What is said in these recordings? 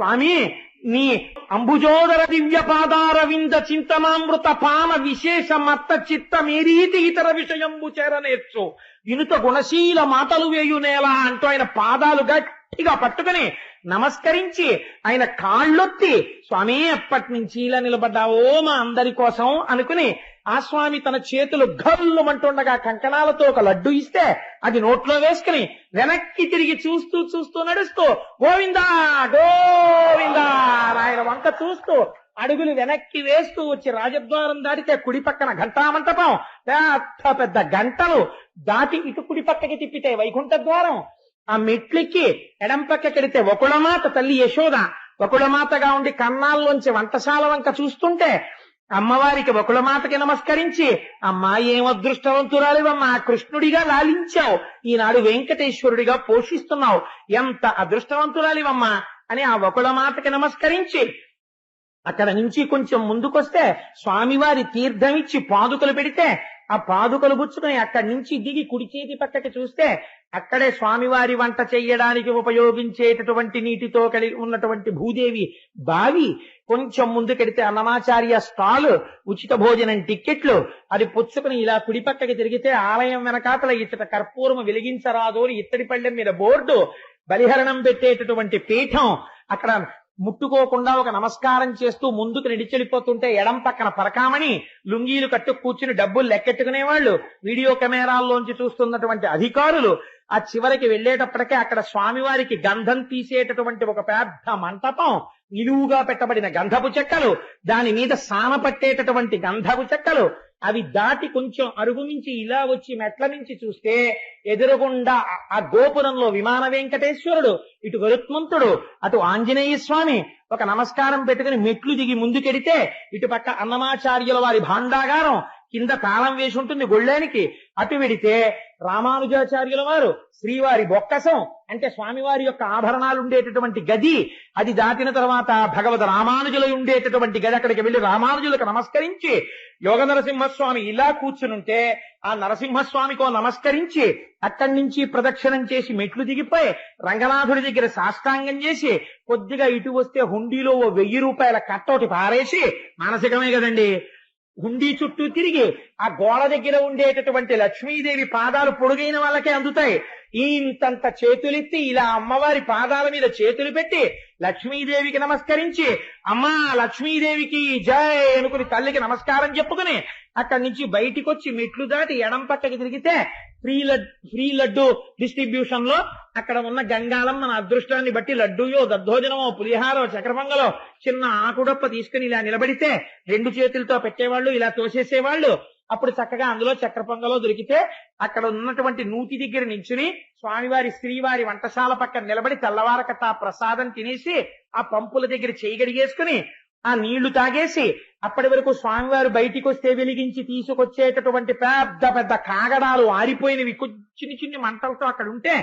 స్వామి నీ అంబుజోదర దివ్య పాదారవింద చింతనామృత పాన విశేష మత్త చిత్త మేరీతి ఇతర విషయంబు చేరనేర్చు వినుత గుణశీల మాటలు వేయునేలా అంటూ ఆయన పాదాలు గట్టిగా పట్టుకుని నమస్కరించి ఆయన కాళ్ళొత్తి స్వామి ఎప్పటి నుంచి ఇలా నిలబడ్డావో మా అందరి కోసం అనుకుని ఆ స్వామి తన చేతులు గల్లుమంటుండగా కంకణాలతో ఒక లడ్డు ఇస్తే అది నోట్లో వేసుకుని వెనక్కి తిరిగి చూస్తూ చూస్తూ నడుస్తూ గోవిందా గోవిందా ఆయన వంక చూస్తూ అడుగులు వెనక్కి వేస్తూ వచ్చి రాజద్వారం దాటితే కుడి పక్కన ఘంటామంటపం పెద్ద పెద్ద గంటలు దాటి ఇటు కుడి పక్కకి తిప్పితే వైకుంఠ ద్వారం ఆ మెట్లెక్కి ఎడం పక్కకెడితే వకుళమాత తల్లి యశోద వకుళమాతగా ఉండి కన్నాల్లోంచి వంటశాల వంక చూస్తుంటే అమ్మవారికి వకుళమాతకి నమస్కరించి అమ్మా ఏం అదృష్టవంతురాలివమ్మా కృష్ణుడిగా లాలించావు ఈనాడు వెంకటేశ్వరుడిగా పోషిస్తున్నావు ఎంత అదృష్టవంతురాలివమ్మా అని ఆ వకుళమాతకి నమస్కరించి అక్కడ నుంచి కొంచెం ముందుకొస్తే స్వామివారి తీర్థం ఇచ్చి పాదుకలు పెడితే ఆ పాదుకలు పుచ్చుకొని అక్కడి నుంచి దిగి కుడి చేతి పక్కకి చూస్తే అక్కడే స్వామివారి వంట చెయ్యడానికి ఉపయోగించేటటువంటి నీటితో కలిగి ఉన్నటువంటి భూదేవి బావి కొంచెం ముందుకెడితే అన్నమాచార్య స్టాల్ ఉచిత భోజనం టిక్కెట్లు అది పుచ్చుకుని ఇలా కుడి పక్కకి తిరిగితే ఆలయం వెనకాతల ఇచ్చట కర్పూరము వెలిగించరాదు అని ఇత్తడి పళ్ళెం మీద బోర్డు బలిహరణం పెట్టేటటువంటి పీఠం అక్కడ ముట్టుకోకుండా ఒక నమస్కారం చేస్తూ ముందుకు నడిచెళ్ళిపోతుంటే ఎడం పక్కన పరకామణి లుంగీలు కట్టు కూర్చుని డబ్బులు లెక్కెట్టుకునేవాళ్ళు వీడియో కెమెరాల్లోంచి చూస్తున్నటువంటి అధికారులు ఆ చివరికి వెళ్లేటప్పటికే అక్కడ స్వామివారికి గంధం తీసేటటువంటి ఒక పెద్ద మంటపం నిలువుగా పెట్టబడిన గంధపు చెక్కలు దాని మీద సాన పట్టేటటువంటి గంధపు చెక్కలు అవి దాటి కొంచెం అరుగు నుంచి ఇలా వచ్చి మెట్ల నుంచి చూస్తే ఎదురుగుండా ఆ గోపురంలో విమాన వెంకటేశ్వరుడు ఇటు గరుత్మంతుడు అటు ఆంజనేయ స్వామి ఒక నమస్కారం పెట్టుకుని మెట్లు దిగి ముందుకెడితే ఇటు పక్క అన్నమాచార్యుల వారి భాండాగారం కింద తాళం వేసి ఉంటుంది గొళ్ళానికి అటు వెడితే రామానుజాచార్యుల వారు శ్రీవారి బొక్కసం అంటే స్వామివారి యొక్క ఆభరణాలు ఉండేటటువంటి గది అది దాటిన తర్వాత భగవద్ రామానుజులు ఉండేటటువంటి గది అక్కడికి వెళ్లి రామానుజులకు నమస్కరించి యోగ నరసింహస్వామి ఇలా కూర్చునుంటే ఆ నరసింహస్వామికో నమస్కరించి అక్కడి నుంచి ప్రదక్షిణం చేసి మెట్లు దిగిపోయి రంగనాథుడి దగ్గర సాష్టాంగం చేసి కొద్దిగా ఇటు వస్తే హుండీలో ఓ 1000 రూపాయల కట్టోటి పారేసి మానసికమే కదండి హుండీ చుట్టూ తిరిగి ఆ గోడ దగ్గర ఉండేటటువంటి లక్ష్మీదేవి పాదాలు పొడుగైన వాళ్ళకే అందుతాయి ఇంతంత చేతులెత్తి ఇలా అమ్మవారి పాదాల మీద చేతులు పెట్టి లక్ష్మీదేవికి నమస్కరించి అమ్మా లక్ష్మీదేవికి జై అనుకుని తల్లికి నమస్కారం చెప్పుకుని అక్కడి నుంచి బయటికి వచ్చి మెట్లు దాటి ఎడం పక్కకి తిరిగితే ఫ్రీ లడ్డు డిస్ట్రిబ్యూషన్ లో అక్కడ ఉన్న గంగాలం మన అదృష్టాన్ని బట్టి లడ్డూయో దద్దోజనమో పులిహారో చక్రపొంగలో చిన్న ఆకుడొప్ప తీసుకుని ఇలా నిలబడితే 2 చేతులతో పెట్టేవాళ్ళు ఇలా తోసేసేవాళ్ళు అప్పుడు చక్కగా అందులో చక్రపొంగలో దొరికితే అక్కడ ఉన్నటువంటి నూతి దగ్గర నించుని స్వామివారి శ్రీవారి వంటశాల పక్కన నిలబడి తెల్లవారకట్ట ఆ ప్రసాదం తినేసి ఆ పంపుల దగ్గర చేయగడిగేసుకుని ఆ నీళ్లు తాగేసి అప్పటి వరకు స్వామివారు బయటికి వస్తే వెలిగించి తీసుకొచ్చేటటువంటి పెద్ద పెద్ద కాగడాలు ఆరిపోయినవి చిన్ని చిన్ని మంటలతో అక్కడ ఉంటే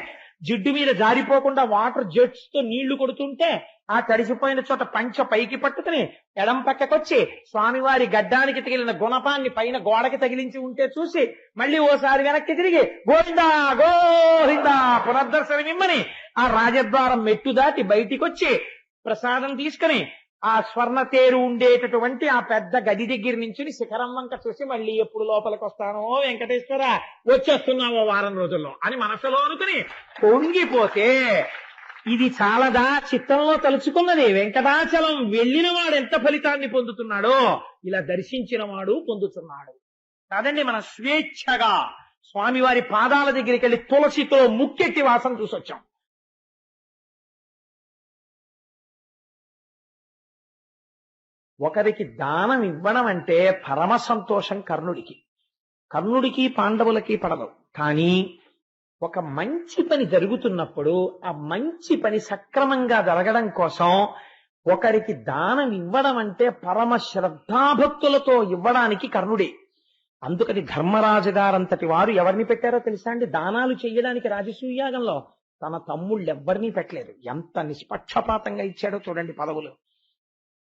జిడ్డు మీద జారిపోకుండా వాటర్ జెట్స్ తో నీళ్లు కొడుతుంటే ఆ తడిసిపోయిన చోట పంచ పైకి పట్టుకుని ఎడం పక్కకొచ్చి స్వామివారి గడ్డానికి తగిలిన గుణపాన్ని పైన గోడకి తగిలించి ఉంటే చూసి మళ్ళీ ఓసారి వెనక్కి తిరిగి గోవిందా గోవిందా పునర్దర్శనమిమ్మని ఆ రాజద్వారం మెట్టు దాటి బయటికి వచ్చి ప్రసాదం తీసుకుని ఆ స్వర్ణ తేరు ఉండేటటువంటి ఆ పెద్ద గది దగ్గర నుంచి శిఖరం వంక చూసి మళ్ళీ ఎప్పుడు లోపలికి వస్తానో వెంకటేశ్వర వచ్చేస్తున్నావో వారం రోజుల్లో అని మనసులో అనుకుని పొంగిపోతే ఇది చాలదా చిత్తంలో తలుచుకున్నది వెంకటాచలం వెళ్ళిన వాడు ఎంత ఫలితాన్ని పొందుతున్నాడో ఇలా దర్శించిన వాడు పొందుతున్నాడు కాదండి మన స్వేచ్ఛగా స్వామివారి పాదాల దగ్గరికి వెళ్ళి తులసితో ముక్కెట్టి వాసన చూసొచ్చాం ఒకరికి దానం ఇవ్వడం అంటే పరమ సంతోషం కర్ణుడికి పాండవులకి పడదు కానీ ఒక మంచి పని జరుగుతున్నప్పుడు ఆ మంచి పని సక్రమంగా జరగడం కోసం ఒకరికి దానం ఇవ్వడం అంటే పరమ శ్రద్ధాభక్తులతో ఇవ్వడానికి కర్ణుడే అందుకని ధర్మరాజు గారంతటి వారు ఎవరిని పెట్టారో తెలుసా అండి దానాలు చెయ్యడానికి రాజసూయాగంలో తన తమ్ముళ్ళు ఎవ్వరినీ పెట్టలేదు ఎంత నిష్పక్షపాతంగా ఇచ్చాడో చూడండి పదవులు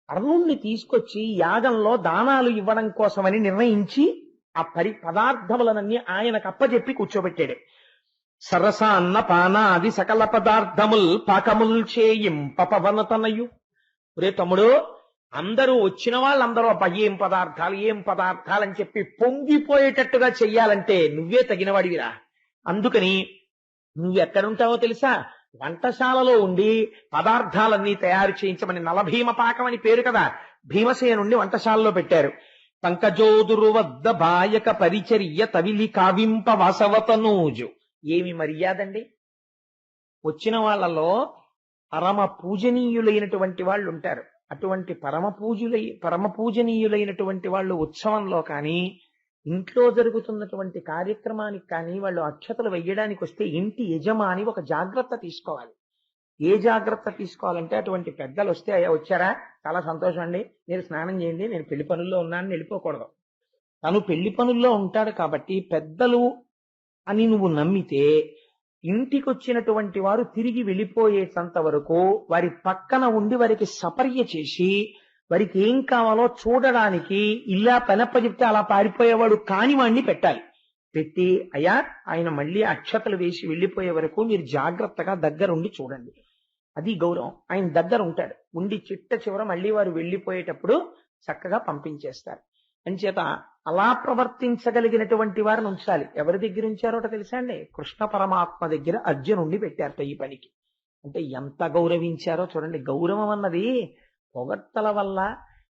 కర్ణుణ్ణి తీసుకొచ్చి యాగంలో దానాలు ఇవ్వడం కోసమని నిర్ణయించి ఆ పదార్థములనన్నీ ఆయనకు అప్పచెప్పి కూర్చోబెట్టాడు సరసాన్న పానాది సకల పదార్థముల్ పాకముల్ చేయింప పవనతనయు. రే తమ్ముడు, అందరూ వచ్చిన వాళ్ళందరూ అబ్బా ఏం పదార్థాలు అని చెప్పి పొంగిపోయేటట్టుగా చెయ్యాలంటే నువ్వే తగినవాడివిరా. అందుకని నువ్వెక్కడుంటావో తెలుసా? వంటశాలలో ఉండి పదార్థాలన్నీ తయారు చేయించమని నలభీమ పాకం అని పేరు కదా, భీమసేనుండి వంటశాలలో పెట్టారు. పంకజోదురు వద్ద బాయక పరిచర్య తవిలి కావింప వాసవతనూజు. ఏమి మర్యాదండి! వచ్చిన వాళ్ళలో పరమ పూజనీయులైనటువంటి వాళ్ళు ఉంటారు. అటువంటి పరమ పూజనీయులైనటువంటి వాళ్ళు ఉత్సవంలో కానీ ఇంట్లో జరుగుతున్నటువంటి కార్యక్రమానికి కానీ వాళ్ళు అక్షతలు వెయ్యడానికి వస్తే ఇంటి యజమాని ఒక జాగ్రత్త తీసుకోవాలి. ఏ జాగ్రత్త తీసుకోవాలంటే, అటువంటి పెద్దలు వస్తే అయ్యా వచ్చారా, చాలా సంతోషం అండి, మీరు స్నానం చేయండి, నేను పెళ్లి పనుల్లో ఉన్నానని వెళ్ళిపోకూడదు. తను పెళ్లి పనుల్లో ఉంటాడు కాబట్టి పెద్దలు అని నువ్వు నమ్మితే ఇంటికి వచ్చినటువంటి వారు తిరిగి వెళ్ళిపోయేటంత వరకు వారి పక్కన ఉండి వారికి సపర్య చేసి వారికి ఏం కావాలో చూడడానికి ఇలా పెనప్పచెప్తే అలా పారిపోయేవాడు కాని వాణ్ణి పెట్టాలి. పెట్టి అయ్యా ఆయన మళ్ళీ అక్షతలు వేసి వెళ్ళిపోయే వరకు మీరు జాగ్రత్తగా దగ్గరుండి చూడండి. అది గౌరవం. ఆయన దగ్గర ఉంటాడు, ఉండి చిట్ట చివర మళ్ళీ వారు వెళ్ళిపోయేటప్పుడు చక్కగా పంపించేస్తారు. అంచేత అలా ప్రవర్తించగలిగినటువంటి వారిని ఉంచాలి. ఎవరి దగ్గర ఉంచారోట తెలుసా అండి? కృష్ణ పరమాత్మ దగ్గర అర్జునుడిని పెట్టారట ఈ పనికి. అంటే ఎంత గౌరవించారో చూడండి. గౌరవం అన్నది పొగడ్తల వల్ల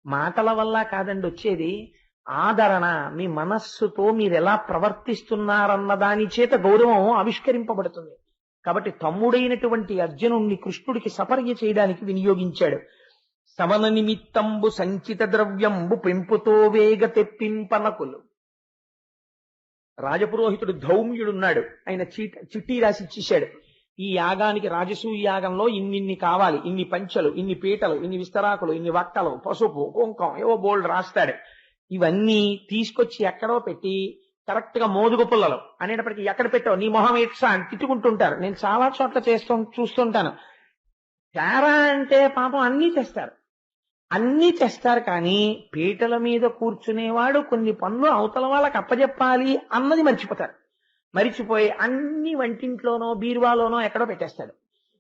మాటల వల్ల కాదండి వచ్చేది, ఆదరణ. మీ మనస్సుతో మీరు ఎలా ప్రవర్తిస్తున్నారన్న దాని చేత గౌరవం ఆవిష్కరింపబడుతుంది. కాబట్టి తమ్ముడైనటువంటి అర్జునుడిని కృష్ణుడికి సపర్య చేయడానికి వినియోగించాడు. సవన నిమిత్తంబు సంచిత ద్రవ్యంబు పెంపుతో వేగ తెప్పింపనకులు. రాజపురోహితుడు ధౌమ్యుడున్నాడు, ఆయన చిట్టి రాసి ఇచ్చేశాడు. ఈ యాగానికి రాజసూయ యాగంలో ఇన్ని కావాలి, ఇన్ని పంచెలు, ఇన్ని పీటలు, ఇన్ని విస్తరాకులు, ఇన్ని వక్కలు, పసుపు, కుంకం, ఏవో బోల్డ్ రాస్తాడు. ఇవన్నీ తీసుకొచ్చి ఎక్కడో పెట్టి కరెక్ట్ గా మోదుగు పుల్లలు అనేటప్పటికీ ఎక్కడ పెట్టావు నీ మొహం ఎట్సా అని తిట్టుకుంటుంటారు. నేను చాలా చోట్ల చూస్తుంటాను. తేరా అంటే పాపం అన్నీ చేస్తారు కానీ పీటల మీద కూర్చునేవాడు కొన్ని పనులు అవతల వాళ్ళకి అప్పజెప్పాలి అన్నది మర్చిపోయి అన్ని వంటింట్లోనో బీరువాలోనో ఎక్కడో పెట్టేస్తాడు.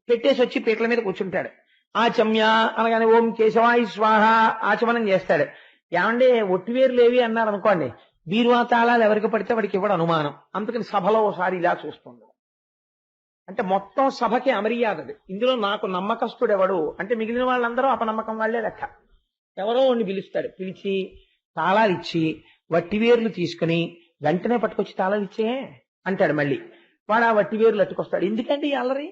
పెట్టేసి వచ్చి పీటల మీద కూర్చుంటాడు. ఆచమ్య అనగానే ఓం కేశవాయ స్వాహ ఆచమనం చేస్తాడు. ఏమంటే ఒట్టివేరులేవి అన్నారు అనుకోండి, బీరువా తాళాలు ఎవరికి పడితే వాడికి ఇవ్వడం అనుమానం. అందుకని సభలో ఒకసారి ఇలా చూస్తుంది. అంటే మొత్తం సభకి అమర్యాదది. ఇందులో నాకు నమ్మకస్తుడెవడు అంటే మిగిలిన వాళ్ళందరూ అపనమ్మకం వాళ్లే లెక్క. ఎవరో వాడిని పిలుస్తాడు, పిలిచి తాళాలు ఇచ్చి వట్టివేర్లు తీసుకుని వెంటనే పట్టుకొచ్చి తాళాలు ఇచ్చే అంటాడు. మళ్ళీ వాడు ఆ వట్టివేర్లు అట్టుకొస్తాడు. ఎందుకంటే ఈ అల్లరి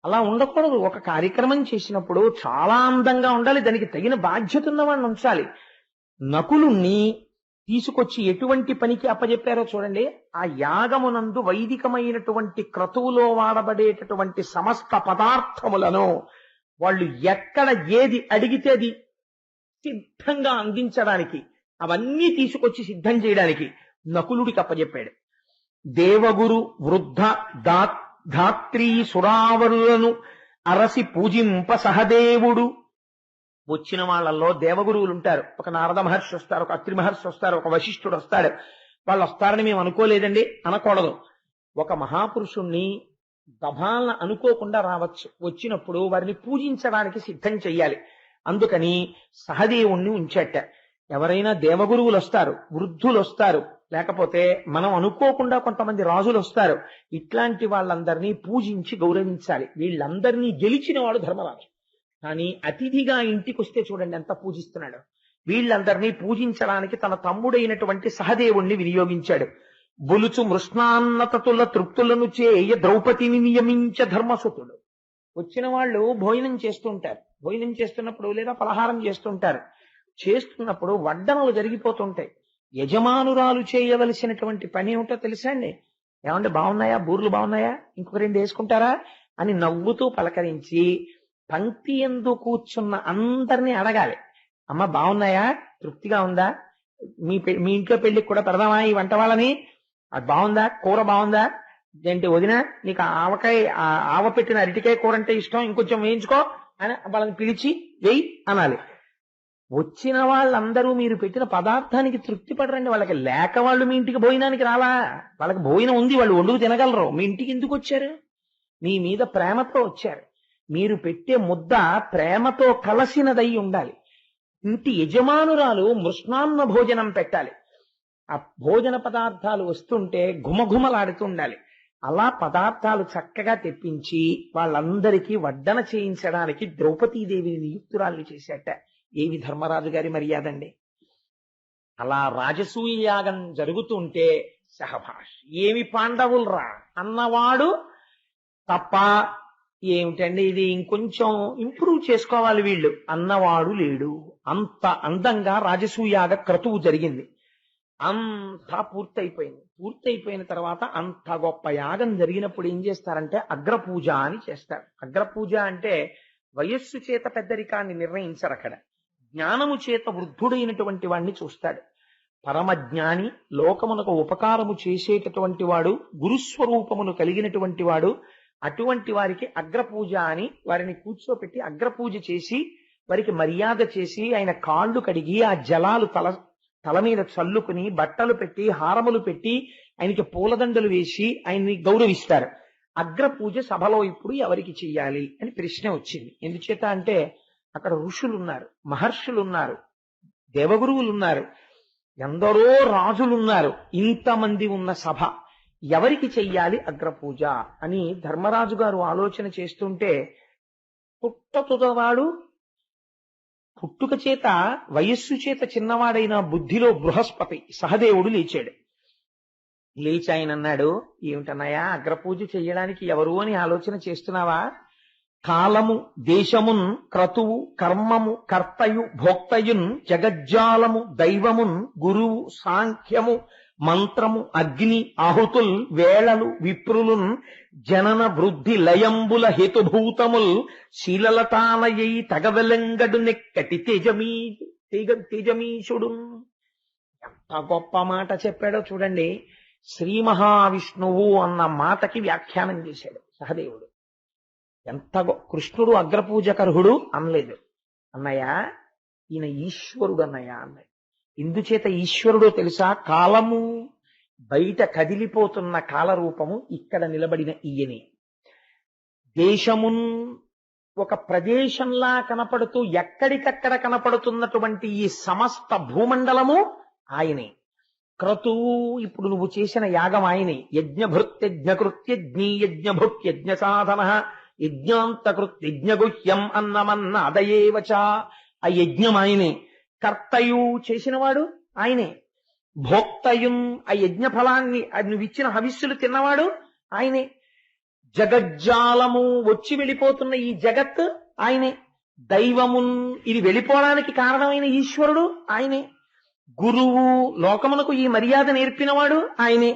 అలా ఉండకూడదు. ఒక కార్యక్రమం చేసినప్పుడు చాలా అందంగా ఉండాలి, దానికి తగిన బాధ్యత ఉన్న వాడిని ఉంచాలి. నకులుణ్ణి తీసుకొచ్చి ఎటువంటి పనికి అప్పజెప్పారో చూడండి. ఆ యాగమునందు వైదికమైనటువంటి క్రతువులో వాడబడేటటువంటి సమస్త పదార్థములను వాళ్ళు ఎక్కడ ఏది అడిగితే అది సిద్ధంగా అందించడానికి, అవన్నీ తీసుకొచ్చి సిద్ధం చేయడానికి నకులుడికి అప్పజెప్పాడు. దేవగురు వృద్ధ ధాత్రీ సురావరులను అరసి పూజింప సహదేవుడు. వచ్చిన వాళ్ళల్లో దేవగురువులు ఉంటారు. ఒక నారద మహర్షి వస్తారు, ఒక అత్రి మహర్షి వస్తారు, ఒక వశిష్ఠుడు వస్తాడు. వాళ్ళు వస్తారని మేము అనుకోలేదండి అనకూడదు. ఒక మహాపురుషుణ్ణి దభాలన అనుకోకుండా రావచ్చు. వచ్చినప్పుడు వారిని పూజించడానికి సిద్ధం చెయ్యాలి. అందుకని సహదేవుణ్ణి ఉంచేట. ఎవరైనా దేవగురువులు వస్తారు, వృద్ధులు వస్తారు, లేకపోతే మనం అనుకోకుండా కొంతమంది రాజులు వస్తారు. ఇట్లాంటి వాళ్ళందరినీ పూజించి గౌరవించాలి. వీళ్ళందరినీ గెలిచిన వాడు ధర్మరాజు. కానీ అతిథిగా ఇంటికి వస్తే చూడండి ఎంత పూజిస్తున్నాడు. వీళ్ళందరినీ పూజించడానికి తన తమ్ముడైనటువంటి సహదేవుణ్ణి వినియోగించాడు. బొలుచు మృష్ణాన్నతతుల తృప్తులను చేయ ద్రౌపదిని నియమించ ధర్మసుతుడు. వచ్చిన వాళ్ళు భోజనం చేస్తుంటారు. భోజనం చేస్తున్నప్పుడు లేదా పలహారం చేస్తున్నప్పుడు వడ్డనలు జరిగిపోతుంటాయి. యజమానురాలు చేయవలసినటువంటి పని ఏమిటో తెలుసా అండి? ఏమంటే బాగున్నాయా, బూర్లు బాగున్నాయా, ఇంకొక 2 వేసుకుంటారా అని నవ్వుతూ పలకరించి పంక్తి యందు కూర్చున్న అందరినీ అడగాలి. అమ్మ బాగున్నాయా, తృప్తిగా ఉందా, మీ ఇంట్లో పెళ్లికి కూడా పెడదామా ఈ వంట వాళ్ళని, అది బాగుందా, కూర బాగుందా, ఏంటి వదిన నీకు ఆవ పెట్టిన అరటికాయ కూర అంటే ఇష్టం, ఇంకొంచెం వేయించుకో అని వాళ్ళని పిలిచి వెయ్యి అనాలి. వచ్చిన వాళ్ళందరూ మీరు పెట్టిన పదార్థానికి తృప్తి పడరండి. వాళ్ళకి లేక వాళ్ళు మీ ఇంటికి భోజనానికి రాలా. వాళ్ళకి భోజనం ఉంది, వాళ్ళు వండుకు తినగలరు. మీ ఇంటికి ఎందుకు వచ్చారు? మీ మీద ప్రేమతో వచ్చారు. మీరు పెట్టే ముద్ద ప్రేమతో కలసినదై ఉండాలి. ఇంటి యజమానురాలు మృష్ణాన్న భోజనం పెట్టాలి. ఆ భోజన పదార్థాలు వస్తుంటే ఘుమఘుమలాడుతూ ఉండాలి. అలా పదార్థాలు చక్కగా తెప్పించి వాళ్ళందరికీ వడ్డన చేయించడానికి ద్రౌపదీదేవిని నియుక్తురాల్ని చేశాట. ఏవి ధర్మరాజు గారి మర్యాద అండి! అలా రాజసూయ యాగం జరుగుతుంటే సహభాష్ ఏమి పాండవులరా అన్నవాడు తప్ప, ఏమిటండి ఇది ఇంకొంచెం ఇంప్రూవ్ చేసుకోవాలి వీళ్ళు అన్నవాడు లేడు. అంత అందంగా రాజసూయాగ క్రతువు జరిగింది. అంతా పూర్తయిపోయింది. పూర్తయిపోయిన తర్వాత అంత గొప్ప యాగం జరిగినప్పుడు ఏం చేస్తారంటే అగ్రపూజ అని చేస్తారు. అగ్రపూజ అంటే వయస్సు చేత పెద్దరికాన్ని నిర్ణయించరు. అక్కడ జ్ఞానము చేత వృద్ధుడైనటువంటి వాడిని చూస్తాడు. పరమజ్ఞాని, లోకమునకు ఉపకారము చేసేటటువంటి వాడు, గురుస్వరూపమును కలిగినటువంటి వాడు. అటువంటి వారికి అగ్రపూజ అని వారిని కూర్చోపెట్టి అగ్రపూజ చేసి వారికి మర్యాద చేసి ఆయన కాళ్ళు కడిగి ఆ జలాలు తల మీద చల్లుకుని బట్టలు పెట్టి హారములు పెట్టి ఆయనకి పూలదండలు వేసి ఆయన్ని గౌరవిస్తారు. అగ్రపూజ సభలో ఇప్పుడు ఎవరికి చెయ్యాలి అని ప్రశ్న వచ్చింది. ఎందుచేత అంటే అక్కడ ఋషులున్నారు, మహర్షులున్నారు, దేవగురువులున్నారు, ఎందరో రాజులున్నారు. ఇంతమంది ఉన్న సభ ఎవరికి చెయ్యాలి అగ్రపూజ అని ధర్మరాజు గారు ఆలోచన చేస్తుంటే పుట్టతుదవాడు, పుట్టుక చేత వయస్సు చేత చిన్నవాడైన బుద్ధిలో బృహస్పతి సహదేవుడు లేచాడు. లేచి ఆయన అన్నాడు, ఏమిటన్నాయా అగ్రపూజ చెయ్యడానికి ఎవరు అని ఆలోచన చేస్తున్నావా? కాలము, దేశమున్, క్రతువు, కర్మము, కర్తయు, భోక్తయున్, జగజ్జాలము, దైవమున్, గురువు, సాంఖ్యము, మంత్రము, అగ్ని, ఆహుతుల్, వేళలు, విప్రులున్, జనన వృద్ధి లయంబుల హేతుభూతముల్, శీలలతానయై తగవెలంగడు నెక్కటి తేజమీషుడు. ఎంత గొప్ప మాట చెప్పాడో చూడండి. శ్రీ మహావిష్ణువు అన్న మాటకి వ్యాఖ్యానం చేశాడు సహదేవుడు. ఎంత కృష్ణుడు అగ్రపూజకర్హుడు అనలేదు. అన్నయ్య ఈయన ఈశ్వరుడు అన్నయ్య అన్నాడు. ఇందుచేత ఈశ్వరుడో తెలుసా? కాలము బయట కదిలిపోతున్న కాలరూపము ఇక్కడ నిలబడిన ఈయనే. దేశమున్ ఒక ప్రదేశంలా కనపడుతూ ఎక్కడికక్కడ కనపడుతున్నటువంటి ఈ సమస్త భూమండలము ఆయనే. క్రతువు ఇప్పుడు నువ్వు చేసిన యాగం ఆయనే. యజ్ఞభృత్యజ్ఞకృత్యజ్ఞీ యజ్ఞభుక్యజ్ఞ సాధన యజ్ఞాంతకృత్యజ్ఞగుహ్యం అన్నమన్న అదయేవచ. ఆ యజ్ఞం ఆయనే. కర్తయు చేసినవాడు ఆయనే. భోక్తయున్ ఆ యజ్ఞ ఫలాన్ని నువ్విచ్చిన హవిస్సులు తిన్నవాడు ఆయనే. జగజ్జాలము వచ్చి వెళ్ళిపోతున్న ఈ జగత్ ఆయనే. దైవమున్ ఇది వెళ్ళిపోవడానికి కారణమైన ఈశ్వరుడు ఆయనే. గురువు లోకమునకు ఈ మర్యాద నేర్పినవాడు ఆయనే.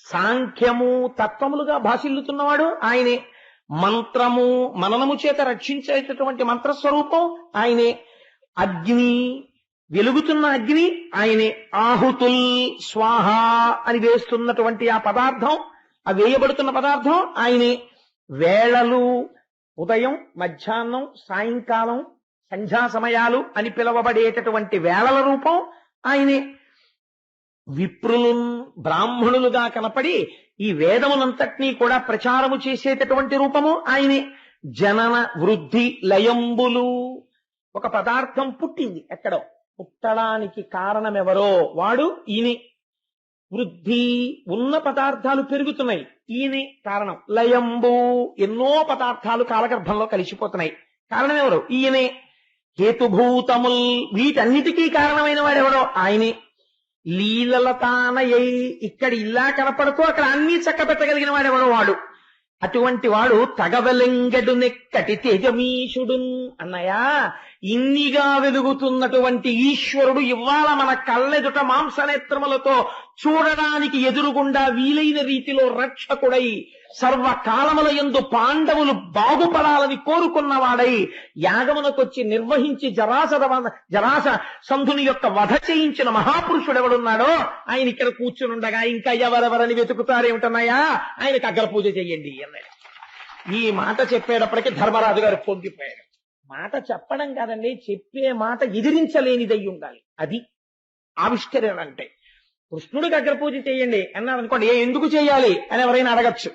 సాంఖ్యము తత్వములుగా భాషిల్లుతున్నవాడు ఆయనే. మంత్రము మననము చేత రక్షించేటటువంటి మంత్రస్వరూపం ఆయనే. అగ్ని వెలుగుతున్న అగ్ని ఆయనే. ఆహుతుల్ స్వాహ అని వేస్తున్నటువంటి ఆ పదార్థం, ఆ వేయబడుతున్న పదార్థం ఆయనే. వేళలు ఉదయం, మధ్యాహ్నం, సాయంకాలం, సంధ్యా సమయాలు అని పిలువబడేటటువంటి వేళల రూపం ఆయనే. విప్రులు బ్రాహ్మణులుగా కనపడి ఈ వేదమునంతటినీ కూడా ప్రచారము చేసేటటువంటి రూపము ఆయనే. జనన వృద్ధి లయంబులు ఒక పదార్థం పుట్టింది ఎక్కడో, పుట్టడానికి కారణమెవరో వాడు ఈయనే. వృద్ధి ఉన్న పదార్థాలు పెరుగుతున్నాయి, ఈయనే కారణం. లయంబు ఎన్నో పదార్థాలు కాలగర్భంలో కలిసిపోతున్నాయి, కారణం ఎవరు? ఈయనే. హేతుభూతముల్ వీటన్నిటికీ కారణమైన వాడెవడో ఆయనే. లీలలతానయై ఇక్కడ ఇలా కనపడుతూ అక్కడ అన్ని చక్కబెట్టగలిగిన వాడెవడో వాడు. అటువంటి వాడు తగవలెంగడు నెక్కటి తేజమీషుడు. అన్నయ్య ఇన్నిగా వెలుగుతున్నటువంటి ఈశ్వరుడు ఇవాళ మన కళ్ళెదుట మాంసనేత్రములతో చూడడానికి ఎదురుగుండా వీలైన రీతిలో రక్షకుడై సర్వకాలముల యందు పాండవులు బాగుపడాలని కోరుకున్నవాడై యాగమునకొచ్చి నిర్వహించి జరాసంధుని యొక్క వధ చేయించిన మహాపురుషుడెవడున్నాడో ఆయన ఇక్కడ కూర్చునుండగా ఇంకా ఎవరెవరని వెతుకుతారేమిటన్నాయా, ఆయనకు అగ్రపూజ చెయ్యండి అన్నాడు. ఈ మాట చెప్పేటప్పటికీ ధర్మరాజు గారు పొంగిపోయాడు. మాట చెప్పడం కాదండి, చెప్పే మాట ఎదిరించలేనిదై ఉండాలి. అది ఆవిష్కరణ అంటే. కృష్ణుడికి అగ్రపూజ చేయండి అన్నారు అనుకోండి, ఎందుకు చేయాలి అని ఎవరైనా అడగచ్చు.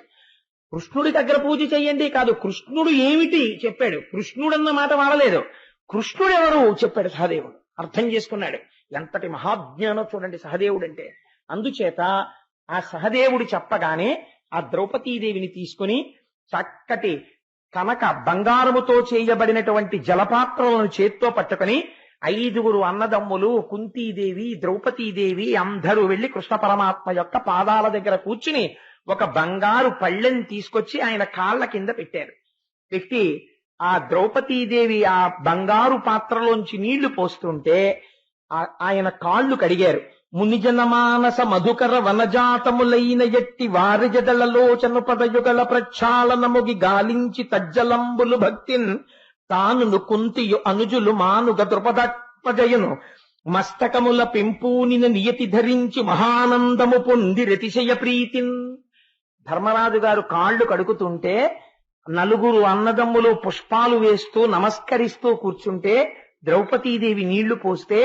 కృష్ణుడికి అగ్రపూజ చెయ్యండి కాదు, కృష్ణుడు ఏమిటి చెప్పాడు. కృష్ణుడు అన్న మాట వాడలేదు, కృష్ణుడు ఎవరు చెప్పాడు సహదేవుడు. అర్థం చేసుకున్నాడు. ఎంతటి మహాజ్ఞానం చూడండి సహదేవుడు అంటే. అందుచేత ఆ సహదేవుడు చెప్పగానే ఆ ద్రౌపదీదేవిని తీసుకుని చక్కటి కనక బంగారముతో చేయబడినటువంటి జలపాత్రలను చేత్తో పట్టుకుని 5 అన్నదమ్ములు, కుంతీదేవి, ద్రౌపదీదేవి అందరూ వెళ్లి కృష్ణ పరమాత్మ యొక్క పాదాల దగ్గర కూర్చుని ఒక బంగారు పళ్ళెని తీసుకొచ్చి ఆయన కాళ్ళ కింద పెట్టారు. పెట్టి ఆ ద్రౌపదీదేవి ఆ బంగారు పాత్రలోంచి నీళ్లు పోస్తుంటే ఆయన కాళ్ళు కడిగారు. మునిజనమానస మధుకర వనజాతములైన ఎట్టి వారి జడలలోచను పదయుగల ప్రక్షాళనముగి గాలించి తజ్జలంబులు భక్తిన్ తానును కుంతియు అనుజులు మానుగ ద్రుపదజయును మస్తకముల పెంపూనిన నియతి ధరించి మహానందము పొంది రతిశయ ప్రీతిన్. ధర్మరాజు గారు కాళ్లు కడుగుతుంటే 4 అన్నదమ్ములు పుష్పాలు వేస్తూ నమస్కరిస్తూ కూర్చుంటే ద్రౌపదీదేవి నీళ్లు పోస్తే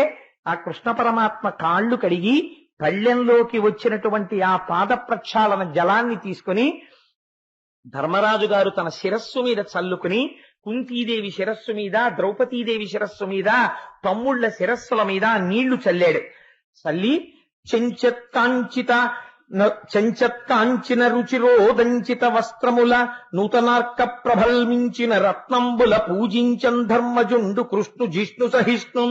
ఆ కృష్ణ పరమాత్మ కాళ్లు కడిగి పళ్ళెంలోకి వచ్చినటువంటి ఆ పాద ప్రక్షాళన జలాన్ని తీసుకుని ధర్మరాజు గారు తన శిరస్సు మీద చల్లుకుని కుంతీదేవి శిరస్సు మీద, ద్రౌపదీదేవి శిరస్సు మీద, తమ్ముళ్ల శిరస్సుల మీద నీళ్లు చల్లాడు. చల్లి చెంచత్కాంచిన రుచిరోదంచిత వస్త్రముల నూతనార్క ప్రభల్మించిన రత్నంబుల పూజించన్ ధర్మజుండు కృష్ణు జిష్ణు సహిష్ణు.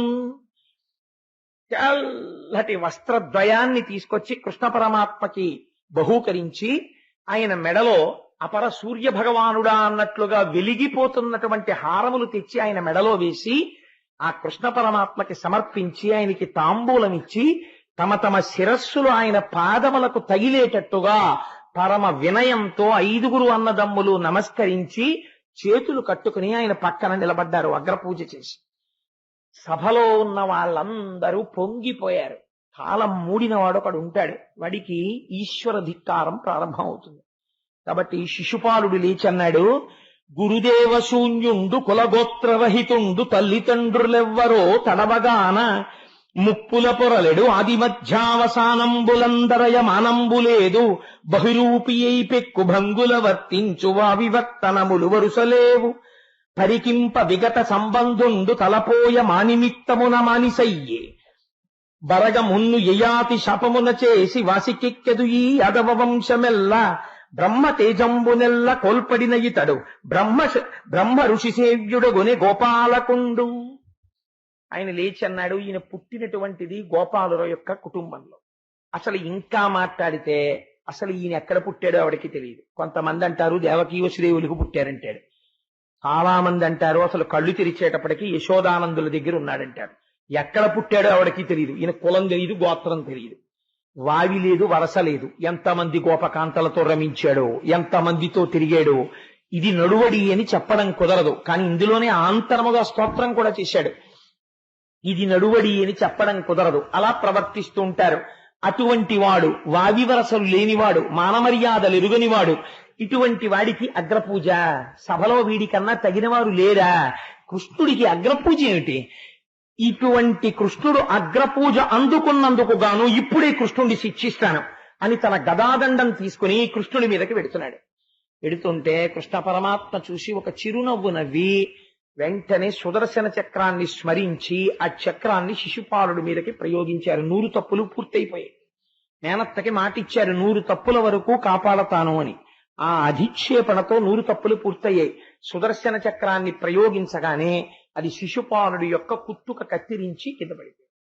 చల్లటి వస్త్రద్వయాన్ని తీసుకొచ్చి కృష్ణ పరమాత్మకి బహూకరించి ఆయన మెడలో అపర సూర్య భగవానుడా అన్నట్లుగా వెలిగిపోతున్నటువంటి హారములు తెచ్చి ఆయన మెడలో వేసి ఆ కృష్ణ పరమాత్మకి సమర్పించి ఆయనకి తాంబూలమిచ్చి తమ తమ శిరస్సులు ఆయన పాదములకు తగిలేటట్టుగా పరమ వినయంతో 5 అన్నదమ్ములు నమస్కరించి చేతులు కట్టుకుని ఆయన పక్కన నిలబడ్డారు అగ్రపూజ చేసి. సభలో ఉన్న వాళ్ళందరూ పొంగిపోయారు. కాలం మూడినవాడు ఒకడు ఉంటాడు, వాడికి ఈశ్వర ధిక్కారం ప్రారంభం అవుతుంది. కాబట్టి శిశుపాలుడు లేచన్నాడు, గురుదేవ శూన్యుండు కులగోత్రరహితుండు తల్లిదండ్రులెవ్వరో తడవగాన ముప్పుల పొరలెడు ఆది మధ్యావసానంబులందరయ మానంబులేదు బహిరూపి అయి పెక్కు భంగుల వర్తించు వావివర్తనములు వరుసలేవు పరికింప విగత సంబంధుండు తలపోయ మానిమిత్తమున మానిసయ్యే బరగ మున్ను యయాతి శాపమున చేసి వాసికెక్కెదు ఈ అదవ వంశమెల్ల బ్రహ్మ తేజంబునెల్ల కోల్పడిన ఇతడు బ్రహ్మ ఋషి సేవ్యుడుగొని గోపాలకుండు. ఆయన లేచి అన్నాడు, ఈయన పుట్టినటువంటిది గోపాలుల యొక్క కుటుంబంలో. అసలు ఇంకా మాట్లాడితే అసలు ఈయన ఎక్కడ పుట్టాడో ఆవిడకి తెలియదు. కొంతమంది అంటారు దేవకీ వసుదేవులకు పుట్టారంటాడు, చాలా మంది అంటారు అసలు కళ్ళు తెరిచేటప్పటికి యశోదానందుల దగ్గర ఉన్నాడంటారు. ఎక్కడ పుట్టాడో ఆవిడకి తెలియదు. ఈయన కులం తెలియదు, గోత్రం తెలియదు, వావి లేదు, వరస లేదు. ఎంతమంది గోపకాంతలతో రమించాడో, ఎంతమందితో తిరిగాడో ఇది నడువడి అని చెప్పడం కుదరదు. కానీ ఇందులోనే ఆంతరముగా స్తోత్రం కూడా చేశాడు. ఇది నడువడి అని చెప్పడం కుదరదు, అలా ప్రవర్తిస్తూ ఉంటారు. అటువంటి వాడు, వావి వరసలు లేనివాడు, మానమర్యాదలు ఎరుగనివాడు, ఇటువంటి వాడికి అగ్రపూజ. సభలో వీడికన్నా తగినవారు లేరా? కృష్ణుడికి అగ్రపూజ ఏమిటి? ఇటువంటి కృష్ణుడు అగ్రపూజ అందుకున్నందుకు గాను ఇప్పుడే కృష్ణుడిని శిక్షిస్తాను అని తన గదాదండం తీసుకుని కృష్ణుడి మీదకి వెడుతున్నాడు. వెడుతుంటే కృష్ణ పరమాత్మ చూసి ఒక చిరునవ్వు నవ్వి వెంటనే సుదర్శన చక్రాన్ని స్మరించి ఆ చక్రాన్ని శిశుపాలుడి మీదకి ప్రయోగించారు. 100 తప్పులు పూర్తయిపోయాయి. మేనత్తకి మాటిచ్చారు 100 తప్పుల వరకు కాపాడతాను అని. ఆ అధిక్షేపణతో 100 తప్పులు పూర్తయ్యాయి. సుదర్శన చక్రాన్ని ప్రయోగించగానే అది శిశుపాలుడి యొక్క కుత్తుక కత్తిరించి కింద పడిపోయింది.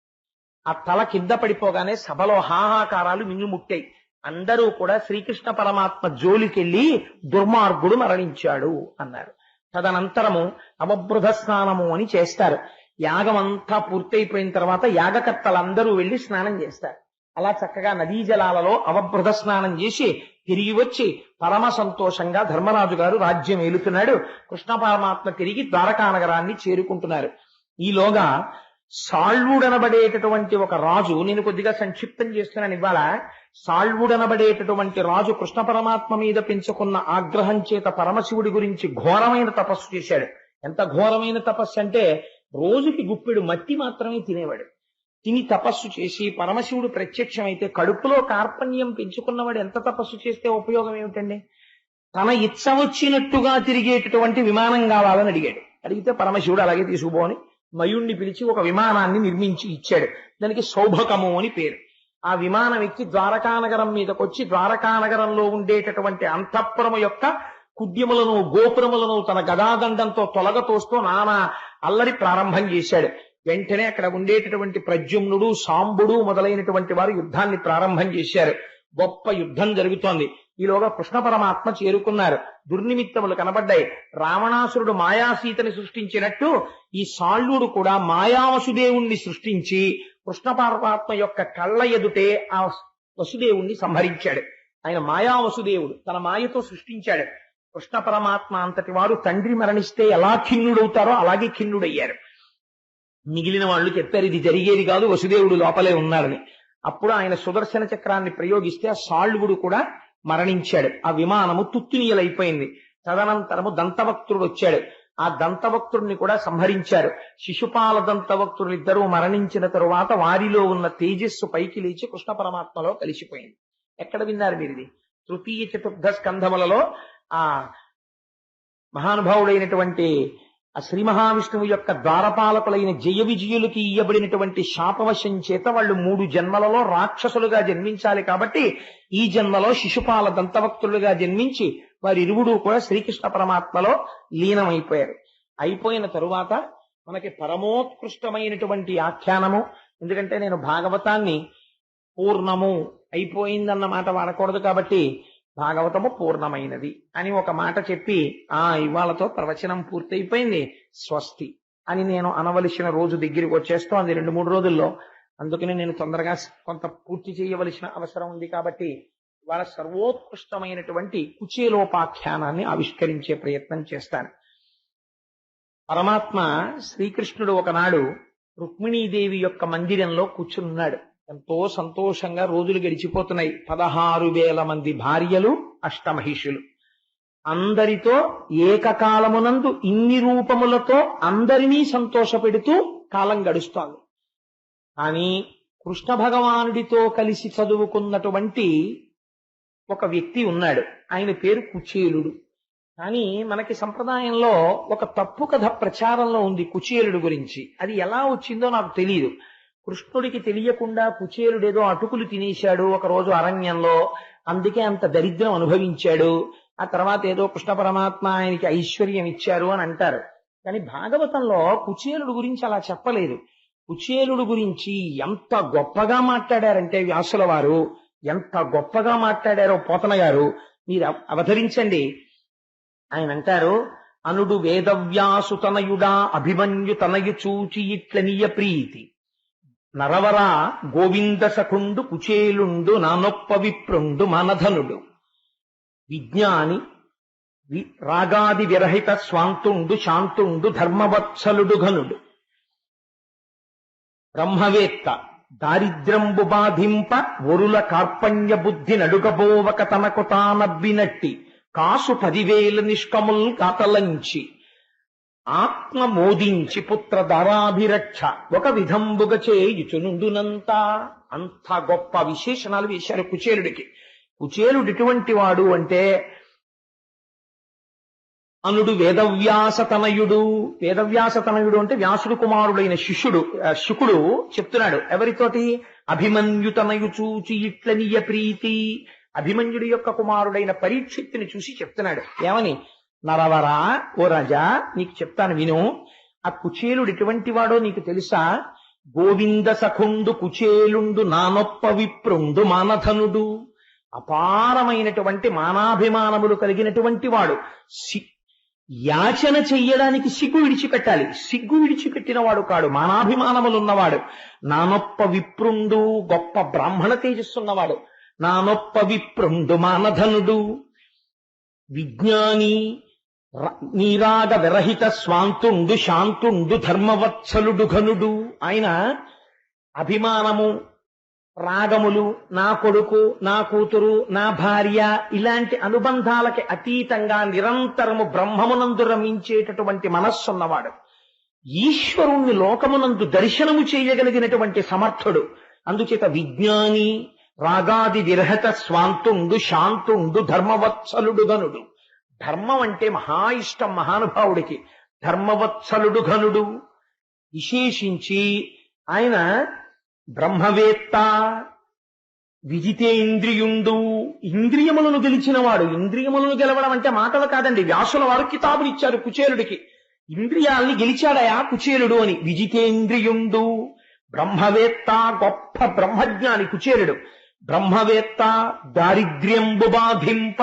ఆ తల కింద పడిపోగానే సభలో హాహాకారాలు మిన్నుముట్టాయి. అందరూ కూడా శ్రీకృష్ణ పరమాత్మ జోలికెళ్లి దుర్మార్గుడు మరణించాడు అన్నారు. తదనంతరము అవబృధ స్నానము అని చేస్తారు. యాగం అంతా పూర్తయిపోయిన తర్వాత యాగకర్తలందరూ వెళ్లి స్నానం చేస్తారు. అలా చక్కగా నదీ జలాలలో అవబృధ స్నానం చేసి తిరిగి వచ్చి పరమ సంతోషంగా ధర్మరాజు గారు రాజ్యం ఏలుతున్నాడు. కృష్ణ పరమాత్మ తిరిగి ద్వారకా నగరాన్ని చేరుకుంటున్నారు. ఈలోగా సాళ్వుడనబడేటటువంటి ఒక రాజు, నేను కొద్దిగా సంక్షిప్తం చేస్తున్నాను ఇవాళ. సాళ్వుడనబడేటటువంటి రాజు కృష్ణ పరమాత్మ మీద పెంచుకున్న ఆగ్రహం చేత పరమశివుడి గురించి ఘోరమైన తపస్సు చేశాడు. ఎంత ఘోరమైన తపస్సు అంటే రోజుకి గుప్పెడు మట్టి మాత్రమే తినేవాడు. తిని తపస్సు చేసి పరమశివుడు ప్రత్యక్షమైతే కడుపులో కార్పణ్యం పెంచుకున్నవాడు ఎంత తపస్సు చేస్తే ఉపయోగం ఏమిటండి? తన ఇచ్చ వచ్చినట్టుగా తిరిగేటటువంటి విమానం కావాలని అడిగాడు. అడిగితే పరమశివుడు అలాగే తీసుకుపోని మయుణ్ణి పిలిచి ఒక విమానాన్ని నిర్మించి ఇచ్చాడు. దానికి సౌభకము అని పేరు. ఆ విమానం ఎక్కి ద్వారకానగరం మీదకొచ్చి ద్వారకానగరంలో ఉండేటటువంటి అంతఃపురము యొక్క కుడ్యములను గోపురములను తన గదాదండంతో తొలగతోస్తూ నానా అల్లరి ప్రారంభం చేశాడు. వెంటనే అక్కడ ఉండేటటువంటి ప్రద్యుమ్నుడు సాంబుడు మొదలైనటువంటి వారు యుద్ధాన్ని ప్రారంభం చేశారు. గొప్ప యుద్ధం జరుగుతోంది. ఈలోగా కృష్ణ పరమాత్మ చేరుకున్నారు. దుర్నిమిత్తములు కనబడ్డాయి. రావణాసురుడు మాయాసీతని సృష్టించినట్టు ఈ సాళ్వుడు కూడా మాయావసుదేవుణ్ణి సృష్టించి కృష్ణ పరమాత్మ యొక్క కళ్ళ ఎదుటే ఆ వసుదేవుణ్ణి సంహరించాడు. ఆయన మాయావసుదేవుడు తన మాయతో సృష్టించాడు. కృష్ణ పరమాత్మ అంతటి వారు తండ్రి మరణిస్తే ఎలా ఖిన్నుడవుతారో అలాగే ఖిన్నుడయ్యారు. మిగిలిన వాళ్ళు చెప్పారు ఇది జరిగేది కాదు, వసుదేవుడు లోపలే ఉన్నాడని. అప్పుడు ఆయన సుదర్శన చక్రాన్ని ప్రయోగిస్తే ఆ సాళ్వుడు కూడా మరణించాడు. ఆ విమానము తుత్తునీయలైపోయింది. తదనంతరము దంతవక్తుడు వచ్చాడు. ఆ దంతవక్తుడిని కూడా సంహరించారు. శిశుపాల దంతవక్తులు ఇద్దరూ మరణించిన తరువాత వారిలో ఉన్న తేజస్సు పైకి లేచి కృష్ణ పరమాత్మలో కలిసిపోయింది. ఎక్కడ విన్నారు మీరు ఇది? తృతీయ చతుర్థ స్కంధములలో ఆ మహానుభావుడైనటువంటి ఆ శ్రీ మహావిష్ణువు యొక్క ద్వారపాలకులైన జయ విజయులకి ఇయ్యబడినటువంటి శాపవశం చేత వాళ్ళు 3 జన్మలలో రాక్షసులుగా జన్మించాలి. కాబట్టి ఈ జన్మలో శిశుపాల దంతవక్తులుగా జన్మించి వారిరువుడు కూడా శ్రీకృష్ణ పరమాత్మలో లీనమైపోయారు. అయిపోయిన తరువాత మనకి పరమోత్కృష్టమైనటువంటి ఆఖ్యానము, ఎందుకంటే నేను భాగవతాన్ని పూర్ణము అయిపోయిందన్న మాట వాడకూడదు కాబట్టి భాగవతము పూర్ణమైనది అని ఒక మాట చెప్పి ఇవాళతో ప్రవచనం పూర్తయిపోయింది స్వస్తి అని నేను అనవలసిన రోజు దగ్గరికి వచ్చేస్తోంది 2-3 రోజుల్లో. అందుకని నేను తొందరగా కొంత పూర్తి చేయవలసిన అవసరం ఉంది. కాబట్టి ఇవాళ సర్వోత్కృష్టమైనటువంటి కుచేలోపాఖ్యానాన్ని ఆవిష్కరించే ప్రయత్నం చేస్తాను. పరమాత్మ శ్రీకృష్ణుడు ఒకనాడు రుక్మిణీదేవి యొక్క మందిరంలో కూర్చున్నాడు. ఎంతో సంతోషంగా రోజులు గడిచిపోతున్నాయి. 16,000 మంది భార్యలు, అష్టమహిషులు, అందరితో ఏకకాలమునందు ఇన్ని రూపములతో అందరినీ సంతోషపెడుతూ కాలం గడుస్తోంది. కానీ కృష్ణ భగవానుడితో కలిసి చదువుకున్నటువంటి ఒక వ్యక్తి ఉన్నాడు. ఆయన పేరు కుచేలుడు. కానీ మనకి సంప్రదాయంలో ఒక తప్పు కథ ప్రచారంలో ఉంది కుచేలుడు గురించి. అది ఎలా వచ్చిందో నాకు తెలియదు. కృష్ణుడికి తెలియకుండా కుచేలుడేదో అటుకులు తినేశాడు ఒకరోజు అరణ్యంలో, అందుకే అంత దరిద్రం అనుభవించాడు. ఆ తర్వాత ఏదో కృష్ణ పరమాత్మ ఆయనకి ఐశ్వర్యం ఇచ్చారు అని అంటారు. కానీ భాగవతంలో కుచేలుడు గురించి అలా చెప్పలేదు. కుచేలుడు గురించి ఎంత గొప్పగా మాట్లాడారంటే వ్యాసుల వారు, ఎంత గొప్పగా మాట్లాడారో పోతన గారు మీరు అవతరించండి. ఆయన అంటారు, అనుడు వేదవ్యాసు తనయుడా అభిమన్యు తనయు చూచి ఇట్లనియ ప్రీతి నరవరా గోవింద సఖుండు కుచేలుండు నానొప్ప విప్రుండు మనధనుడు విజ్ఞాని రాగాది విరహిత స్వాంతుండు శాంతుండు ధర్మవత్సలుడు ఘనుడు బ్రహ్మవేత్త దారిద్ర్యంబు బాధింప ఒరుల కార్పణ్య బుద్ధి నడుగబోవక తనకు తానబ్బినట్టి కాసు 10,000 నిష్కముల్ కాతలంచి ఆత్మ మోదించి పుత్ర దారాభిరక్ష ఒక విధంబుగ చేయుచునుండునంత. అంత గొప్ప విశేషణాలు వేశారు కుచేలుడికి. కుచేలుడు ఎటువంటి వాడు అంటే అనుడు వేదవ్యాసతనయుడు. వేదవ్యాసతనయుడు అంటే వ్యాసుడు కుమారుడైన శుకుడు చెప్తున్నాడు ఎవరితోటి? అభిమన్యుతనయు చూచి ఇట్లనియ ప్రీతి. అభిమన్యుడి యొక్క కుమారుడైన పరీక్షిత్తుని చూసి చెప్తున్నాడు. ఏమని? నరవరా, ఓ రాజా నీకు చెప్తాను విను. ఆ కుచేలుడు ఎటువంటి వాడో నీకు తెలుసా? గోవింద సఖుండు కుచేలుండు నానొప్ప విప్రుండు మానధనుడు. అపారమైనటువంటి మానాభిమానములు కలిగినటువంటి వాడు. యాచన చెయ్యడానికి సిగ్గు విడిచిపెట్టాలి. సిగ్గు విడిచిపెట్టిన వాడు కాడు, మానాభిమానములున్నవాడు. నానొప్ప విప్రుండు, గొప్ప బ్రాహ్మణ తేజస్సున్నవాడు. నానొప్ప విప్రుండు మానధనుడు విజ్ఞాని నీరాగ విరహిత స్వాంతుండు శాంతుండు ధర్మవత్సలుడు ఘనుడు. ఆయన అభిమానము, రాగములు, నా కొడుకు, నా కూతురు, నా భార్య, ఇలాంటి అనుబంధాలకి అతీతంగా నిరంతరము బ్రహ్మమునందు రమించేటటువంటి మనస్సున్నవాడు, ఈశ్వరుణ్ణి లోకమునందు దర్శనము చేయగలిగినటువంటి సమర్థుడు. అందుచేత విజ్ఞాని, రాగాది విరహత స్వాంతుండు, శాంతుండు, ధర్మవత్సలుడు గనుడు. ధర్మం అంటే మహా ఇష్టం మహానుభావుడికి. ధర్మవత్సలుడు ఘనుడు. విశేషించి ఆయన బ్రహ్మవేత్త, విజితేంద్రియుండు, ఇంద్రియములను గెలిచినవాడు. ఇంద్రియములను గెలవడం అంటే మాటలు కాదండి. వ్యాసుల వారు కితాబులు ఇచ్చారు కుచేలుడికి. ఇంద్రియాల్ని గెలిచాడయా కుచేలుడు అని. విజితేంద్రియుండు, బ్రహ్మవేత్త, గొప్ప బ్రహ్మజ్ఞాని కుచేలుడు. బ్రహ్మవేత్త, దారిద్ర్యంబు బాధింప,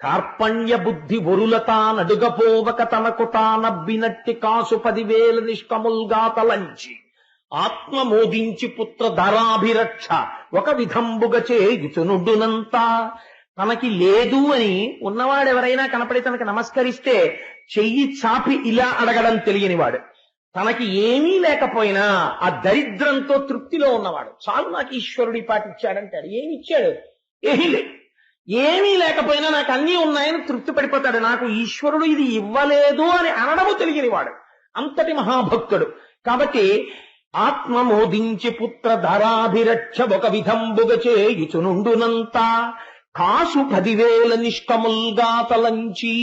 కార్పణ్య బుద్ధి ఒరులత నడుగపోవక తనకు తానబ్బినట్టి కాసు 10,000 నిష్కముల్గా తలంచి, ఆత్మ మోదించి పుత్ర ధరాభిరక్ష ఒక విధంబుగ చేయుచునుడునంతా. తనకి లేదు అని ఉన్నవాడెవరైనా కనపడి తనకి నమస్కరిస్తే చెయ్యి చాపి ఇలా అడగడం తెలియనివాడు. తనకి ఏమీ లేకపోయినా ఆ దరిద్రంతో తృప్తిలో ఉన్నవాడు. చాలు నాకు ఈశ్వరుడి పాటిచ్చాడంటాడు. ఏమి ఇచ్చాడు? ఏమీ లేదు. ఏమీ లేకపోయినా నాకు అన్నీ ఉన్నాయని తృప్తి పడిపోతాడు. నాకు ఈశ్వరుడు ఇది ఇవ్వలేదు అని అనడము తెలియనివాడు. అంతటి మహాభక్తుడు. కాబట్టి ఆత్మ మోదించి పుత్ర ధరాభిరక్ష ఒక విధంబుగ చేయుచునుండునంతా, కాసు 10,000 నిష్కముల్గా తలంచి,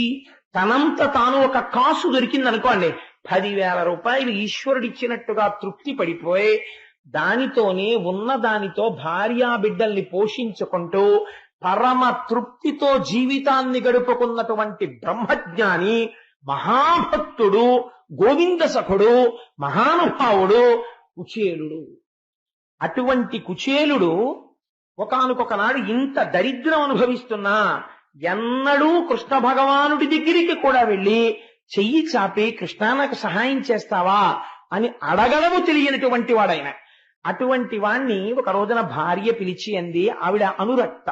తనంత తాను ఒక కాసు దొరికిందనుకోండి, 10,000 రూపాయలు ఈశ్వరుడిచ్చినట్టుగా తృప్తి పడిపోయి దానితోనే ఉన్న దానితో భార్యా బిడ్డల్ని పోషించుకుంటూ పరమ తృప్తితో జీవితాన్ని గడుపుకున్నటువంటి బ్రహ్మజ్ఞాని, మహాభక్తుడు, గోవింద సఖుడు, మహానుభావుడు కుచేలుడు. అటువంటి కుచేలుడు ఒకానొక నాడు ఇంత దరిద్రం అనుభవిస్తున్నా ఎన్నడూ కృష్ణ భగవానుడి దగ్గరికి కూడా వెళ్ళి చెయ్యి చాపి కృష్ణ నాకు సహాయం చేస్తావా అని అడగడము తెలియనటువంటి వాడైన. అటువంటి వాణ్ణి ఒక రోజున భార్య పిలిచి అంది. ఆవిడ అనురక్త.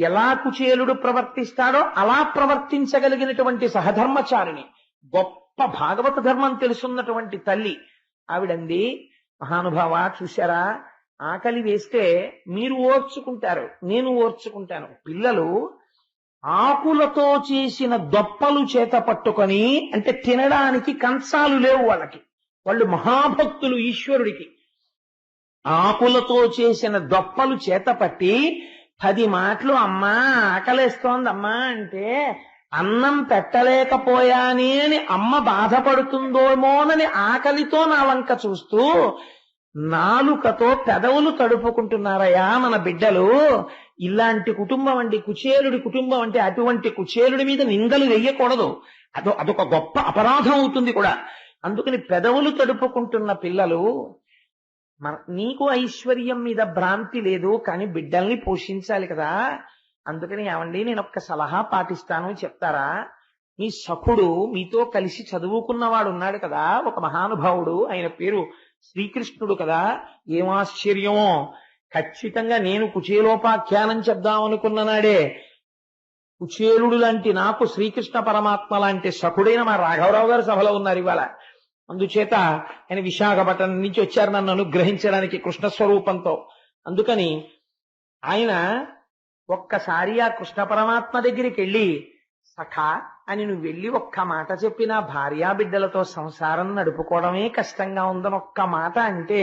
ఎలా కుచేలుడు ప్రవర్తిస్తాడో అలా ప్రవర్తించగలిగినటువంటి సహధర్మచారిణి, గొప్ప భాగవత ధర్మం తెలుసున్నటువంటి తల్లి. ఆవిడంది, మహానుభావ చూశారా, ఆకలి వేస్తే మీరు ఓర్చుకుంటారు, నేను ఓర్చుకుంటాను. పిల్లలు ఆకులతో చేసిన దొప్పలు చేత పట్టుకొని, అంటే తినడానికి కంచాలు లేవు వాళ్ళకి, వాళ్ళు మహాభక్తులు ఈశ్వరుడికి. ఆకులతో చేసిన దొప్పలు చేత పట్టి 10 మాటలు అమ్మా ఆకలేస్తోందమ్మా అంటే, అన్నం పెట్టలేకపోయానే అని అమ్మ బాధపడుతుందోమోనని ఆకలితో నా వంక చూస్తూ నాలుకతో పెదవులు తడుపుకుంటున్నారయ్యా మన బిడ్డలు. ఇలాంటి కుటుంబం అండి కుచేలుడి కుటుంబం అంటే. అటువంటి కుచేలుడి మీద నిందలు వెయ్యకూడదు, అదొక గొప్ప అపరాధం అవుతుంది కూడా. అందుకని పెదవులు తడుపుకుంటున్న పిల్లలు, నీకు ఐశ్వర్యం మీద భ్రాంతి లేదు, కానీ బిడ్డల్ని పోషించాలి కదా. అందుకని ఏమండి నేను ఒక్క సలహా పాటిస్తాను చెప్తారా? మీ సఖుడు మీతో కలిసి చదువుకున్నవాడు ఉన్నాడు కదా, ఒక మహానుభావుడు, ఆయన పేరు శ్రీకృష్ణుడు కదా. ఏం ఆశ్చర్యమో, ఖచ్చితంగా నేను కుచేలోపాఖ్యానం చెప్దామనుకున్న నాడే కుచేలుడు లాంటి నాకు శ్రీకృష్ణ పరమాత్మ లాంటి సఖుడైన మా రాఘవరావు గారు సభలో ఉన్నారు ఇవాళ. అందుచేత ఆయన విశాఖపట్నం నుంచి వచ్చారు నన్ను అనుగ్రహించడానికి కృష్ణ స్వరూపంతో. అందుకని ఆయన ఒక్కసారి ఆ కృష్ణ పరమాత్మ దగ్గరికి వెళ్ళి, సఖా అని నువ్వు వెళ్ళి ఒక్క మాట చెప్పి నా భార్యా బిడ్డలతో సంసారం నడుపుకోవడమే కష్టంగా ఉందని ఒక్క మాట అంటే,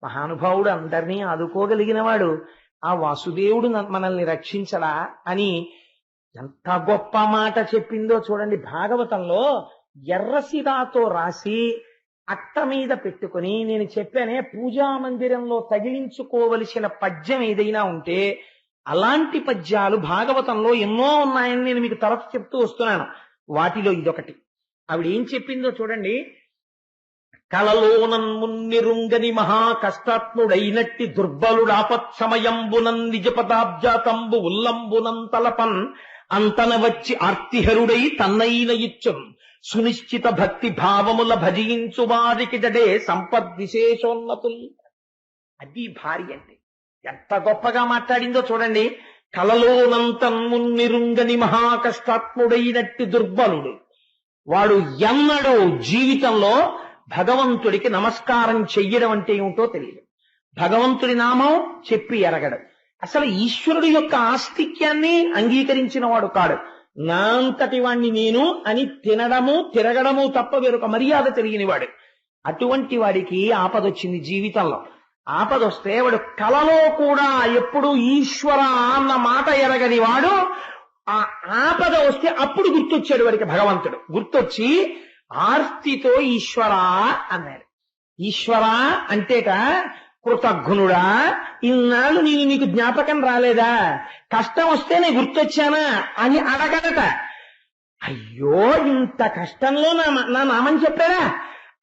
మహానుభావుడు అందరినీ ఆదుకోగలిగిన వాడు, ఆ వాసుదేవుడు మనల్ని రక్షించడా అని ఎంత గొప్ప మాట చెప్పిందో చూడండి. భాగవతంలో ఎర్రసిరాతో రాసి అట్ట మీద పెట్టుకుని, నేను చెప్పానే పూజా మందిరంలో తగిలించుకోవలసిన పద్యం ఏదైనా ఉంటే అలాంటి పద్యాలు భాగవతంలో ఎన్నో ఉన్నాయని నేను మీకు తరచు చెప్తూ వస్తున్నాను. వాటిలో ఇదొకటి. ఆవిడ ఏం చెప్పిందో చూడండి. కలలోనన్మున్నిరుంగని మహా కష్టాత్ముడైనట్టి దుర్బలుడాపత్సమయంబునన్ నిజపదాబ్జాతంబు ఉల్లంబునం తలపన్ అంతన వచ్చి ఆర్తిహరుడై తన్నైన ఇచ్చం సునిశ్చిత భక్తి భావముల భజించు వారికి దడే సంపద్విశేషోన్నతుల్. అది భార్య అంటే. ఎంత గొప్పగా మాట్లాడిందో చూడండి. కలలోనంతన్మున్నిరుంగని మహా కష్టాత్ముడైనట్టి దుర్బలుడు, వాడు ఎన్నడూ జీవితంలో భగవంతుడికి నమస్కారం చెయ్యడం అంటే ఏమిటో తెలియదు. భగవంతుడి నామం చెప్పి ఎరగడు. అసలు ఈశ్వరుడి యొక్క ఆస్తిక్యాన్ని అంగీకరించిన వాడు కాడు. నా అంతటి వాణ్ణి నేను అని తినడము తిరగడము తప్ప వేరొక మర్యాద తెలియని వాడు. అటువంటి వాడికి ఆపదొచ్చింది జీవితంలో. ఆపదొస్తే వాడు కలలో కూడా ఎప్పుడు ఈశ్వర అన్న మాట ఎరగని వాడు. ఆ ఆపద వస్తే అప్పుడు గుర్తొచ్చాడు వాడికి భగవంతుడు. గుర్తొచ్చి ఆర్తితో ఈశ్వర అన్నాడు. ఈశ్వర అంటేట కృతజ్ఞుడా, ఇన్నాళ్ళు నేను నీకు జ్ఞాపకం రాలేదా, కష్టం వస్తే నేను గుర్తొచ్చానా అని అడగడట. అయ్యో ఇంత కష్టంలో నా నామని చెప్పారా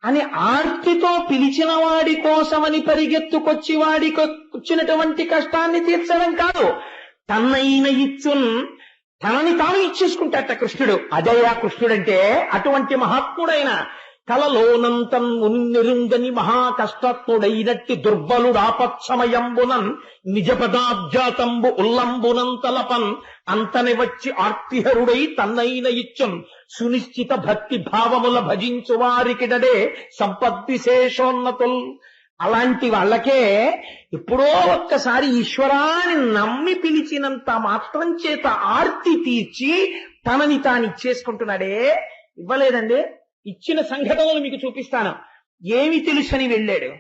అని ఆర్తితో పిలిచిన వాడి కోసమని పరిగెత్తుకొచ్చి వాడికి వచ్చినటువంటి కష్టాన్ని తీర్చడం కాదు, తన్నైన ఇచ్చున్ తనని తాను ఇచ్చేసుకుంటాట కృష్ణుడు. అదయ్యా కృష్ణుడంటే. అటువంటి మహాత్ముడైన కలలోనంతం ఉన్నెరుంగని మహాకష్టత్ముడైనట్టి దుర్బలుడాపత్సమయంబునన్ నిజ పదాబ్జాతంబు ఉల్లంబునంతలపన్ అంతని వచ్చి ఆర్తిహరుడై తన్నైన ఇచ్చున్ సునిశ్చిత భక్తి భావముల భజించు వారికిడడే సంపద్విశేషోన్నతుల్. అలాంటి వాళ్ళకే ఎప్పుడో ఒక్కసారి ఈశ్వరాన్ని నమ్మి పిలిచినంత మాత్రం చేత ఆర్తి తీర్చి తనని తాను ఇచ్చేసుకుంటున్నాడే. ఇవ్వలేదండి. ఇచ్చిన సంఘటనలు మీకు చూపిస్తాను. ఏమి తెలుసని వెళ్ళాడు.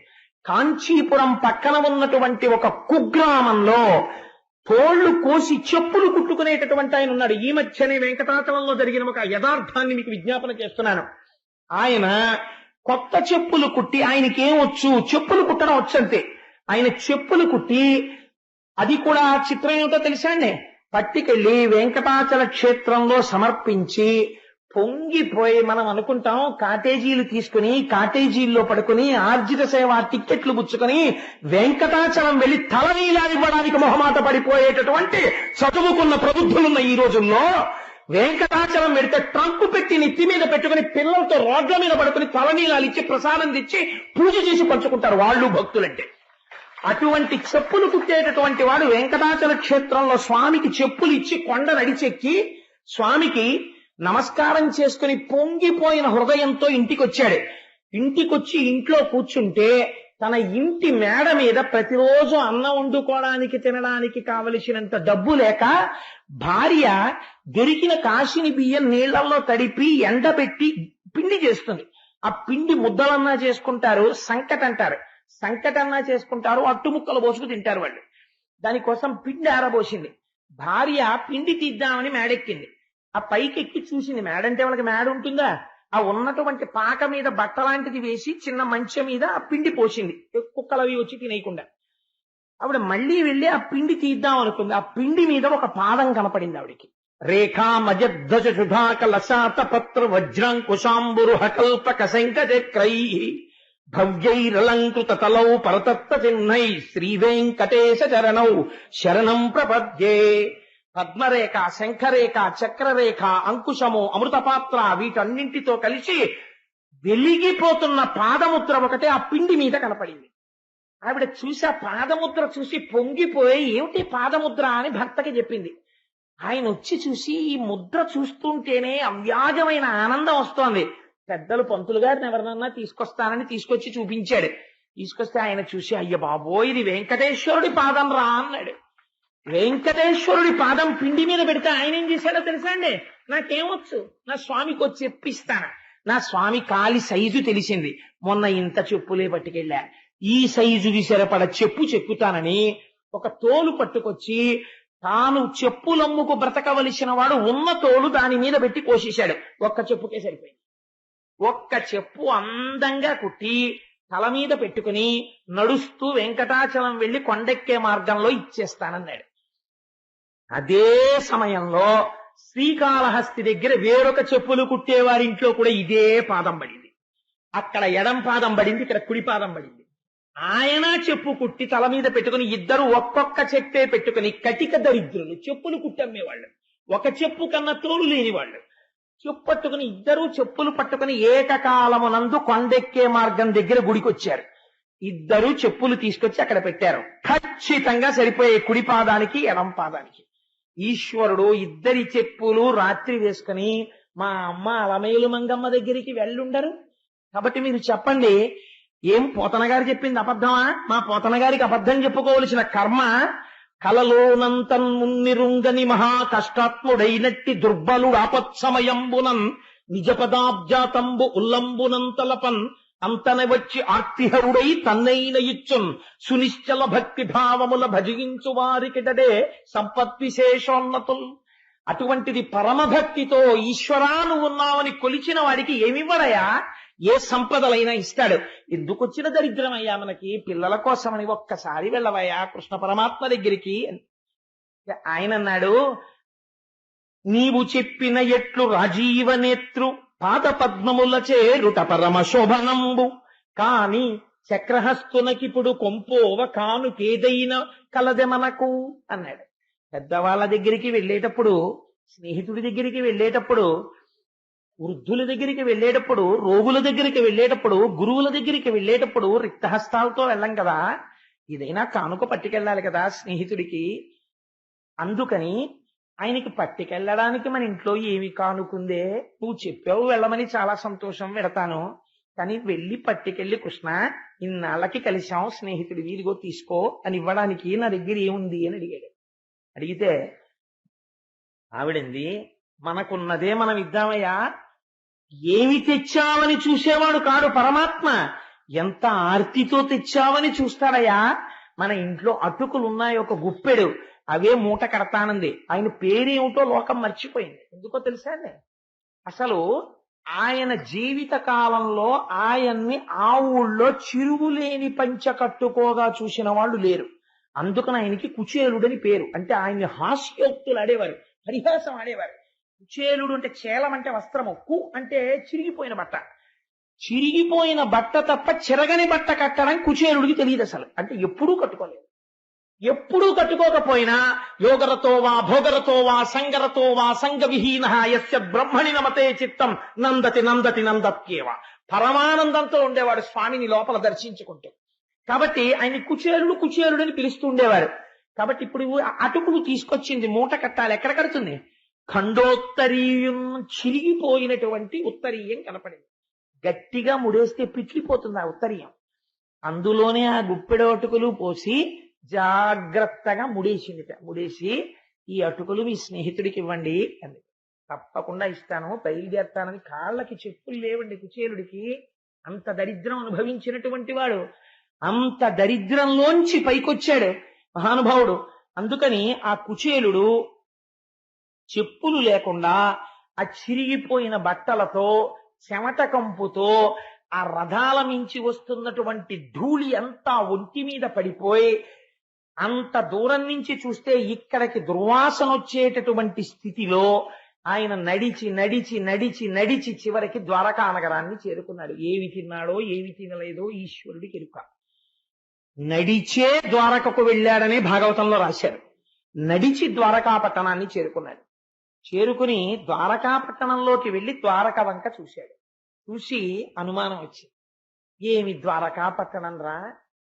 కాంచీపురం పక్కన ఉన్నటువంటి ఒక కుగ్రామంలో తోళ్లు కోసి చెప్పులు కుట్టుకునేటటువంటి ఆయన ఉన్నాడు. ఈ మధ్యనే వెంకటాచలంలో జరిగిన ఒక యథార్థాన్ని మీకు విజ్ఞాపన చేస్తున్నాను. ఆయన కొత్త చెప్పులు కుట్టి, ఆయనకేం వచ్చు, చెప్పులు కుట్టడం వచ్చంతే. ఆయన చెప్పులు కుట్టి, అది కూడా చిత్రం ఏమిటో తెలుసా అండి, పట్టుకెళ్ళి వెంకటాచల క్షేత్రంలో సమర్పించి పొంగిపోయి, మనం అనుకుంటాం కాటేజీలు తీసుకుని కాటేజీల్లో పడుకుని ఆర్జిత సేవ టిక్కెట్లు పుచ్చుకొని వెంకటాచలం వెళ్లి తలనీలా ఇవ్వడానికి మొహమాట పడిపోయేటటువంటి చదువుకున్న ప్రబుద్ధులున్న ఈ రోజుల్లో వెంకటాచలం వెడితే ట్రంక్ పెట్టి నెత్తి మీద పెట్టుకుని పిల్లలతో రోడ్ల మీద పడుకుని తలనీలాలు ఇచ్చి ప్రసాదం తెచ్చి పూజ చేసి పంచుకుంటారు వాళ్ళు భక్తులంటే. అటువంటి చెప్పులు కుట్టేటటువంటి వాడు వెంకటాచల క్షేత్రంలో స్వామికి చెప్పులు ఇచ్చి కొండ నడిచెక్కి స్వామికి నమస్కారం చేసుకుని పొంగిపోయిన హృదయంతో ఇంటికొచ్చాడు. ఇంటికొచ్చి ఇంట్లో కూర్చుంటే తన ఇంటి మేడ మీద ప్రతిరోజు అన్నం వండుకోవడానికి తినడానికి కావలసినంత డబ్బు లేక భార్య దొరికిన కాశీని బియ్యం నీళ్లలో తడిపి ఎండబెట్టి పిండి చేస్తుంది. ఆ పిండి ముద్దలన్నా చేసుకుంటారు, సంకట అంటారు, సంకటన్నా చేసుకుంటారు, అట్టుముక్కలు పోసుకు తింటారు వాళ్ళు. దానికోసం పిండి ఆరబోసింది. భార్య పిండి తీద్దామని మేడెక్కింది. ఆ పైకెక్కి చూసింది. మేడంటే వాళ్ళకి మేడ ఉంటుందా, ఆ ఉన్నటువంటి పాక మీద బట్ట లాంటిది వేసి చిన్న మంచం మీద ఆ పిండి పోసింది, కుక్కలు అవి వచ్చి తినేయకుండా. ఆవిడ మళ్ళీ వెళ్ళి ఆ పిండి తీద్దాం అనుకుంది. ఆ పిండి మీద ఒక పాదం కనపడింది ఆవిడికి. రేఖా మజధ్వజ సుధాక లసాత పత్ర వజ్రాంకుశాంబురు హకల్పక శంఖచక్రై భవ్యైరలంకృత తలౌ పరతత్వ చిహ్నై శ్రీ వెంకటేశ చరణౌ శరణం ప్రపద్యే. పద్మరేఖ, శంఖరేఖ, చక్రరేఖ, అంకుశము, అమృతపాత్ర వీటన్నింటితో కలిసి వెలిగిపోతున్న పాదముద్ర ఒకటే ఆ పిండి మీద కనపడింది. ఆవిడ చూసి ఆ పాదముద్ర చూసి పొంగిపోయి ఏమిటి పాదముద్ర అని భర్తకి చెప్పింది. ఆయన వచ్చి చూసి ఈ ముద్ర చూస్తుంటేనే అవ్యాజమైన ఆనందం వస్తోంది. పెద్దలు పంతులు గారిని ఎవరినన్నా తీసుకొస్తానని తీసుకొచ్చి చూపించాడు. తీసుకొస్తే ఆయన చూసి అయ్య బాబోయ్ ఇది వెంకటేశ్వరుడి పాదం రా అన్నాడు. వెంకటేశ్వరుడి పాదం పిండి మీద పెడితే ఆయన ఏం చేశాడో తెలుసా అండి, నాకేమొచ్చు, నా స్వామికి వచ్చి చెప్పిస్తాను. నా స్వామి కాలి సైజు తెలిసింది, మొన్న ఇంత చెప్పులే పట్టుకెళ్ళా, ఈ సైజుకి సరిపడ చెప్పు చెక్కుతానని ఒక తోలు పట్టుకొచ్చి తాను చెప్పులమ్ముకు బ్రతకవలసిన వాడు ఉన్న తోలు దాని మీద పెట్టి కోసేశాడు. ఒక్క చెప్పుకే సరిపోయింది. ఒక్క చెప్పు అందంగా కుట్టి తల మీద పెట్టుకుని నడుస్తూ వెంకటాచలం వెళ్లి కొండెక్కే మార్గంలో ఇచ్చేస్తానన్నాడు. అదే సమయంలో శ్రీకాళహస్తి దగ్గర వేరొక చెప్పులు కుట్టేవారింట్లో కూడా ఇదే పాదం పడింది. అక్కడ ఎడం పాదం పడింది, ఇక్కడ కుడి పాదం పడింది. ఆయన చెప్పు కుట్టి తల మీద పెట్టుకుని ఇద్దరు ఒక్కొక్క చెప్పే పెట్టుకుని కటిక దరిద్రులు, చెప్పులు కుట్టమ్మేవాళ్ళు, ఒక చెప్పు కన్నా తోలు లేని వాళ్ళు, చెప్పు పట్టుకుని ఇద్దరు చెప్పులు పట్టుకుని ఏకకాలమునందు కొండెక్కే మార్గం దగ్గర గుడికొచ్చారు. ఇద్దరు చెప్పులు తీసుకొచ్చి అక్కడ పెట్టారు. ఖచ్చితంగా సరిపోయే కుడి పాదానికి ఎడం పాదానికి. ఈశ్వరుడు ఇద్దరి చెప్పులు రాత్రి వేసుకుని మా అమ్మ అలమేలు మంగమ్మ దగ్గరికి వెళ్ళుండరు. కాబట్టి మీరు చెప్పండి, ఏం పోతన గారు చెప్పింది అబద్ధమా? మా పోతన గారికి అబద్ధం చెప్పుకోవలసిన కర్మ కలలోనంతన్ మున్నిరుంగని మహా కష్టాత్ముడైనట్టి దుర్బలుడు ఆపత్సమయంబునన్ నిజ పదాబ్జాతంబు ఉల్లంబునంతలపన్ అంతన వచ్చి ఆర్తిహరుడై తన్నైన ఇచ్చున్ సునిశ్చల భక్తి భావముల భజించు వారికిటడే సంపద్విశేషోన్నతుల్. అటువంటిది పరమభక్తితో ఈశ్వరా నువ్వు ఉన్నావని కొలిచిన వాడికి ఏమివ్వడయా? ఏ సంపదలైనా ఇస్తాడు. ఎందుకొచ్చిన దరిద్రమయ్యా మనకి? పిల్లల కోసమని ఒక్కసారి వెళ్ళవయ్యా కృష్ణ పరమాత్మ దగ్గరికి. ఆయన అన్నాడు, నీవు చెప్పిన ఎట్లు రాజీవ నేత్రు పాద పద్మముల చేరుట పరమ శోభనంబు కాని చక్రహస్తునకిప్పుడు కొంపోవ కానుకేదైనా కలదె మనకు అన్నాడు. పెద్దవాళ్ళ దగ్గరికి వెళ్ళేటప్పుడు, స్నేహితుడి దగ్గరికి వెళ్ళేటప్పుడు, వృద్ధుల దగ్గరికి వెళ్ళేటప్పుడు, రోగుల దగ్గరికి వెళ్ళేటప్పుడు, గురువుల దగ్గరికి వెళ్ళేటప్పుడు రిక్తహస్తాలతో వెళ్ళం కదా. ఇదైనా కానుక పట్టుకెళ్ళాలి కదా స్నేహితుడికి. అందుకని ఆయనకి పట్టుకెళ్ళడానికి మన ఇంట్లో ఏమి కానుకుందే? నువ్వు చెప్పావు వెళ్ళమని, చాలా సంతోషం, వెడతాను. కానీ వెళ్ళి పట్టుకెళ్ళి కృష్ణ ఇన్నాళ్ళకి కలిశాం స్నేహితుడి, వీధిగో తీసుకో అని ఇవ్వడానికి నా దగ్గర ఏముంది అని అడిగాడు. అడిగితే ఆవిడంది, మనకున్నదే మనం ఇద్దామయ్యా. ఏమి తెచ్చావని చూసేవాడు కాడు పరమాత్మ, ఎంత ఆర్తితో తెచ్చావని చూస్తాడయ్యా. మన ఇంట్లో అటుకులున్నాయి ఒక గుప్పెడు, అవే మూట కడతానంది. ఆయన పేరేమిటో లోకం మర్చిపోయింది. ఎందుకో తెలుసా అండి? అసలు ఆయన జీవిత కాలంలో ఆయన్ని ఆ ఊళ్ళో చిరుగులేని పంచ కట్టుకోగా చూసిన వాళ్ళు లేరు. అందుకని ఆయనకి కుచేలుడని పేరు. అంటే ఆయన్ని హాస్యోక్తులు ఆడేవారు, పరిహాసం ఆడేవారు. కుచేలుడు అంటే చేలం అంటే వస్త్రము, కు అంటే చిరిగిపోయిన బట్ట. చిరిగిపోయిన బట్ట తప్ప చిరగని బట్ట కట్టడం కుచేలుడికి తెలియదు అసలు. అంటే ఎప్పుడూ కట్టుకోలేదు. ఎప్పుడూ కట్టుకోకపోయినా యోగరతో వా భోగరతో వా సంగరతో వా సంగ విహీన యస్య బ్రహ్మణి నమతే చిత్తం నందతి నందతి నందత్యేవ. పరమానందంతో ఉండేవాడు స్వామిని లోపల దర్శించుకుంటూ. కాబట్టి ఆయన కుచేలుడు కుచేలుడని పిలుస్తూ ఉండేవారు. కాబట్టి ఇప్పుడు అటుకులు తీసుకొచ్చింది, మూట కట్టాలి. ఎక్కడ కడుతుంది? ఖండోత్తరీయం, చిరిగిపోయినటువంటి ఉత్తరీయం కనపడింది. గట్టిగా ముడేస్తే పిచ్చిపోతుంది ఆ ఉత్తరీయం. అందులోనే ఆ గుప్పెడు అటుకులు పోసి జాగ్రత్తగా ముడేసిందిట. ముడేసి, ఈ అటుకులు మీ స్నేహితుడికి ఇవ్వండి అంది. తప్పకుండా ఇస్తాను, బయలుదేరుతానని. కాళ్ళకి చెప్పులు లేవండి కుచేలుడికి. అంత దరిద్రం అనుభవించినటువంటి వాడు, అంత దరిద్రంలోంచి పైకొచ్చాడు మహానుభావుడు. అందుకని ఆ కుచేలుడు చెప్పులు లేకుండా ఆ చిరిగిపోయిన బట్టలతో, చెమట కంపుతో, ఆ రథాల మించి వస్తున్నటువంటి ధూళి అంతా ఒంటి మీద పడిపోయి, అంత దూరం నుంచి చూస్తే ఇక్కడికి దుర్వాసన వచ్చేటటువంటి స్థితిలో ఆయన నడిచి నడిచి నడిచి నడిచి చివరికి ద్వారకా నగరాన్ని చేరుకున్నాడు. ఏమి తిన్నాడో ఏమి తినలేదో ఈశ్వరుడికి ఎరుక. నడిచే ద్వారకకు వెళ్ళాడనే భాగవతంలో రాశారు. నడిచి ద్వారకా పట్టణాన్ని చేరుకున్నాడు. చేరుకుని ద్వారకా పట్టణంలోకి వెళ్లి ద్వారక వంక చూశాడు. చూసి అనుమానం వచ్చింది. ఏమి ద్వారకా పట్టణం రా,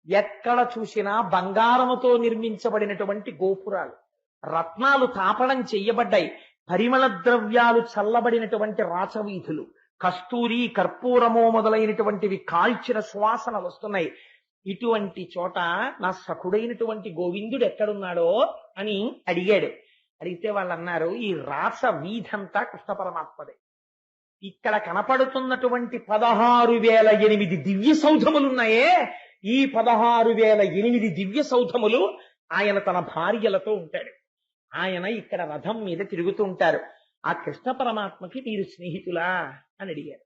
ఎక్కడ చూసినా బంగారముతో నిర్మించబడినటువంటి గోపురాలు, రత్నాలు తాపడం చెయ్యబడ్డాయి, పరిమళ ద్రవ్యాలు చల్లబడినటువంటి రాచవీధులు, కస్తూరి కర్పూరము మొదలైనటువంటివి కాల్చిన సువాసనలు వస్తున్నాయి. ఇటువంటి చోట నా సఖుడైనటువంటి గోవిందుడు ఎక్కడున్నాడో అని అడిగాడు. అడిగితే వాళ్ళు అన్నారు, ఈ రాస వీధంతా కృష్ణ పరమాత్మదే. ఇక్కడ కనపడుతున్నటువంటి 16,008 దివ్య సౌధములున్నాయే, ఈ 16,008 దివ్య సౌధములు ఆయన తన భార్యలతో ఉంటాడు. ఆయన ఇక్కడ రథం మీద తిరుగుతూ ఉంటారు. ఆ కృష్ణ పరమాత్మకి మీరు స్నేహితులా అని అడిగారు.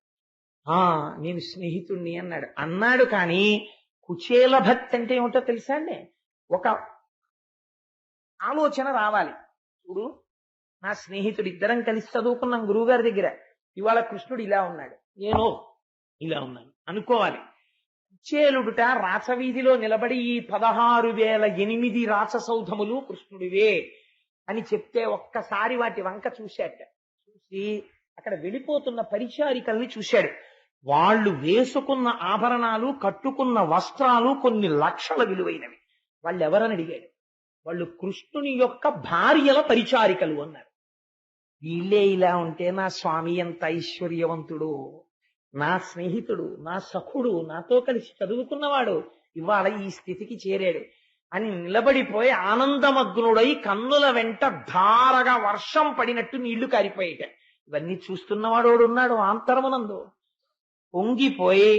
నేను స్నేహితుణ్ణి అన్నాడు. అన్నాడు కానీ కుచేల భక్తి అంటే ఏమిటో తెలుసా అండి? ఒక ఆలోచన రావాలి. చూడు, నా స్నేహితుడు, ఇద్దరం కలిసి చదువుకున్నాం గురువుగారి దగ్గర. ఇవాళ కృష్ణుడు ఇలా ఉన్నాడు, నేను ఇలా ఉన్నాను అనుకోవాలి. కుచేలుడుట రాచవీధిలో నిలబడి ఈ 16,008 రాచసౌధములు కృష్ణుడివే అని చెప్తే ఒక్కసారి వాటి వంక చూశాట. చూసి అక్కడ వెళ్ళిపోతున్న పరిచారికల్ని చూశాడు. వాళ్ళు వేసుకున్న ఆభరణాలు, కట్టుకున్న వస్త్రాలు కొన్ని లక్షల విలువైనవి. వాళ్ళు ఎవరని అడిగాడు. వాళ్ళు కృష్ణుని యొక్క భార్యల పరిచారికలు అన్నారు. వీళ్ళే ఇలా ఉంటే నా స్వామి ఎంత ఐశ్వర్యవంతుడు, నా స్నేహితుడు, నా సఖుడు, నాతో కలిసి చదువుకున్నవాడు ఇవాళ ఈ స్థితికి చేరాడు అని నిలబడిపోయి ఆనందమగ్నుడై కన్నుల వెంట ధారగా వర్షం పడినట్టు నీళ్లు కారిపోయేట. ఇవన్నీ చూస్తున్నవాడు ఉన్నాడు ఆంతరమునందు. పొంగిపోయి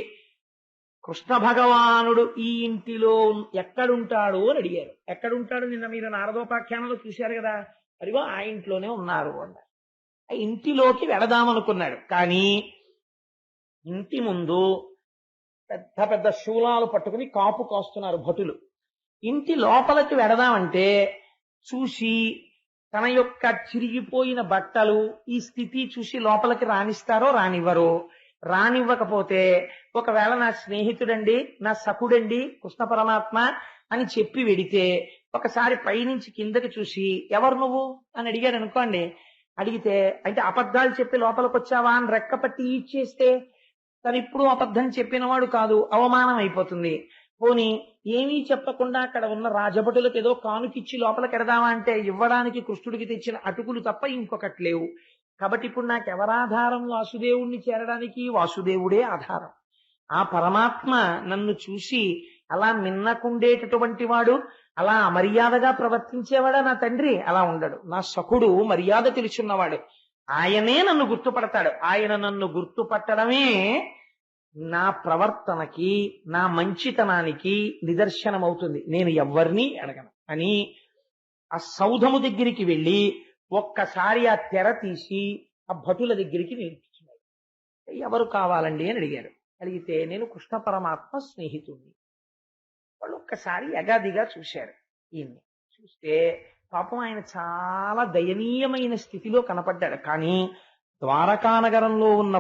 కృష్ణ భగవానుడు ఈ ఇంటిలో ఎక్కడుంటాడు అని అడిగారు. ఎక్కడుంటాడు? నిన్న మీరు నారదోపాఖ్యానంలో చూశారు కదా, అదిగో ఆ ఇంట్లోనే ఉన్నారు అన్నారు. ఆ ఇంటిలోకి వెళదామనుకున్నాడు. కానీ ఇంటి ముందు పెద్ద పెద్ద శూలాలు పట్టుకుని కాపు కాస్తున్నారు భటులు. ఇంటి లోపలికి వెడదామంటే చూసి తన యొక్క చిరిగిపోయిన బట్టలు ఈ స్థితి చూసి లోపలికి రాణిస్తారో రానివ్వరో. రానివ్వకపోతే ఒకవేళ నా స్నేహితుడండి, నా సఖుడండి కృష్ణ పరమాత్మ అని చెప్పి వెడితే ఒకసారి పైనుంచి కిందకి చూసి ఎవరు నువ్వు అని అడిగాడు అనుకోండి. అడిగితే అంటే అబద్ధాలు చెప్పి లోపలికి వచ్చావా అని రెక్కపట్టి ఇచ్చేస్తే తను ఇప్పుడు అబద్ధం చెప్పినవాడు కాదు, అవమానం అయిపోతుంది. పోని ఏమీ చెప్పకుండా అక్కడ ఉన్న రాజభటులకు ఏదో కానుకిచ్చి లోపలికి ఎడదామా అంటే ఇవ్వడానికి కృష్ణుడికి తెచ్చిన అటుకులు తప్ప ఇంకొకటి లేవు. కాబట్టి ఇప్పుడు నాకెవరాధారం? వాసుదేవుణ్ణి చేరడానికి వాసుదేవుడే ఆధారం. ఆ పరమాత్మ నన్ను చూసి అలా మిన్నకుండేటటువంటి వాడు, అలా అమర్యాదగా ప్రవర్తించేవాడా నా తండ్రి? అలా ఉండడు. నా సఖుడు మర్యాద తెలుసున్నవాడు, ఆయనే నన్ను గుర్తుపడతాడు. ఆయన నన్ను గుర్తుపట్టడమే నా ప్రవర్తనకి, నా మంచితనానికి నిదర్శనమవుతుంది. నేను ఎవ్వరినీ అడగను అని ఆ సౌధము దగ్గరికి వెళ్ళి ఒక్కసారి ఆ తెర తీసి ఆ భటుల దగ్గరికి నిలిపించినాడు. ఎవరు కావాలండి అని అడిగారు. అడిగితే నేను కృష్ణ పరమాత్మ స్నేహితుడిని. వాళ్ళు ఒక్కసారి యగాదిగా చూశారు. ఈయన్ని చూస్తే పాపం ఆయన చాలా దయనీయమైన స్థితిలో కనపడ్డాడు. కానీ ద్వారకానగరంలో ఉన్న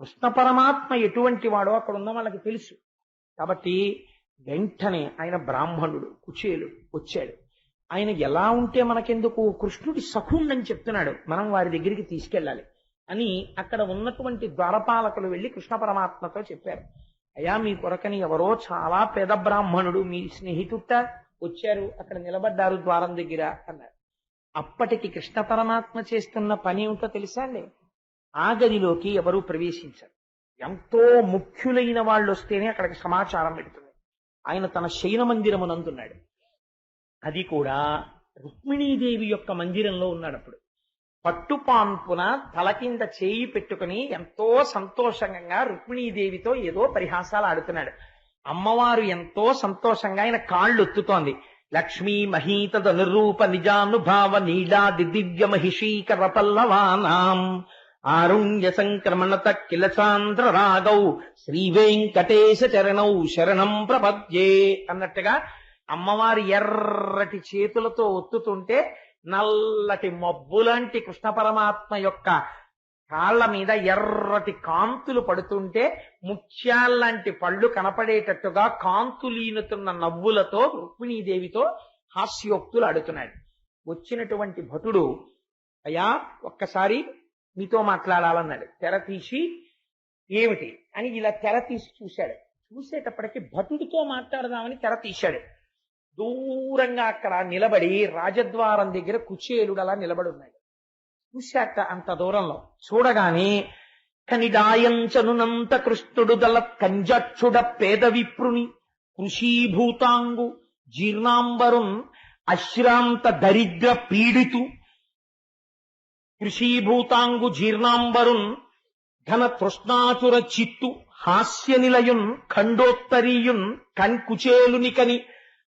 కృష్ణ పరమాత్మ ఎటువంటి వాడో అక్కడ ఉన్న వాళ్ళకి తెలుసు. కాబట్టి వెంటనే ఆయన బ్రాహ్మణుడు కుచేలుడు వచ్చాడు. ఆయన ఎలా ఉంటే మనకెందుకు, కృష్ణుడి సఖుండని చెప్తున్నాడు, మనం వారి దగ్గరికి తీసుకెళ్ళాలి అని అక్కడ ఉన్నటువంటి ద్వారపాలకులు వెళ్లి కృష్ణ పరమాత్మతో చెప్పారు. అయ్యా, మీ కొరకని ఎవరో చాలా పేద బ్రాహ్మణుడు మీ స్నేహితుట్ట వచ్చారు, అక్కడ నిలబడ్డారు ద్వారం దగ్గర అన్నారు. అప్పటికి కృష్ణ పరమాత్మ చేస్తున్న పని ఏమిటో తెలుసా అండి? ఆ గదిలోకి ఎవరూ ప్రవేశించారు. ఎంతో ముఖ్యులైన వాళ్ళు వస్తేనే అక్కడికి సమాచారం పెడుతుంది. ఆయన తన శయన మందిరమునందున్నాడు. అది కూడా రుక్మిణీదేవి యొక్క మందిరంలో ఉన్నాడు. అప్పుడు పట్టుపాన్పున తల కింద చేయి పెట్టుకుని ఎంతో సంతోషంగా రుక్మిణీదేవితో ఏదో పరిహాసాలు ఆడుతున్నాడు. అమ్మవారు ఎంతో సంతోషంగా ఆయన కాళ్ళు ఒత్తుతోంది. లక్ష్మీ మహీతద నిరూప నిజానుభావ నీడాది దివ్య మహిషీకర పల్లవానాం ఆరుణ్య సంక్రమణత కిల చాంద్ర రాగౌ శ్రీ వెంకటేశ చరణౌ శరణం ప్రపద్యే అన్నట్టుగా అమ్మవారి ఎర్రటి చేతులతో ఒత్తుతుంటే నల్లటి మబ్బులాంటి కృష్ణ పరమాత్మ యొక్క కాళ్ల మీద ఎర్రటి కాంతులు పడుతుంటే ముత్యాల్లాంటి పళ్ళు కనపడేటట్టుగా కాంతులీనుతున్న నవ్వులతో రుక్మిణీదేవితో హాస్యోక్తులు ఆడుతున్నాడు. వచ్చినటువంటి భటుడు, అయ్యా ఒక్కసారి మీతో మాట్లాడాలన్నాడు. తెర తీసి ఏమిటి అని ఇలా తెర తీసి చూశాడు. చూసేటప్పటికి భటుడితో మాట్లాడదామని తెర తీశాడు. దూరంగా అక్కడ నిలబడి రాజద్వారం దగ్గర కుచేలుడు అలా నిలబడి ఉన్నాడు. చూశాక అంత దూరంలో చూడగానే కనిడాయంచనునంత కృష్ణుడు దళ కంజక్షుడ పేద విప్రుని కృషీభూతాంగు జీర్ణాంబరున్ అశ్రాంత దరిద్ర పీడితు కృషీభూతాంగు జీర్ణాంబరున్ ఘన తృష్ణాచుర చిత్తు హాస్య నిలయున్ ఖండోత్తరీయున్ కన్కుచేలునికని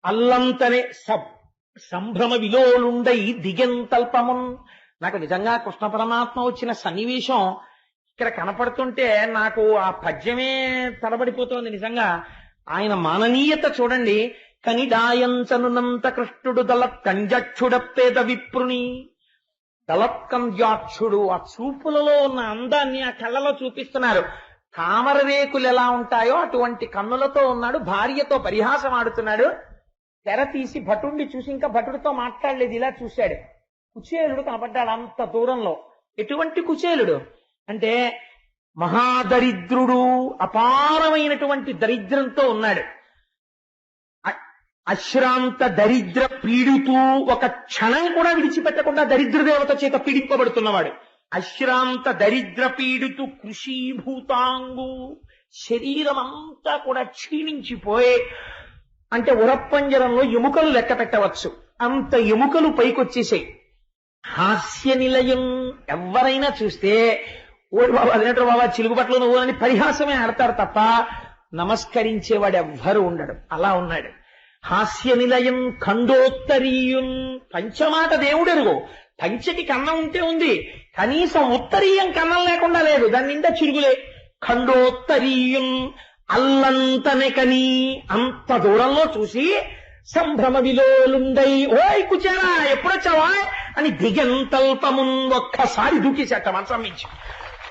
అల్లంతనే సంభ్రమ విలోలుండై దిగెంతల్పమున్. నాకు నిజంగా కృష్ణ పరమాత్మ వచ్చిన సన్నివేశం ఇక్కడ కనపడుతుంటే నాకు ఆ పద్యమే తడబడిపోతోంది. నిజంగా ఆయన మాననీయత చూడండి. కనిడాయంచనునంత కృష్ణుడు దళత్కంజక్షుడ పేద విప్రుని. దళత్కంజాక్షుడు ఆ చూపులలో ఉన్న అందాన్ని ఆ కళ్ళలో చూపిస్తున్నారు. తామర రేకులు ఎలా ఉంటాయో అటువంటి కన్నులతో ఉన్నాడు. భార్యతో పరిహాసం ఆడుతున్నాడు. తెర తీసి భటుడిని చూసి ఇంకా భటుడితో మాట్లాడలేదు, ఇలా చూశాడు. కుచేలుడు కనపడ్డాడు అంత దూరంలో. ఎటువంటి కుచేలుడు అంటే మహాదరిద్రుడు, అపారమైనటువంటి దరిద్రంతో ఉన్నాడు. అశ్రాంత దరిద్ర పీడితూ, ఒక క్షణం కూడా విడిచిపెట్టకుండా దరిద్ర దేవత చేత పీడింపబడుతున్నవాడు. అశ్రాంత దరిద్ర పీడితు కృషీభూతాంగు, శరీరం అంతా కూడా క్షీణించిపోయి, అంటే ఉరప్పంజరంలో ఎముకలు లెక్క పెట్టవచ్చు, అంత ఎముకలు పైకొచ్చేసాయి. హాస్య నిలయం, ఎవరైనా చూస్తే ఓడి బాబా అదినట్టు బాబా చిలుగుపట్లు నువ్వు అని పరిహాసమే ఆడతారు తప్ప నమస్కరించేవాడు ఎవ్వరు ఉండడు. అలా ఉన్నాడు. హాస్య నిలయం ఖండోత్తరీయం, పంచమాట దేవుడెరుగు. పంచకి కన్నం ఉంటే ఉంది, కనీసం ఉత్తరీయం కన్నం లేకుండా లేదు, దాని నిండా చిరుగులే. ఖండోత్తరీయం అల్లంతనెకని, అంత దూరంలో చూసి సంభ్రమ విలోలుండై, ఓయ్ కుచేరా ఎప్పుడొచ్చావా అని దిగంతల్పమున్ ఒక్కసారి దూకేసేట, మంచం మించి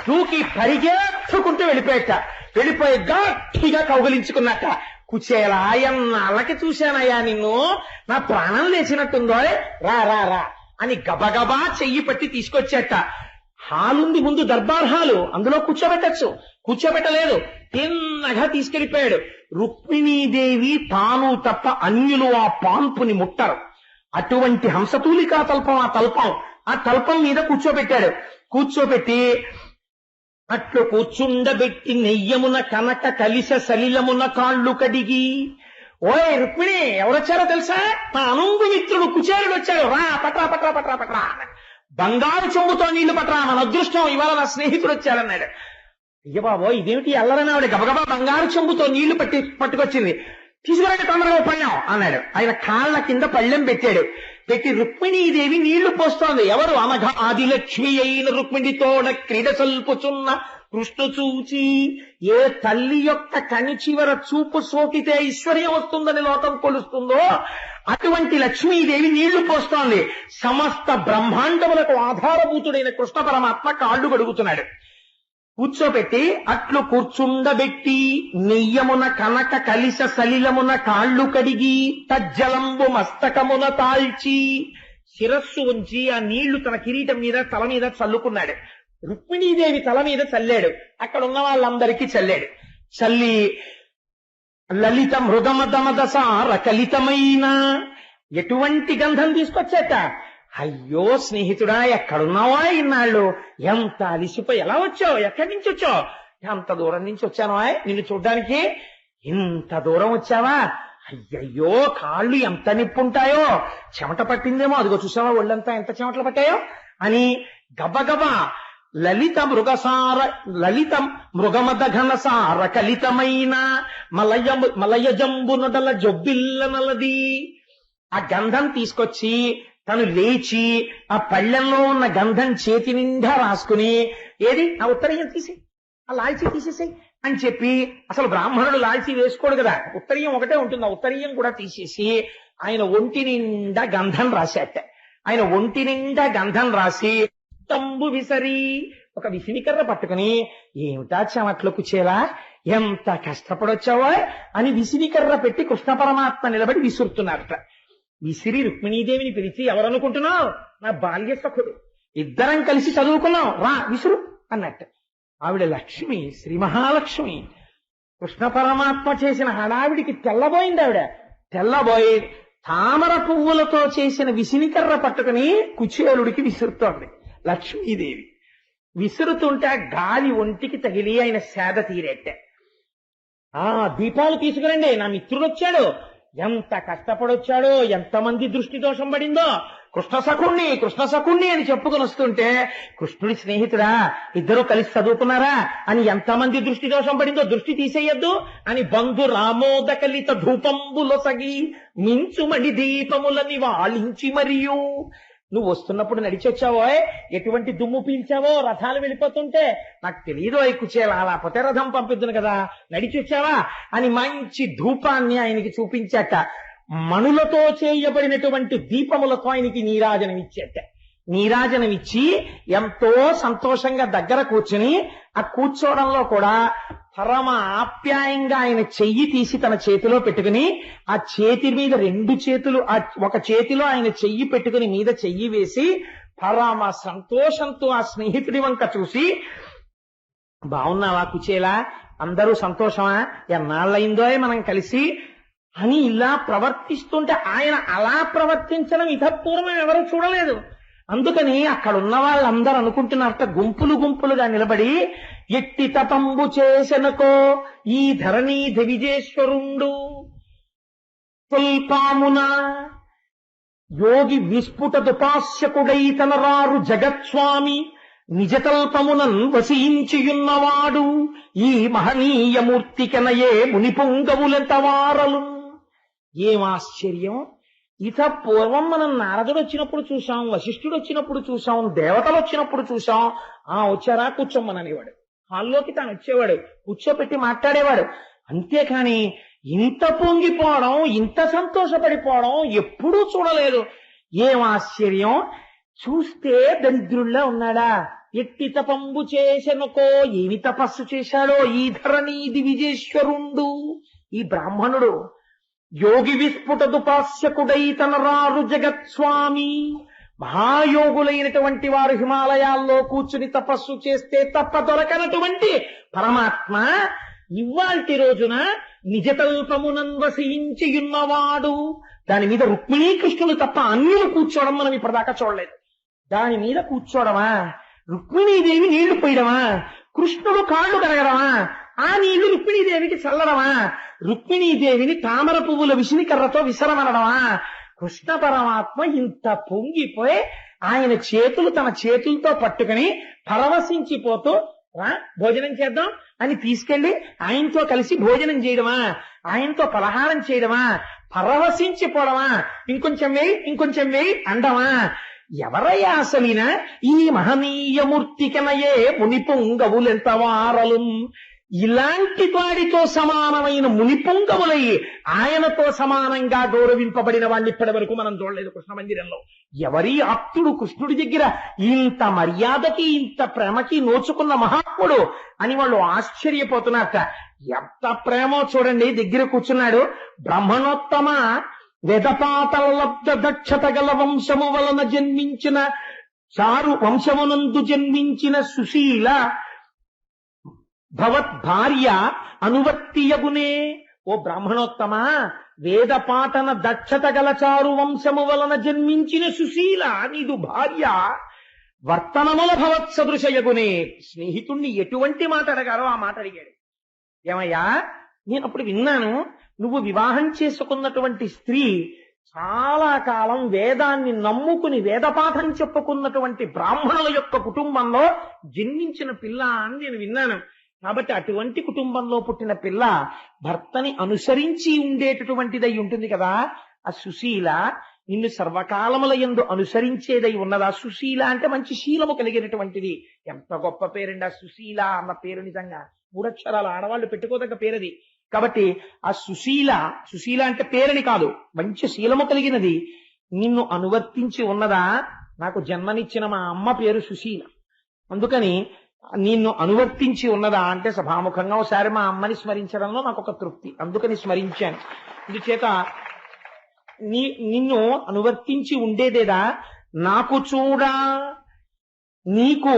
దూకి పరిగెత్తుకుంటూ వెళ్ళిపోయి గట్టిగా కౌగలించుకున్నట్ట. కుచేలా ఎన్నాళ్ళకి చూశానయ్యా నిన్ను, నా ప్రాణం లేచినట్టుందో, రా రా రా అని గబగబా చెయ్యి పట్టి తీసుకొచ్చేట. హాలుంది ముందు, దర్బార్ హాలు, అందులో కూర్చోబెట్టలేదు, తిన్నగా తీసుకెళ్లిపోయాడు. రుక్మిణీదేవి తాను తప్ప అన్యులు ఆ పాన్పుని ముట్టరు. అటువంటి హంసతూలికా తల్పం ఆ తల్పం మీద కూర్చోబెట్టి అట్లు కూర్చుండబెట్టి నెయ్యమున కనక కలిస సలిలమున కాళ్ళు కడిగి, ఓయ్ రుక్మిణి ఎవరొచ్చారో తెలుసా, నా అనుంగు మిత్రుడు కుచేరుడు వచ్చాడు, రా పట్రా బంగారు చెంబుతో నీళ్లు పట్రా, మన అదృష్టం ఇవాళ నా స్నేహితుడు వచ్చాడన్నాడు. అయ్య బాబో ఇదేమిటి అల్లరని ఆవిడ గబగబా బంగారు చెంబుతో నీళ్లు పట్టుకొచ్చింది. తీసుకురండి తొందరగా పళ్ళెం అన్నాడు. ఆయన కాళ్ల కింద పళ్ళెం పెట్టి రుక్మిణీదేవి నీళ్లు పోస్తోంది. ఎవరు? అనఘ ఆదిలక్ష్మి అయిన రుక్మిణితోడ క్రీడ సల్పుచున్న కృష్ణ చూచి, ఏ తల్లి యొక్క కని చివర చూపు సోకితే ఐశ్వర్యం వస్తుందని లోకం కొలుస్తుందో అటువంటి లక్ష్మీదేవి నీళ్లు పోస్తోంది. సమస్త బ్రహ్మాండములకు ఆధారభూతుడైన కృష్ణ పరమాత్మ కాళ్లు కడుగుతున్నాడు. కూర్చోబెట్టి అట్లు కూర్చుండబెట్టి నెయ్యమున కనక కలిస సలిలమున కాళ్ళు కడిగి తజ్జలంబు మస్తకమున తాల్చి, శిరస్సు ఉంచి ఆ నీళ్లు తన కిరీటం మీద తల మీద చల్లుకున్నాడు. రుక్మిణీదేవి తల మీద చల్లాడు, అక్కడ ఉన్న వాళ్ళందరికీ చల్లి లలిత మృగమదమదసార కలితమైన, ఎటువంటి గంధం తీసుకొచ్చాట. అయ్యో స్నేహితుడా ఎక్కడున్నావా ఇన్నాళ్ళు, ఎంత అలిసిపోయి ఎలా వచ్చావు, ఎక్కడి నుంచి వచ్చావు? ఎంత దూరం నుంచి వచ్చాను నిన్ను చూడ్డానికి. ఇంత దూరం వచ్చావా? అయ్యయ్యో కాళ్ళు ఎంత నిప్పుంటాయో, చెమట పట్టిందేమో, అదిగో చూసావా ఒళ్ళంతా ఎంత చెమటలు పట్టాయో అని గబగబా లలిత మృగమద ఘనసార కలితమైన మలయజంబునదల జొబ్బిల్ల నలది, ఆ గంధం తీసుకొచ్చి తను లేచి ఆ పళ్ళెంలో ఉన్న గంధం చేతి నిండా రాసుకుని, ఏది ఆ ఉత్తరీయం తీసి ఆ లాల్చీ తీసేసాయి అని చెప్పి, అసలు బ్రాహ్మణుడు లాల్చీ వేసుకోడు కదా, ఉత్తరీయం ఒకటే ఉంటుంది, ఆ ఉత్తరీయం కూడా తీసేసి ఆయన ఒంటి నిండా గంధం రాశాట. ఆయన ఒంటి నిండా గంధం రాసి తంబు విసరి, ఒక విసినికర్ర పట్టుకుని, ఏమిటా చెమట్లు కుచేలా ఎంత కష్టపడొచ్చావో అని విసినికర్ర పెట్టి కృష్ణ పరమాత్మ నిలబడి విసురుతున్నారట. విసిరి రుక్మిణీదేవిని పిలిచి, ఎవరనుకుంటున్నావు? నా బాల్య సఖుడు, ఇద్దరం కలిసి చదువుకున్నాం, రా విసురు అన్నట్టు. ఆవిడ లక్ష్మి, శ్రీ మహాలక్ష్మి. కృష్ణ పరమాత్మ చేసిన హడావిడికి తెల్లబోయింది. ఆవిడ తెల్లబోయి తామర పువ్వులతో చేసిన విసినికర్ర పట్టుకుని కుచేలుడికి విసురుతోంది లక్ష్మీదేవి. విసురుతుంటే గాలి ఒంటికి తగిలి ఆయన సేద తీరేట్టే. దీపాలు తీసుకురండి, నా మిత్రుడు వచ్చాడు, ఎంత కష్టపడొచ్చాడో, ఎంతమంది దృష్టి దోషం పడిందో, కృష్ణ సఖుణ్ణి అని చెప్పుకుని వస్తుంటే, కృష్ణుడి స్నేహితుడా, ఇద్దరు కలిసి చదువుకున్నారా అని ఎంతమంది దృష్టి దోషం పడిందో, దృష్టి తీసేయద్దు అని బంధు రామోదకలిత ధూపంబులొసగి మించుమడి దీపములని వాళించి మరియు, నువ్వు వస్తున్నప్పుడు నడిచొచ్చావో, ఎటువంటి దుమ్ము పీల్చావో, రథాలు వెళ్ళిపోతుంటే నాకు తెలియదు కుచేలా, లేకపోతే రథం పంపిద్దును కదా, నడిచొచ్చావా అని మంచి ధూపాన్ని ఆయనకి చూపించాట. మణులతో చేయబడినటువంటి దీపములతో ఆయనకి నీరాజనమిచ్చి ఎంతో సంతోషంగా దగ్గర కూర్చుని, ఆ కూర్చోవడంలో కూడా పరమ ఆప్యాయంగా ఆయన చెయ్యి తీసి తన చేతిలో పెట్టుకుని, ఆ చేతి మీద రెండు చేతులు, ఒక చేతిలో ఆయన చెయ్యి పెట్టుకుని మీద చెయ్యి వేసి పరమ సంతోషంతో ఆ స్నేహితుడి వంక చూసి, బాగున్నావా కుచేలా, అందరూ సంతోషమా, ఎన్నాళ్ళయిందో మనం కలిసి అని ఇలా ప్రవర్తిస్తుంటే, ఆయన అలా ప్రవర్తించడం ఇతపూర్వం ఎవరూ చూడలేదు. అందుకని అక్కడ ఉన్న వాళ్ళందరూ అనుకుంటున్నారట, గుంపులు గుంపులుగా నిలబడి, ఎట్టి తపంబు చేసెనకో ఈ ధరణీ దివిజేశ్వరుండు తొల్పామున యోగి విస్ఫుట దుపాస్యకుడై తనరారు జగత్స్వామి నిజకల్పమునన్ వసించియున్నవాడు ఈ మహనీయమూర్తికనయే మునిపొంగవులెంతవారలు. ఏం ఆశ్చర్యం! ఇత పూర్వం మనం నారదుడు వచ్చినప్పుడు చూసాం, వశిష్ఠుడు వచ్చినప్పుడు చూసాం, దేవతలు వచ్చినప్పుడు చూసాం. వచ్చారా కూర్చోమ్మననేవాడు, హాల్లోకి తాను వచ్చేవాడు, కూర్చోపెట్టి మాట్లాడేవాడు. అంతేకాని ఇంత పొంగిపోవడం, ఇంత సంతోషపడిపోవడం ఎప్పుడూ చూడలేదు. ఏం ఆశ్చర్యం! చూస్తే దరిద్రుల్లా ఉన్నాడా? ఎట్టి తపంబు చేసెనుకో, ఏమి తపస్సు చేశాడో ఈ ధరణీ దివిజేశ్వరుండు, ఈ బ్రాహ్మణుడు. యోగి విస్ఫుట దుపాస్యకుడై తనరారు జగత్స్వామి, మహాయోగులైనటువంటి వారు హిమాలయాల్లో కూర్చుని తపస్సు చేస్తే తప్ప దొరకనటువంటి పరమాత్మ ఇవాల్టి రోజున నిజకల్పమునం వసించియున్నవాడు. దాని మీద రుక్మిణీకృష్ణులు తప్ప అన్యులు కూర్చోవడం మనం ఇప్పటిదాకా చూడలేదు. దాని మీద కూర్చోవడమా, రుక్మిణీదేవి నీళ్లు పోయడమా, కృష్ణుడు కాళ్ళు కడగడమా, ఆ నీళ్లు రుక్మిణీదేవికి చల్లడమా, రుక్మిణీదేవిని తామర పువ్వుల విసినికర్రతో విసరమనడమా? కృష్ణ పరమాత్మ ఇంత పొంగిపోయి ఆయన చేతులు తన చేతులతో పట్టుకుని పరవశించిపోతూ, భోజనం చేద్దాం అని తీసుకెళ్లి ఆయనతో కలిసి భోజనం చేయడమా, ఆయనతో పలహారం చేయడమా, పరవశించిపోవడమా, ఇంకొంచెం వేయి ఇంకొంచెం వేయి అండమా? ఎవరయ్యా అసలిన ఈ మహనీయమూర్తికనయే మునిపొంగవులెంతవారలు. ఇలాంటి వాడితో సమానమైన మునిపొంగవులై ఆయనతో సమానంగా గౌరవింపబడిన వాడిని ఇప్పటి వరకు మనం చూడలేదు కృష్ణ మందిరంలో. ఎవరి ఆప్తుడు కృష్ణుడి దగ్గర ఇంత మర్యాదకి ఇంత ప్రేమకి నోచుకున్న మహాత్ముడు అని వాళ్ళు ఆశ్చర్యపోతున్నారట. ఎంత ప్రేమో చూడండి. దగ్గర కూర్చున్నాడు. బ్రహ్మణోత్తమ వేదపాతలబ్ధ దక్షత గల వంశము వలన జన్మించిన చారు వంశమునందు జన్మించిన సుశీల భవత్ భార్య అనువర్తియగునే. ఓ బ్రాహ్మణోత్తమ, వేదపాఠన దక్షత గల చారు వంశము వలన జన్మించిన సుశీల నీదు భార్య వర్తనముల భవత్ సదృశయగునే. స్నేహితుణ్ణి ఎటువంటి మాట అడగారో ఆ మాట అడిగాడు. ఏమయ్యా, నేను అప్పుడు విన్నాను, నువ్వు వివాహం చేసుకున్నటువంటి స్త్రీ చాలా కాలం వేదాన్ని నమ్ముకుని వేదపాఠం చెప్పుకున్నటువంటి బ్రాహ్మణుల యొక్క కుటుంబంలో జన్మించిన పిల్ల అని నేను విన్నాను. కాబట్టి అటువంటి కుటుంబంలో పుట్టిన పిల్ల భర్తని అనుసరించి ఉండేటటువంటిదై ఉంటుంది కదా. ఆ సుశీల నిన్ను సర్వకాలముల యందు అనుసరించేదై ఉన్నదా? సుశీల అంటే మంచి శీలము కలిగినటువంటిది. ఎంత గొప్ప పేరండి ఆ సుశీల అన్న పేరు. నిజంగా 3 అక్షరాలు, ఆడవాళ్ళు పెట్టుకోదగ్గ పేరది. కాబట్టి ఆ సుశీల, సుశీల అంటే పేరుని కాదు, మంచి శీలము కలిగినది నిన్ను అనువర్తించి ఉన్నదా? నాకు జన్మనిచ్చిన మా అమ్మ పేరు సుశీల, అందుకని నిన్ను అనువర్తించి ఉన్నదా అంటే సభాముఖంగా ఒకసారి మా అమ్మని స్మరించడంలో నాకు ఒక తృప్తి, అందుకని స్మరించాను. ఇందుచేత నిన్ను అనువర్తించి ఉండేదేదా? నాకు చూడా నీకు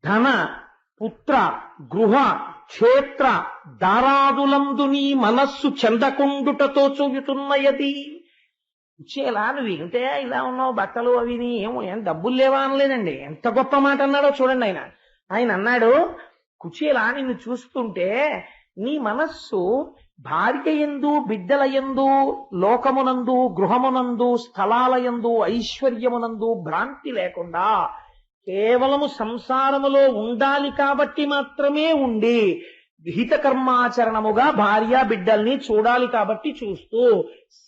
ధన పుత్ర గృహ క్షేత్ర దారాదులందు నీ మనస్సు చెందకుండుటతో చూయుతున్నయది. ఇచ్చేలా నువ్వు ఏంటే ఇలా ఉన్నావు, బట్టలు అవిని ఏం డబ్బులు లేవా అనలేదండి. ఎంత గొప్ప మాట అన్నాడో చూడండి. ఆయన అన్నాడు, కుచేలా నిన్ను చూస్తుంటే నీ మనస్సు భార్య యందు బిడ్డల యందు లోకమునందు గృహమునందు స్థలాల యందు ఐశ్వర్యమునందు భ్రాంతి లేకుండా కేవలము సంసారములో ఉండాలి కాబట్టి మాత్రమే ఉండి విహిత కర్మాచరణముగా భార్య బిడ్డల్ని చూడాలి కాబట్టి చూస్తూ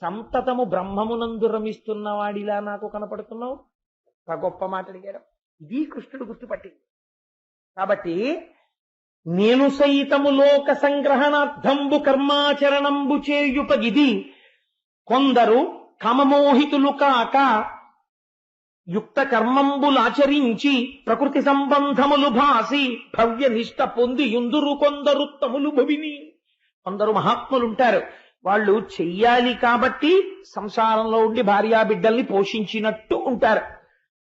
సంతతము బ్రహ్మమునందు రమిస్తున్న వాడిలా నాకు కనపడుతున్నావు. ఒక గొప్ప మాట అడిగాడు. ఇది కృష్ణుడు గుర్తుపట్టింది. కాబట్టి నేను సైతము లోక సంగ్రహణార్థంబు కర్మాచరణంబు చేయుపగిది కొందరు కామమోహితులు కాక యుక్త కర్మంబులాచరించి ప్రకృతి సంబంధములు భాసి భవ్య నిష్ట పొంది యుందురు కొందరుత్తములు భవిని. కొందరు మహాత్ములుంటారు, వాళ్ళు చెయ్యాలి కాబట్టి సంసారంలో ఉండి భార్యా బిడ్డల్ని పోషించినట్టు ఉంటారు.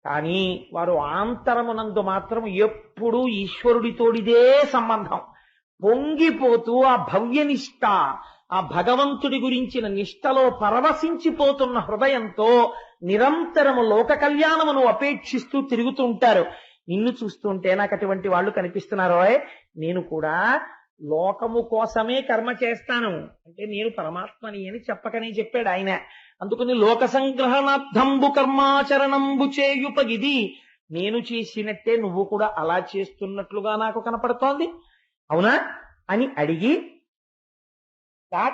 కానీ వారు ఆంతరమునందు మాత్రం ఎప్పుడూ ఈశ్వరుడితోడిదే సంబంధం. పొంగిపోతూ ఆ భవ్యనిష్ట, ఆ భగవంతుడి గురించిన నిష్టలో పరవశించిపోతున్న హృదయంతో నిరంతరము లోక కళ్యాణమును అపేక్షిస్తూ తిరుగుతూ ఉంటారు. నిన్ను చూస్తుంటే నాకు అటువంటి వాళ్ళు కనిపిస్తున్నారో, నేను కూడా లోకము కోసమే కర్మ చేస్తాను అంటే నేను పరమాత్మని అని చెప్పకనే చెప్పాడు ఆయన. అందుకని లోక సంగ్రహణార్థంబు కర్మాచరణంబు చేయుపగిది, నేను చేసినట్టే నువ్వు కూడా అలా చేస్తున్నట్లుగా నాకు కనపడుతోంది, అవునా అని అడిగి,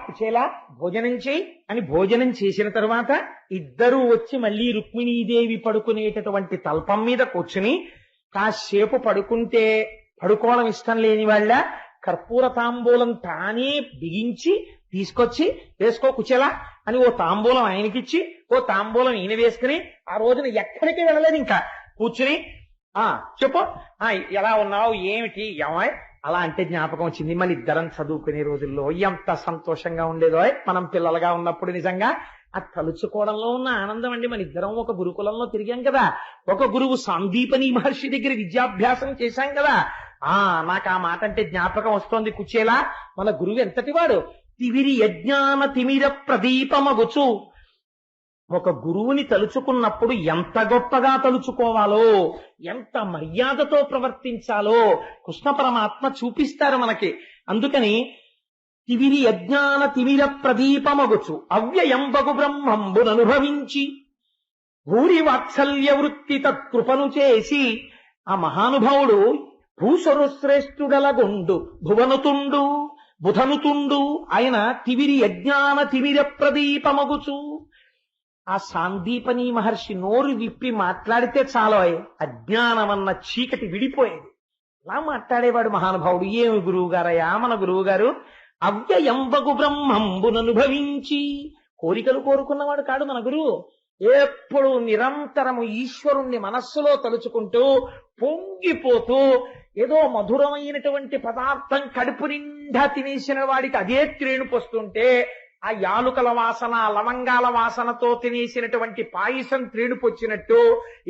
కుచేలా భోజనం చేయి అని భోజనం చేసిన తరువాత ఇద్దరూ వచ్చి మళ్ళీ రుక్మిణీదేవి పడుకునేటటువంటి తల్పం మీద కూర్చుని కాసేపు పడుకుంటే పడుకోవడం ఇష్టం లేని వాళ్ళ కర్పూర తాంబూలం తానే బిగించి తీసుకొచ్చి వేసుకో కుచేలా అని ఓ తాంబూలం ఆయనకిచ్చి ఓ తాంబూలం ఈయన వేసుకుని ఆ రోజున ఎక్కడికి వెళ్ళలేదు, ఇంకా కూర్చుని చెప్పు ఎలా ఉన్నావు ఏమిటి ఏమాయ్ అలా అంటే జ్ఞాపకం వచ్చింది. మన ఇద్దరం చదువుకునే రోజుల్లో ఎంత సంతోషంగా ఉండేదో మనం పిల్లలుగా ఉన్నప్పుడు. నిజంగా ఆ తలుచుకోవడంలో ఉన్న ఆనందం అండి. మన ఇద్దరం ఒక గురుకులంలో తిరిగాం కదా, ఒక గురువు సాందీపని మహర్షి దగ్గర విద్యాభ్యాసం చేశాం కదా. నాకు ఆ మాట అంటే జ్ఞాపకం వస్తోంది. కుచేలా మన గురువు ఎంతటి వాడు, తివిరి యజ్ఞాన తిమిర ప్రదీపమగుచు. ఒక గురువుని తలుచుకున్నప్పుడు ఎంత గొప్పగా తలుచుకోవాలో, ఎంత మర్యాదతో ప్రవర్తించాలో కృష్ణ పరమాత్మ చూపిస్తారు మనకి. అందుకని తివిరి యజ్ఞాన తిమిర ప్రదీపమగుచు అవ్యయంబగు బ్రహ్మంబుననుభవించి భూరి వాత్సల్య వృత్తి తత్కృపను చేసి, ఆ మహానుభావుడు భూసరు శ్రేష్ఠుడలగొండు భువనుతుండు బుధనుతుండు ఆయన తివిరి యజ్ఞాన తిమిర ప్రదీపమగుచు. ఆ సాందీపని మహర్షి నోరు విప్పి మాట్లాడితే చాలు అజ్ఞానమన్న చీకటి విడిపోయేది. అలా మాట్లాడేవాడు మహానుభావుడు. ఏమి గురువు గారయ్యా మన గురువు గారు, అవ్యయంబగు బ్రహ్మంబుననుభవించి. కోరికలు కోరుకున్నవాడు కాడు మన గురువు. ఎప్పుడు నిరంతరము ఈశ్వరుణ్ణి మనస్సులో తలుచుకుంటూ పొంగిపోతూ ఏదో మధురమైనటువంటి పదార్థం కడుపు నిండా తినేసిన వాడికి అదే త్రేణుపొస్తుంటే, ఆ యాలుకల వాసన లవంగాల వాసనతో తినేసినటువంటి పాయసం త్రేణుపొచ్చినట్టు,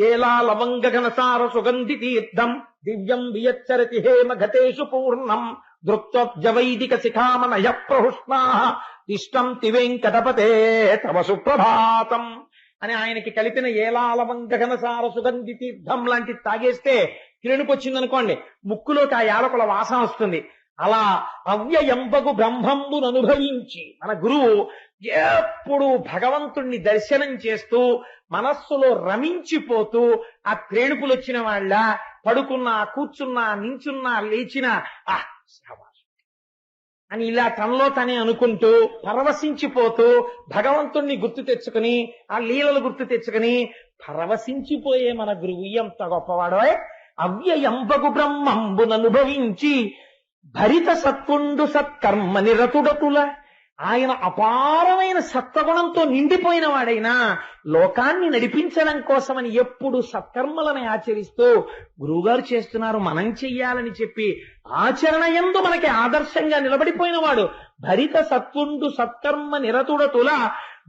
ఏలా లవంగ ఘనసార సుగంధి తీర్థం దివ్యం వియచ్చరతి హేమ ఘటేషు పూర్ణం దృక్తోబ్జవైదిక శిఖామనయ ప్రహుష్ణా ఇష్టం తివేంకటపతే తవ సుప్రభాతం అని ఆయనకి కలిపిన ఏలా లవంగ ఘనసార సుగంధి తీర్థం లాంటి తాగేస్తే త్రేణుపొచ్చిందనుకోండి, ముక్కులోకి ఆ యాలకుల వాసన వస్తుంది. అలా అవ్యయంబగు బ్రహ్మంబును అనుభవించి మన గురువు ఎప్పుడు భగవంతుణ్ణి దర్శనం చేస్తూ మనస్సులో రమించిపోతూ ఆ త్రేణుపులు వచ్చిన వాళ్ళ పడుకున్నా కూర్చున్నా నించున్నా లేచినా అని ఇలా తనలో తనే అనుకుంటూ పరవశించిపోతూ భగవంతుణ్ణి గుర్తు తెచ్చుకుని ఆ లీలలు గుర్తు తెచ్చుకుని పరవశించిపోయే మన గురువు ఎంత గొప్పవాడో. అవ్యయంబగు బ్రహ్మంబుననుభవించి భరిత సత్పుండు సత్కర్మ నిరతుడతుల. ఆయన అపారమైన సత్వగుణంతో నిండిపోయిన వాడైనా లోకాన్ని నడిపించడం కోసమని ఎప్పుడు సత్కర్మలను ఆచరిస్తూ గురువుగారు చేస్తున్నారు మనం చెయ్యాలని చెప్పి ఆచరణ యందు మనకి ఆదర్శంగా నిలబడిపోయిన వాడు. భరిత సత్పుండు సత్కర్మ నిరతుడతుల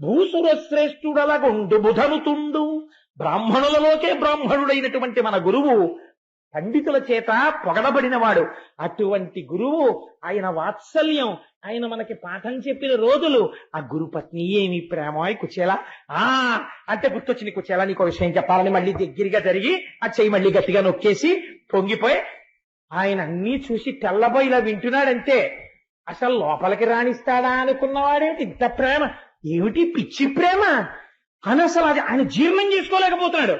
భూసుర శ్రేష్ఠుడలగొండు బుధనుతుండు. బ్రాహ్మణులలోకే బ్రాహ్మణుడైనటువంటి మన గురువు పండితుల చేత పొగడబడిన వాడు. అటువంటి గురువు, ఆయన వాత్సల్యం, ఆయన మనకి పాఠం చెప్పిన రోజులు, ఆ గురుపత్ని ఏమి ప్రేమ కుచేలా అంటే గుర్తొచ్చింది. కుచేలా నీకు విషయం చెప్పాలని మళ్ళీ దగ్గరగా జరిగి ఆ చెయ్యి మళ్ళీ గట్టిగా నొక్కేసి పొంగిపోయి ఆయన అన్నీ చూసి తెల్లబోయిలా వింటున్నాడంతే. అసలు లోపలికి రాణిస్తాడా అనుకున్నవాడేమిటి ఇంత ప్రేమ, ఏమిటి పిచ్చి ప్రేమ అని అసలు అది ఆయన జీర్ణం చేసుకోలేకపోతున్నాడు.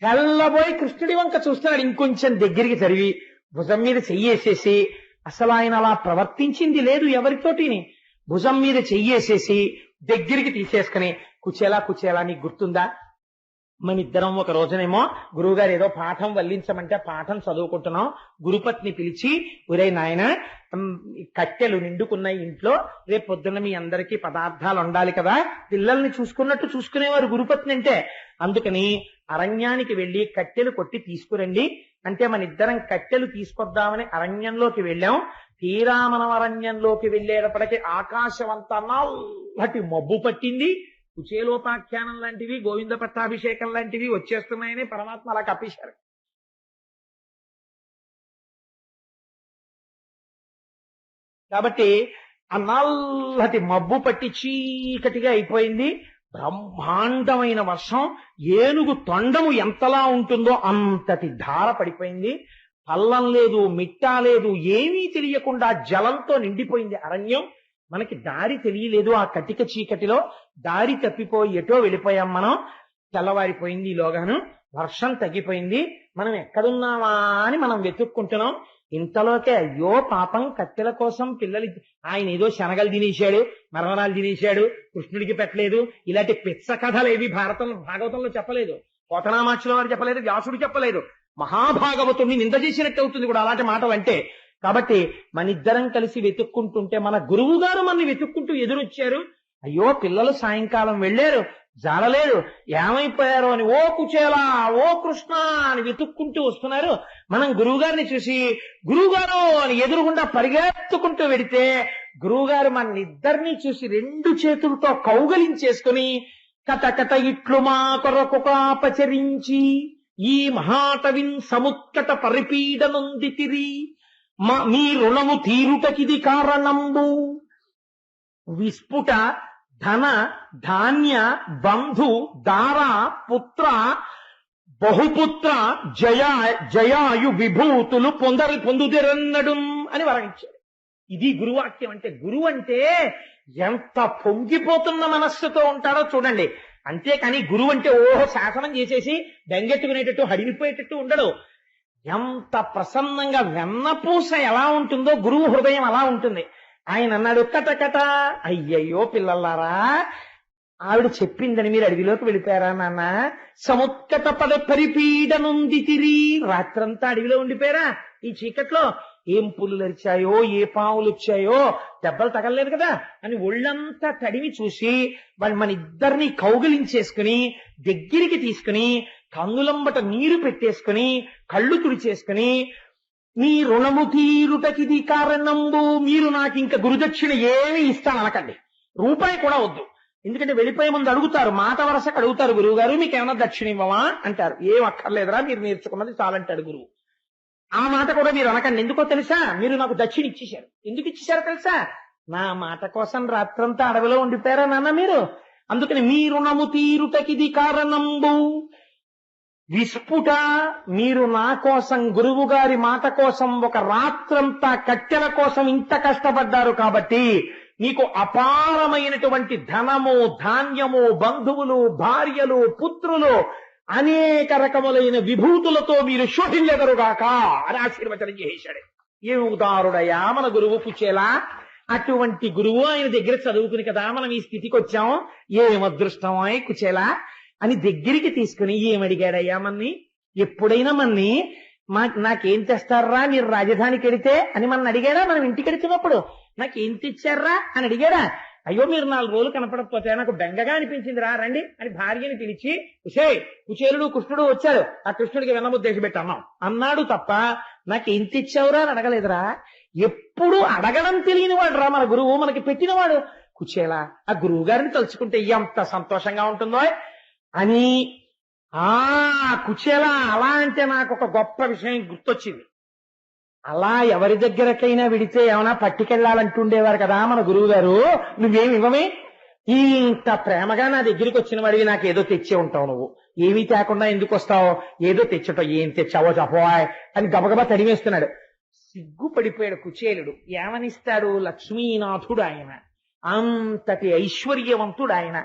తెల్లబోయి కృష్ణుడి వంక చూస్తున్నాడు. ఇంకొంచెం దగ్గరికి జరిగి భుజం మీద చెయ్యేసేసి, అసలు ఆయన అలా ప్రవర్తించింది లేదు ఎవరితోటిని, భుజం మీద చెయ్యేసేసి దగ్గరికి తీసేసుకుని కుచేలా కుచేలా నీకు గుర్తుందా, మన ఇద్దరం ఒక రోజునేమో గురువుగారు ఏదో పాఠం వల్లించమంటే పాఠం చదువుకుంటున్నాం. గురుపత్ని పిలిచి, ఒరే నాయన కట్టెలు నిండుకున్న ఇంట్లో రేపు పొద్దున్న మీ అందరికీ పదార్థాలు ఉండాలి కదా, పిల్లల్ని చూసుకున్నట్టు చూసుకునేవారు గురుపత్ని అంటే. అందుకని అరణ్యానికి వెళ్లి కట్టెలు కొట్టి తీసుకురండి అంటే మన ఇద్దరం కట్టెలు తీసుకొద్దామని అరణ్యంలోకి వెళ్ళాం. తీరా మనం అరణ్యంలోకి వెళ్ళేటప్పటికీ ఆకాశం అంతా నల్లటి మబ్బు పట్టింది. కుచేలోపాఖ్యానం లాంటివి గోవింద పట్టాభిషేకం లాంటివి వచ్చేస్తున్నాయని పరమాత్మ అలా కప్పేశారు. కాబట్టి ఆ నల్లటి మబ్బు పట్టి చీకటిగా అయిపోయింది. బ్రహ్మాండమైన వర్షం, ఏనుగు తొండము ఎంతలా ఉంటుందో అంతటి ధార పడిపోయింది. పల్లం లేదు, మిట్టా లేదు, ఏమీ తెలియకుండా జలంతో నిండిపోయింది అరణ్యం. మనకి దారి తెలియలేదు. ఆ కటిక చీకటిలో దారి తప్పిపోయి ఎటో వెళ్ళిపోయాం మనం. తెల్లవారిపోయింది. ఈలోగాను వర్షం తగ్గిపోయింది. మనం ఎక్కడున్నావా అని మనం వెతుక్కుంటున్నాం. ఇంతలోకే అయ్యో పాపం, కట్టెల కోసం పిల్లలు, ఆయన ఏదో శనగలు తినేశాడు, మరణాలు తినేశాడు, కృష్ణుడికి పెట్టలేదు, ఇలాంటి పిచ్చ కథలు ఏవి భాగవతంలో చెప్పలేదు, పోతనామాక్షుల వారు చెప్పలేదు, వ్యాసుడు చెప్పలేదు. మహాభాగవతుడిని నింద చేసినట్టు అవుతుంది కూడా అలాంటి మాటలు అంటే. కాబట్టి మనిద్దరం కలిసి వెతుక్కుంటుంటే మన గురువు గారు మనని వెతుక్కుంటూ ఎదురొచ్చారు. అయ్యో పిల్లలు సాయంకాలం వెళ్ళారు, జాడలేరు, ఏమైపోయారో అని ఓ కుచేలా, ఓ కృష్ణ అని వెతుక్కుంటూ వస్తున్నారు. మనం గురువు గారిని చూసి గురువుగారు అని ఎదురుగుండా పరిగెత్తుకుంటూ వెడితే గురువుగారు మన ఇద్దరిని చూసి రెండు చేతులతో కౌగలించేసుకుని కటకట ఇట్లు మా కొరకు కాపచరించి ఈ మహాటవిన్ సముత్కట పరిపీడనుందితిరి మీ రుణము తీరుటకిది కారణంబు. విస్ఫుట ధన ధాన్య బంధు దార పుత్ర బహుపుత్ర జయాయు విభూతులు పొందుదిరన్నడు అని వరంచాడు. ఇది గురువాక్యం అంటే. గురువు అంటే ఎంత పొంగిపోతున్న మనస్సుతో ఉంటాడో చూడండి. అంతేకాని గురువు అంటే ఓహో శాసనం చేసేసి బెంగెట్టుకునేటట్టు హడిలిపోయేటట్టు ఉండడు. ఎంత ప్రసన్నంగా వెన్నపూస ఎలా ఉంటుందో గురువు హృదయం అలా ఉంటుంది. ఆయన అన్నాడు కటకట, అయ్యయ్యో పిల్లలారా, ఆవిడ చెప్పిందని మీరు అడవిలోకి వెళ్ళిపోయారా నాన్న? సముత్కట పద పరిపీడనుందితిరి, రాత్రంతా అడవిలో ఉండిపోయారా ఈ చీకట్లో? ఏం పులులు అరిచాయో, ఏ పావులు వచ్చాయో, దెబ్బలు తగలలేదు కదా అని ఒళ్ళంతా తడివి చూసి వాళ్ళు మన ఇద్దరిని కౌగిలించేసుకుని దగ్గరికి తీసుకుని కన్నులంబట నీరు పెట్టేసుకుని కళ్ళు తుడిచేసుకుని మీ రుణము తీరుటకిది కారణంబు, మీరు నాకు ఇంకా గురుదక్షిణ ఏమీ ఇస్తాననకండి, రూపాయి కూడా వద్దు. ఎందుకంటే వెళ్ళిపోయే ముందు అడుగుతారు, మాట వరసకు అడుగుతారు, గురువు గారు మీకు ఏమన్నా దక్షిణ ఇవ్వమా అంటారు. ఏం అక్కర్లేదురా, మీరు నేర్చుకున్నది చాలంటాడు గురువు. ఆ మాట కూడా మీరు అనకండి. ఎందుకో తెలుసా? మీరు నాకు దక్షిణ ఇచ్చేశారు. ఎందుకు ఇచ్చేశారో తెలుసా? నా మాట కోసం రాత్రంతా అడవిలో ఉండిపోయారా నాన్న మీరు? అందుకని మీ రుణము తీరుటకిది కారణంబు. విస్ఫుట, మీరు నా కోసం, గురువు గారి మాట కోసం ఒక రాత్రంతా కట్టెల కోసం ఇంత కష్టపడ్డారు కాబట్టి మీకు అపారమైనటువంటి ధనము, ధాన్యము, బంధువులు, భార్యలు, పుత్రులు, అనేక రకములైన విభూతులతో మీరు శోభిల్లెదరుగాక అని ఆశీర్వచనం చేశాడు. ఏమి ఉదారుడయ్యా మన గురువు పుచ్చేలా. అటువంటి గురువు ఆయన దగ్గర చదువుకుని కదా మనం ఈ స్థితికి వచ్చాం. ఏం అదృష్టం అయి కుచేలా అని దగ్గరికి తీసుకుని ఏమడిగాడయ్యా మన్ని? ఎప్పుడైనా మన్ని నాకేం తెస్తారా మీరు రాజధానికి వెడితే అని మన అడిగాడా? మనం ఇంటికి వెడుతున్నప్పుడు నాకేం తెచ్చారా అని అడిగాడా? అయ్యో మీరు 4 రోజులు కనపడకపోతే నాకు బెంగగా అనిపించింది, రా రండి అని భార్యని పిలిచి కుచేలుడు కృష్ణుడు వచ్చాడు, ఆ కృష్ణుడికి వెన్నముద్దేశి పెట్టి అన్నాం అన్నాడు తప్ప నాకేం తెచ్చావురా అని అడగలేదురా. ఎప్పుడు అడగడం తెలియని వాడు రా మన గురువు, మనకి పెట్టినవాడు. కుచేలా, ఆ గురువు గారిని తలుచుకుంటే ఎంత సంతోషంగా ఉంటుందో అని. కుచేలా అలా అంటే నాకు ఒక గొప్ప విషయం గుర్తొచ్చింది. అలా ఎవరి దగ్గరకైనా విడితే ఏమైనా పట్టుకెళ్లాలంటుండేవారు కదా మన గురువు గారు. నువ్వేమి ఇవ్వమే, ఇంత ప్రేమగా నా దగ్గరికి వచ్చిన వాడివి, నాకేదో తెచ్చే ఉంటావు, నువ్వు ఏమీ తేకుండా ఎందుకు వస్తావు, ఏదో తెచ్చటో, ఏం తెచ్చావో చెప్పవాయ్ అని గబగబా తడివేస్తున్నాడు. సిగ్గుపడిపోయాడు కుచేలుడు. ఏమనిస్తాడు? లక్ష్మీనాథుడు ఆయన, అంతటి ఐశ్వర్యవంతుడు ఆయన.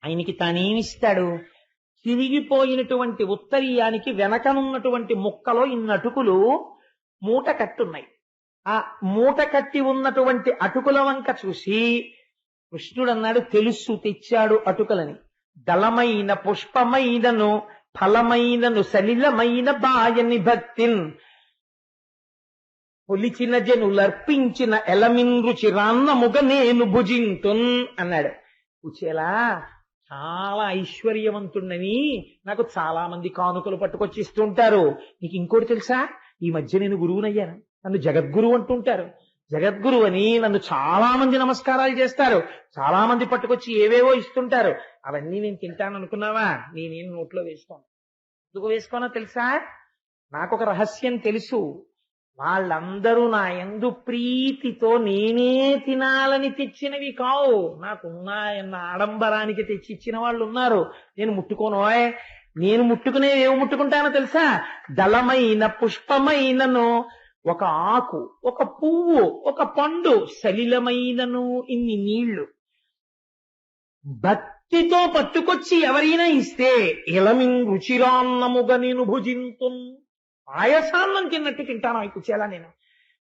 ఆయనకి తానేమిస్తాడు? తిరిగిపోయినటువంటి ఉత్తరీయానికి వెనకనున్నటువంటి ముక్కలో ఇన్ని అటుకులు మూట కట్టున్నాయి. ఆ మూట కట్టి ఉన్నటువంటి అటుకుల వంక చూసి కృష్ణుడు అన్నాడు, తెలుసు తెచ్చాడు అటుకలని. దళమైన పుష్పమైనను ఫలమైనను సలిలమైన బాయని భక్తిన్ పొలిచిన జనులర్పించిన ఎలమిన్ రుచి రాన్నముగ నేను భుజింతున్ అన్నాడు. కుచేలా, చాలా ఐశ్వర్యవంతుణ్ణని నాకు చాలా మంది కానుకలు పట్టుకొచ్చి ఇస్తుంటారు. నీకు ఇంకోటి తెలుసా? ఈ మధ్య నేను గురువునయ్యాను, నన్ను జగద్గురు అంటుంటారు. జగద్గురు అని నన్ను చాలా మంది నమస్కారాలు చేస్తారు, చాలా మంది పట్టుకొచ్చి ఏవేవో ఇస్తుంటారు. అవన్నీ నేను తింటాను అనుకున్నావా? నేనేం నోట్లో వేసుకోను. ఎందుకు వేసుకోనో తెలుసా? నాకొక రహస్యం తెలుసు. వాళ్ళందరూ నా యందు ప్రీతితో నేనే తినాలని తెచ్చినవి కావు. నాకున్నాయన్న ఆడంబరానికి తెచ్చిచ్చిన వాళ్ళు ఉన్నారు. నేను ముట్టుకోనోయ్. నేను ముట్టుకునేవి ఏమి ముట్టుకుంటానో తెలుసా? దళమైన పుష్పమైనను, ఒక ఆకు, ఒక పువ్వు, ఒక పండు, సలిలమైనను ఇన్ని నీళ్లు భక్తితో పట్టుకొచ్చి ఎవరైనా ఇస్తే ఇలమిన్ రుచిరాన్నముగా నేను భుజింతున్, పాయసాన్నం తిన్నట్టు తింటాను అవి కుచేలా. నేను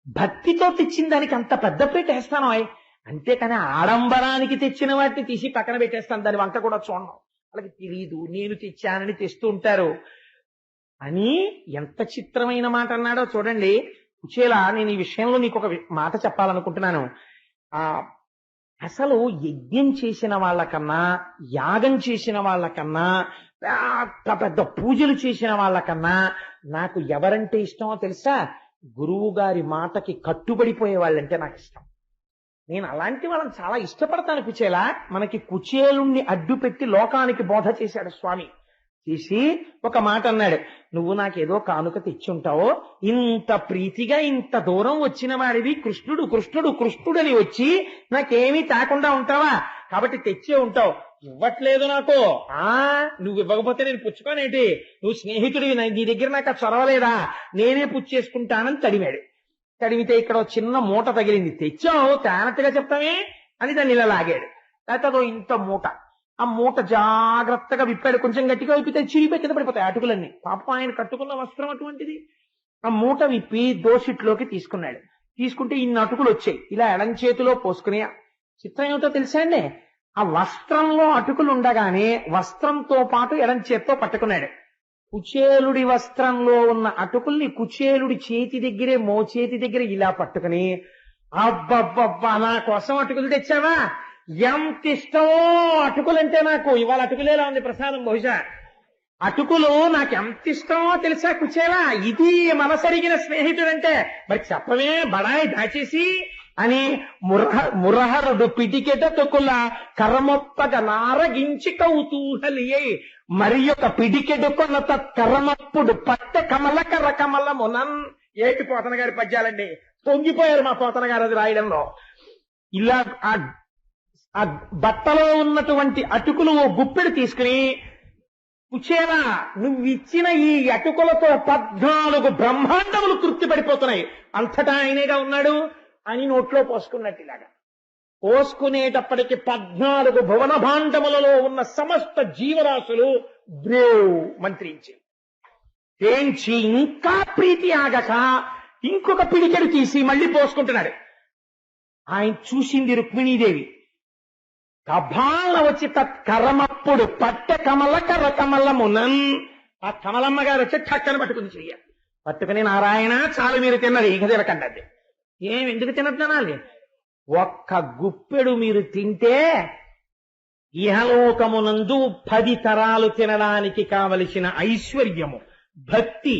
భక్తితో తెచ్చిన దానికి అంత పెద్ద పీట వేస్తాను అవి. అంతేకాని ఆడంబరానికి తెచ్చిన వాటిని తీసి పక్కన పెట్టేస్తాను, దాని వంక కూడా చూడను. వాళ్ళకి తెలియదు నేను తెచ్చానని తెస్తూ ఉంటారు అని. ఎంత చిత్రమైన మాట అన్నాడో చూడండి కుచేలా. నేను ఈ విషయంలో నీకు ఒక మాట చెప్పాలనుకుంటున్నాను. అసలు యజ్ఞం చేసిన వాళ్ళకన్నా, యాగం చేసిన వాళ్ళకన్నా, పెద్ద పెద్ద పూజలు చేసిన వాళ్ళకన్నా నాకు ఎవరంటే ఇష్టమో తెలుసా? గురువు గారి మాటకి కట్టుబడిపోయే వాళ్ళంటే నాకు ఇష్టం. నేను అలాంటి వాళ్ళని చాలా ఇష్టపడతాను కుచేలా. మనకి కుచేలుణ్ణి అడ్డు పెట్టి లోకానికి బోధ చేశాడు స్వామి. చేసి ఒక మాట అన్నాడు, నువ్వు నాకేదో కానుక తెచ్చుంటావో, ఇంత ప్రీతిగా ఇంత దూరం వచ్చిన వాడివి, కృష్ణుడు కృష్ణుడు కృష్ణుడని వచ్చి నాకేమీ తాకుండా ఉంటావా? కాబట్టి తెచ్చే ఉంటావు. ఇవ్వట్లేదు నాకు. నువ్వు ఇవ్వకపోతే నేను పుచ్చుకోనేటి? నువ్వు స్నేహితుడివి, నీ దగ్గర నాకు చొరవలేదా? నేనే పుచ్చేసుకుంటానని తడిమాడు. తడిమితే ఇక్కడ చిన్న మూట తగిలింది. తెచ్చావు తేనట్టుగా చెప్తామే అని దాన్ని ఇలా లాగాడు. లేకపోతే అదో ఇంత మూట. ఆ మూట జాగ్రత్తగా విప్పాడు. కొంచెం గట్టిగా విప్పితే చిరిగిపోయి కింద పడిపోతాయి అటుకులన్నీ. పాపం ఆయన కట్టుకున్న వస్త్రం అటువంటిది. ఆ మూట విప్పి దోసిట్లోకి తీసుకున్నాడు. తీసుకుంటే ఇన్ని అటుకులు వచ్చాయి. ఇలా ఎడం చేతిలో పోసుకుని, చిత్రం ఏమిటో తెలుసా అండి? ఆ వస్త్రంలో అటుకులు ఉండగానే వస్త్రంతో పాటు ఎడం చేత్తో పట్టుకున్నాడు. కుచేలుడి వస్త్రంలో ఉన్న అటుకుల్ని కుచేలుడి చేతి దగ్గరే, మోచేతి దగ్గర ఇలా పట్టుకుని, అబ్బబ్బబ్బా నా కోసం అటుకులు తెచ్చావా? ఎంత ఇష్టమో అటుకులంటే నాకు. ఇవాళ అటుకులేలా ఉంది ప్రసాదం. బహుశా అటుకులు నాకు ఎంత ఇష్టమో తెలుసా కుచేలా? ఇది మనసరిగిన స్నేహితుడంటే. మరి చెప్పవే బడాయి దాచేసి అని మురహరుడు పిడికెటకుల కర్మప్పగ నారగించి కౌతూహలియై మరి యొక్క పిడికెడు కొన్న తత్కర్మప్పుడు పట్ట కమల కమలమునన్. ఏటి పోతన గారి పద్యాలండి, పొంగిపోయారు మా పోతన గారు అది రాయడంలో. ఇలా ఆ బట్టలో ఉన్నటువంటి అటుకులు ఓ గుప్పెడు తీసుకుని, కుచేలా నువ్విచ్చిన ఈ అటుకులతో 14 బ్రహ్మాండములు తృప్తి పడిపోతున్నాయి, అంతటా ఆయనేగా ఉన్నాడు అని నోట్లో పోసుకున్నట్టు ఇలాగా పోసుకునేటప్పటికి 14 భువన భాండములలో ఉన్న సమస్త జీవరాశులు బ్రేవ్ మంత్రించి తేంచి ఇంకా ప్రీతి ఆగక ఇంకొక పిడికెడు తీసి మళ్ళీ పోసుకుంటున్నాడు. ఆయన చూసింది రుక్మిణీదేవి. కభాల వచ్చి తత్కరమప్పుడు పట్ట కమల కమలమునన్. ఆ కమలమ్మ గారు వచ్చి ఠక్కన పట్టుకుని చెయ్య పట్టుకుని, నారాయణ చాలు మీరు తిన్నది, ఇక తినకండి. ఎందుకు తినద్దానాలి? ఒక్క గుప్పెడు మీరు తింటే ఇహలోకమునందు 10 తరాలు తినడానికి కావలసిన ఐశ్వర్యము, భక్తి,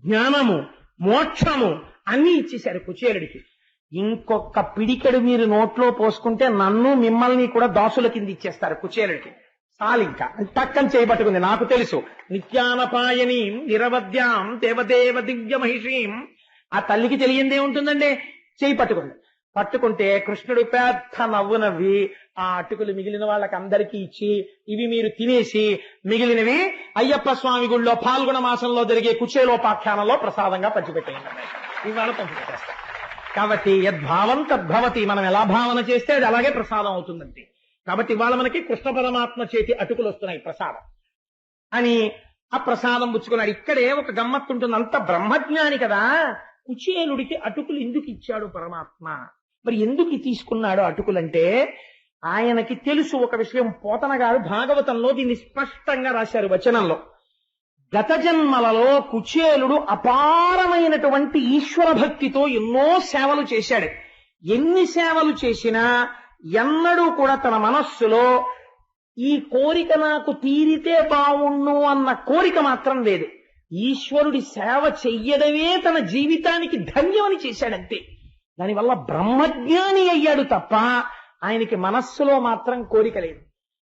జ్ఞానము, మోక్షము అన్ని ఇచ్చేశారు కుచేలుడికి. ఇంకొక పిడికెడు మీరు నోట్లో పోసుకుంటే నన్ను మిమ్మల్ని కూడా దాసుల కింద ఇచ్చేస్తారు కుచేలుడికి. చాలింకా టక్కని చేయబట్టుకుంది. నాకు తెలుసు, నిత్యానపాయనీం నిరవద్యాం దేవదేవ దివ్య మహిషీం. ఆ తల్లికి తెలియందే ఉంటుందండి. చేయి పట్టుకుంది. పట్టుకుంటే కృష్ణుడు పెద్ద నవ్వు నవ్వి ఆ అటుకులు మిగిలిన వాళ్ళకి అందరికీ ఇచ్చి, ఇవి మీరు తినేసి మిగిలినవి అయ్యప్ప స్వామి గుళ్ళో పాల్గొన మాసంలో జరిగే కుచేలోపాఖ్యానంలో ప్రసాదంగా పంచిపెట్టేయండి. ఇవాళ పంచిపెట్టేస్తాం. కాబట్టి యద్భావం తద్భవతి. మనం ఎలా భావన చేస్తే అది అలాగే ప్రసాదం అవుతుందండి. కాబట్టి ఇవాళ మనకి కృష్ణ పరమాత్మ చేతి అటుకులు వస్తున్నాయి ప్రసాదం అని ఆ ప్రసాదం పుచ్చుకున్నాడు. ఇక్కడే ఒక గమ్మత్తు ఉంటుంది. అంత బ్రహ్మజ్ఞాని కదా. కుచేలుడికి అటుకులు ఎందుకు ఇచ్చాడు పరమాత్మ? మరి ఎందుకు తీసుకున్నాడు అటుకులంటే ఆయనకి తెలుసు ఒక విషయం. పోతన గారు భాగవతంలో దీన్ని స్పష్టంగా రాశారు వచనంలో. గత జన్మలలో కుచేలుడు అపారమైనటువంటి ఈశ్వర భక్తితో ఎన్నో సేవలు చేశాడు. ఎన్ని సేవలు చేసినా ఎన్నడూ కూడా తన మనస్సులో ఈ కోరిక నాకు తీరితే బావుణ్ణు అన్న కోరిక మాత్రం లేదు. ఈశ్వరుడి సేవ చెయ్యడమే తన జీవితానికి ధన్యమని చేశాడంతే. దానివల్ల బ్రహ్మజ్ఞాని అయ్యాడు తప్ప ఆయనకి మనస్సులో మాత్రం కోరిక లేదు.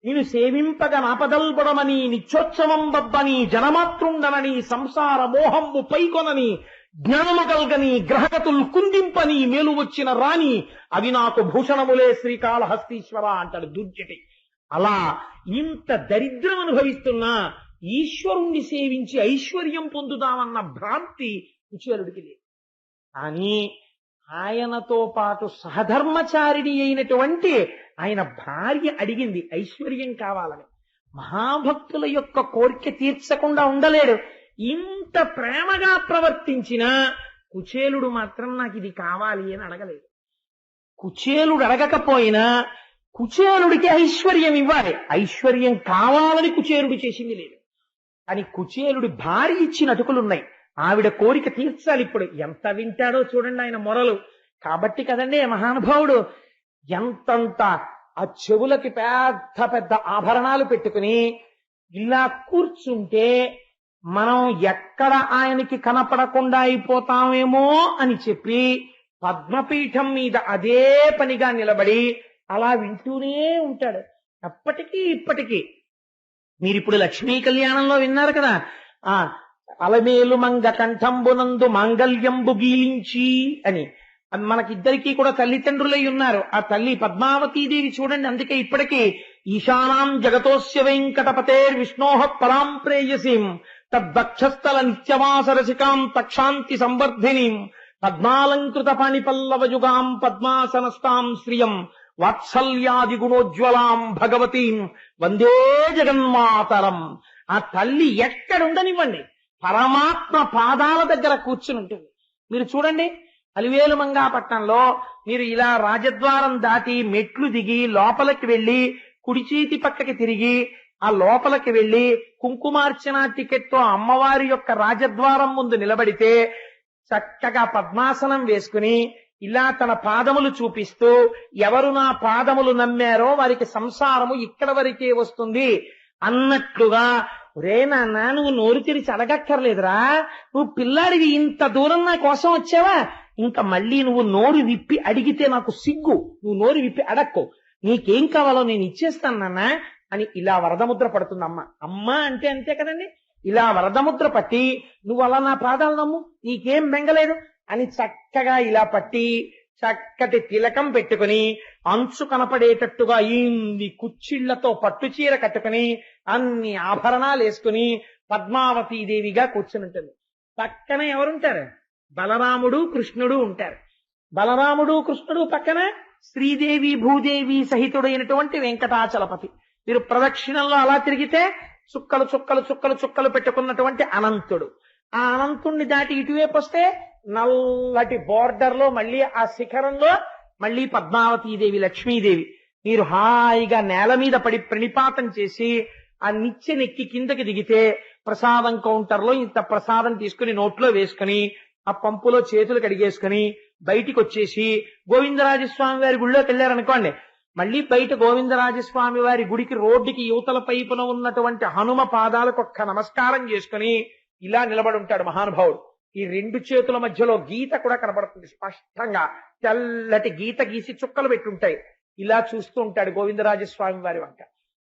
నేను సేవింపగ నాపదల్బడమని నిత్యోత్సవం బబ్బని జనమాతృండనని సంసార మోహంబు పైకొనని జ్ఞానము కల్గని గ్రహగతులు కుందింపని మేలు వచ్చిన రాణి అవి నాకు భూషణములే శ్రీకాళహస్తీశ్వర అంటాడు దుర్జటి. అలా ఇంత దరిద్రం అనుభవిస్తున్నా ఈశ్వరుణ్ణి సేవించి ఐశ్వర్యం పొందుదామన్న భ్రాంతి కుచేలుడికి లేదు. కానీ ఆయనతో పాటు సహధర్మచారిణి అయినటువంటి ఆయన భార్య అడిగింది ఐశ్వర్యం కావాలని. మహాభక్తుల యొక్క కోరిక తీర్చకుండా ఉండలేడు. ఇంత ప్రేమగా ప్రవర్తించినా కుచేలుడు మాత్రం నాకు ఇది కావాలి అని అడగలేదు. కుచేలుడు అడగకపోయినా కుచేలుడికి ఐశ్వర్యం ఇవ్వాలి. ఐశ్వర్యం కావాలని కుచేలుడు చేసింది లేదు. అని కుచేలుడి భార్య ఇచ్చిన అటుకులున్నాయి. ఆవిడ కోరిక తీర్చాలి. ఇప్పుడు ఎంత వింటాడో చూడండి ఆయన మొరలు. కాబట్టి కదండి మహానుభావుడు ఎంతంత ఆ చెవులకి పెద్ద పెద్ద ఆభరణాలు పెట్టుకుని ఇలా కూర్చుంటే మనం ఎక్కడ ఆయనకి కనపడకుండా అయిపోతామేమో అని చెప్పి పద్మపీఠం మీద అదే పనిగా నిలబడి అలా వింటూనే ఉంటాడు అప్పటికీ ఇప్పటికీ. మీరిప్పుడు లక్ష్మీ కళ్యాణంలో విన్నారు కదా, ఆ అలమేలు మంగ కంఠంబునందు మాంగళ్యంబు గీలించి అని. మనకిద్దరికీ కూడా తల్లిదండ్రులై ఉన్నారు. ఆ తల్లి పద్మావతీదేవి చూడండి. అందుకే ఇప్పటికీ ఈశానాం జగతోస్య వెంకటపతేర్ విష్ణోః పరాం ప్రేయసీం తద్వక్షస్థల నిత్యవాసరసికాం తక్షాంతి సంవర్ధినీం పద్మాలంకృత పాణిపల్లవయుగాం పద్మాసనస్తాం శ్రియం వాత్సల్యాది గుణోజ్వలాం భగవతీం వందే జగన్మాతరం. ఆ తల్లి ఎక్కడుండనివ్వండి పరమాత్మ పాదాల దగ్గర కూర్చుని ఉంటుంది. మీరు చూడండి అలివేలు మంగాపట్నంలో మీరు ఇలా రాజద్వారం దాటి మెట్లు దిగి లోపలికి వెళ్లి కుడి చేతి పక్కకి తిరిగి ఆ లోపలికి వెళ్లి కుంకుమార్చన టికెట్ తో అమ్మవారి యొక్క రాజద్వారం ముందు నిలబడితే చక్కగా పద్మాసనం వేసుకుని ఇలా తన పాదములు చూపిస్తూ ఎవరు నా పాదములు నమ్మారో వారికి సంసారము ఇక్కడ వరకే వస్తుంది అన్నట్లుగా, ఒరే నాన్న నువ్వు నోరు తెరిచి అడగక్కర్లేదురా, నువ్వు పిల్లాడివి ఇంత దూరం నా కోసం వచ్చావా, ఇంకా మళ్ళీ నువ్వు నోరు విప్పి అడిగితే నాకు సిగ్గు, నువ్వు నోరు విప్పి అడక్కో, నీకేం కావాలో నేను ఇచ్చేస్తాను నాన్న అని ఇలా వరదముద్ర పడుతుంది అమ్మ. అమ్మ అంటే అంతే కదండి. ఇలా వరదముద్ర పట్టి నువ్వు అలా నా పాదాలు నమ్ము నీకేం బెంగలేదు అని చక్కగా ఇలా పట్టి చక్కటి తిలకం పెట్టుకుని అంచు కనపడేటట్టుగా ఇన్ని కుచ్చిళ్లతో పట్టుచీర కట్టుకుని అన్ని ఆభరణాలు వేసుకుని పద్మావతీదేవిగా కూర్చుని పక్కన ఎవరుంటారు? బలరాముడు కృష్ణుడు ఉంటారు. బలరాముడు కృష్ణుడు పక్కన శ్రీదేవి భూదేవి సహితుడైనటువంటి వెంకటాచలపతి. మీరు ప్రదక్షిణంలో అలా తిరిగితే చుక్కలు చుక్కలు చుక్కలు చుక్కలు పెట్టుకున్నటువంటి అనంతుడు. ఆ అనంతుణ్ణి దాటి ఇటువైపు వస్తే నల్లటి బోర్డర్ లో మళ్ళీ ఆ శిఖరంలో మళ్ళీ పద్మావతీదేవి లక్ష్మీదేవి. మీరు హాయిగా నేల మీద పడి ప్రణిపాతం చేసి ఆ నిచ్చెనెక్కి కిందకి దిగితే ప్రసాదం కౌంటర్ లో ఇంత ప్రసాదం తీసుకుని నోట్లో వేసుకుని ఆ పంపులో చేతులు కడిగేసుకుని బయటికి వచ్చేసి గోవిందరాజస్వామి వారి గుళ్ళోకి వెళ్ళారనుకోండి, మళ్ళీ బయట గోవిందరాజస్వామి వారి గుడికి రోడ్డుకి యువతల పైపున ఉన్నటువంటి హనుమ పాదాలకు ఒక్క నమస్కారం చేసుకుని ఇలా నిలబడి ఉంటాడు మహానుభావుడు. ఈ రెండు చేతుల మధ్యలో గీత కూడా కనబడుతుంది స్పష్టంగా, తెల్లటి గీత గీసి చుక్కలు పెట్టుంటాయి. ఇలా చూస్తూ ఉంటాడు గోవిందరాజస్వామి వారి వంక.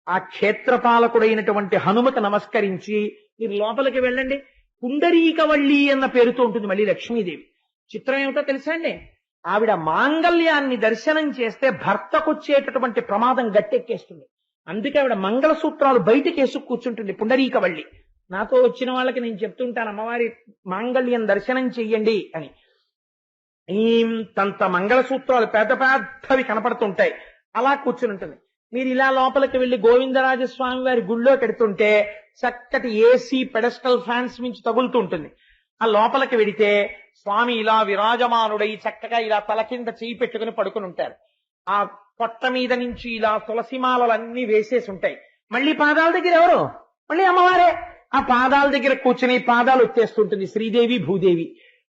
ఆ క్షేత్రపాలకుడైనటువంటి హనుమకు నమస్కరించి మీరు లోపలికి వెళ్ళండి. పుండరీకవల్లి అన్న పేరుతో ఉంటుంది మళ్ళీ లక్ష్మీదేవి. చిత్రం ఏమిటో తెలుసా అండి? ఆవిడ మాంగళ్యాన్ని దర్శనం చేస్తే భర్తకొచ్చేటటువంటి ప్రమాదం గట్టెక్కేస్తుంది. అందుకే ఆవిడ మంగళసూత్రాలు బయటికి వేసుకు కూర్చుంటుంది పుండరీకవల్లి. నాతో వచ్చిన వాళ్ళకి నేను చెప్తుంటాను అమ్మవారి మాంగళ్యం దర్శనం చెయ్యండి అని. ఇంతంత మంగళసూత్రాలు పెద్ద పెద్దవి కనపడుతుంటాయి. అలా కూర్చుని ఉంటుంది. మీరు ఇలా లోపలికి వెళ్లి గోవిందరాజస్వామి వారి గుళ్ళో పెడుతుంటే చక్కటి ఏసీ పెడస్టల్ ఫ్యాన్స్ మించి తగులుతూ ఉంటుంది. ఆ లోపలికి వెడితే స్వామి ఇలా విరాజమానుడై చక్కగా ఇలా తల కింద చేయి పెట్టుకుని పడుకుని ఉంటారు. ఆ పొట్ట మీద నుంచి ఇలా తులసిమాలన్నీ వేసేసి ఉంటాయి. మళ్ళీ పాదాల దగ్గర ఎవరు? మళ్ళీ అమ్మవారే. ఆ పాదాల దగ్గర కూర్చుని పాదాలు వచ్చేస్తుంటుంది శ్రీదేవి భూదేవి.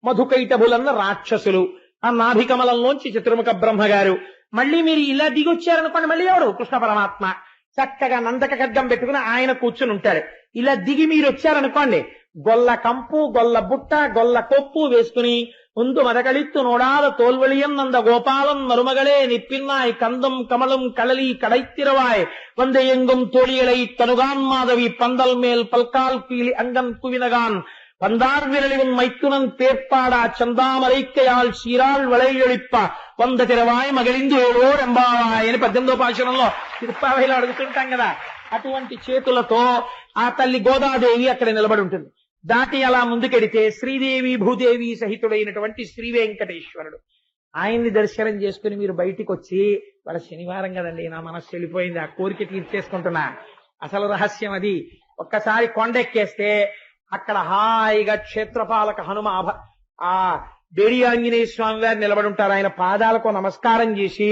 మధుకైటభులన్న రాక్షసులు, ఆ నాభికమలంలోంచి చతుర్ముఖ బ్రహ్మగారు. మళ్ళీ మీరు ఇలా దిగొచ్చారనుకోండి, మళ్ళీ ఎవరు? కృష్ణ పరమాత్మ చక్కగా నందక ఖడ్గం పెట్టుకుని ఆయన కూర్చుని ఉంటారు. ఇలా దిగి మీరు వచ్చారనుకోండి, గొల్ల కంపు గొల్ల బుట్ట గొల్ల కొప్పు వేసుకుని ముందు మదకళిత్తు నోడాల తోల్వళియం నంద గోపాలం మరుమగళే నిప్పిన్నాయ్ కందం కమలం కళలి కడైత్తిరవాయ్ వంద ఎంగం తోళియలై తనుగాన్ మాధవి పందల్ మేల్ పల్కాల్ పీలి అంగన్ కువినగాన్ வந்தார் விரலின் மைத்துனன் பேர்ப்பாடா చందామరైక్యయాల్ చీరాల్ వளைయొళిప్ప వంద తిరవాయి మగిలిందు ఏడో రెంబావాయి అని 18వ పాశురంలో తిరుప్పావైలో అడుగుతుంటాం కదా. అటువంటి చేతులతో ఆ తల్లి గోదాదేవి అక్కడ నిలబడి ఉంటుంది. దాటి అలా ముందుకెడితే శ్రీదేవి భూదేవి సహితుడైనటువంటి శ్రీ వెంకటేశ్వరుడు. ఆయన్ని దర్శనం చేసుకుని మీరు బయటికి వచ్చి, వాళ్ళ శనివారం కదండి, నా మనస్సు వెళ్ళిపోయింది, ఆ కోరిక తీర్చేసుకుంటున్నా, అసలు రహస్యం అది. ఒక్కసారి కొండెక్కేస్తే అక్కడ హాయిగా క్షేత్రపాలక హనుమ ఆ బేడి ఆంజనేయ స్వామి వారు నిలబడి ఉంటారు. ఆయన పాదాలకు నమస్కారం చేసి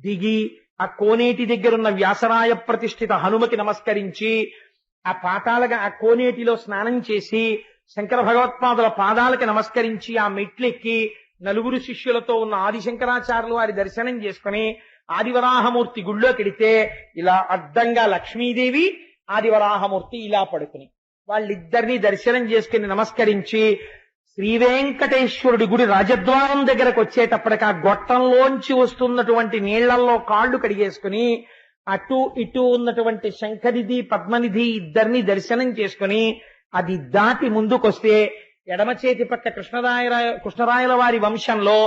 దిగి ఆ కోనేటి దగ్గరున్న వ్యాసరాయ ప్రతిష్ఠిత హనుమకి నమస్కరించి ఆ కోనేటిలో స్నానం చేసి శంకర భగవత్పాదుల పాదాలకి నమస్కరించి ఆ మెట్లెక్కి నలుగురు శిష్యులతో ఉన్న ఆదిశంకరాచార్యులు వారి దర్శనం చేసుకుని ఆదివరాహమూర్తి గుళ్ళోకెడితే ఇలా అడ్డంగా లక్ష్మీదేవి ఆదివరాహమూర్తి ఇలా పడుకుని వాళ్ళిద్దరినీ దర్శనం చేసుకుని నమస్కరించి శ్రీ వెంకటేశ్వరుడి గుడి రాజద్వారం దగ్గరకు వచ్చేటప్పటికి ఆ గొట్టంలోంచి వస్తున్నటువంటి నీళ్లలో కాళ్లు కడిగేసుకుని అటు ఇటు ఉన్నటువంటి శంఖనిధి పద్మనిధి ఇద్దరిని దర్శనం చేసుకుని అది దాటి ముందుకొస్తే ఎడమ చేతి పక్క కృష్ణరాయల వారి వంశంలో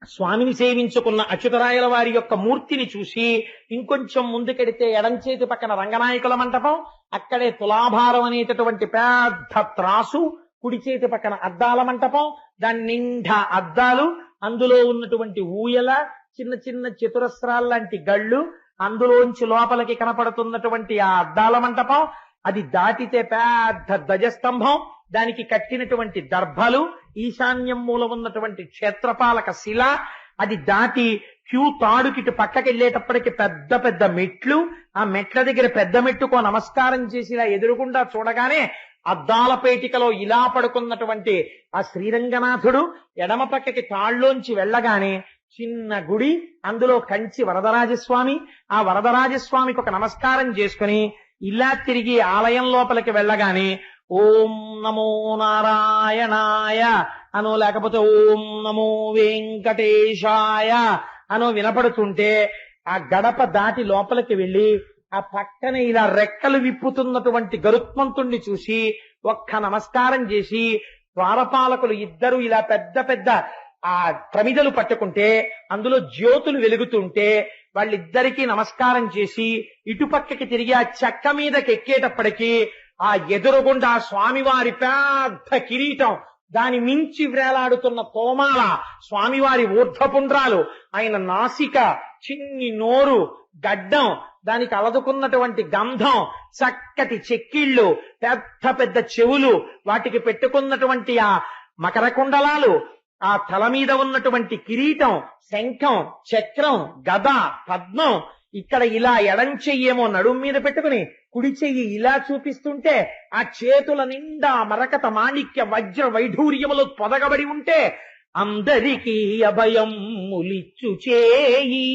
స్వామిని సేవించుకున్న అచ్యుతరాయల వారి యొక్క మూర్తిని చూసి ఇంకొంచెం ముందుకెడితే ఎడం చేతి పక్కన రంగనాయకుల మంటపం, అక్కడే తులాభారం అనేటటువంటి పెద్ద త్రాసు, కుడి చేతి పక్కన అద్దాల మంటపం, దాని నిండా అద్దాలు, అందులో ఉన్నటువంటి ఊయల, చిన్న చిన్న చతురస్రాల లాంటి గళ్ళు, అందులోంచి లోపలికి కనపడుతున్నటువంటి ఆ అద్దాల మంటపం, అది దాటితే పెద్ద ధ్వజస్తంభం, దానికి కట్టినటువంటి దర్భలు, ఈశాన్యం మూల ఉన్నటువంటి క్షేత్రపాలక శిల, అది దాటి క్యూ తాడుకిటు పక్కకెళ్లేటప్పటికి పెద్ద పెద్ద మెట్లు, ఆ మెట్ల దగ్గర పెద్ద మెట్టుకో నమస్కారం చేసి ఇలా ఎదురుగుండా చూడగానే అద్దాల పేటికలో ఇలా పడుకున్నటువంటి ఆ శ్రీరంగనాథుడు, ఎడమ పక్కకి తాళ్ళలోంచి వెళ్ళగానే చిన్న గుడి, అందులో కంచి వరదరాజస్వామి, ఆ వరదరాజస్వామికి ఒక నమస్కారం చేసుకుని ఇలా తిరిగి ఆలయం లోపలికి వెళ్ళగానే ఓం నమో నారాయణాయ అనో లేకపోతే ఓం నమో వెంకటేశాయ అనో వినపడుతుంటే ఆ గడప దాటి లోపలికి వెళ్లి ఆ పక్కన ఇలా రెక్కలు విప్పుతున్నటువంటి గరుత్మంతుణ్ణి చూసి ఒక్క నమస్కారం చేసి ద్వారపాలకులు ఇద్దరు ఇలా పెద్ద పెద్ద ఆ ప్రమిదలు పట్టుకుంటే అందులో జ్యోతులు వెలుగుతుంటే వాళ్ళిద్దరికీ నమస్కారం చేసి ఇటుపక్కకి తిరిగి ఆ చెక్క మీదకి ఎక్కేటప్పటికీ ఆ ఎదురుగుండా స్వామివారి పెద్ద కిరీటం, దాని మించి వ్రేలాడుతున్న తోమాల, స్వామివారి ఊర్ధ్వపుండ్రాలు, ఆయన నాసిక, చిన్ని నోరు, గడ్డం, దానికి అలదుకున్నటువంటి గంధం, చక్కటి చెక్కిళ్ళు, పెద్ద పెద్ద చెవులు, వాటికి పెట్టుకున్నటువంటి ఆ మకర కుండలాలు, ఆ తల మీద ఉన్నటువంటి కిరీటం, శంఖం, చక్రం, గద, పద్మం, ఇక్కడ ఇలా ఎడం చెయ్యేమో నడుం మీద పెట్టుకుని కుడి చెయ్యి ఇలా చూపిస్తుంటే ఆ చేతుల నిండా మరకత మాణిక్య వజ్ర వైఢూర్యములు పొదగబడి ఉంటే అందరికీ అభయం ములిచ్చు చేయి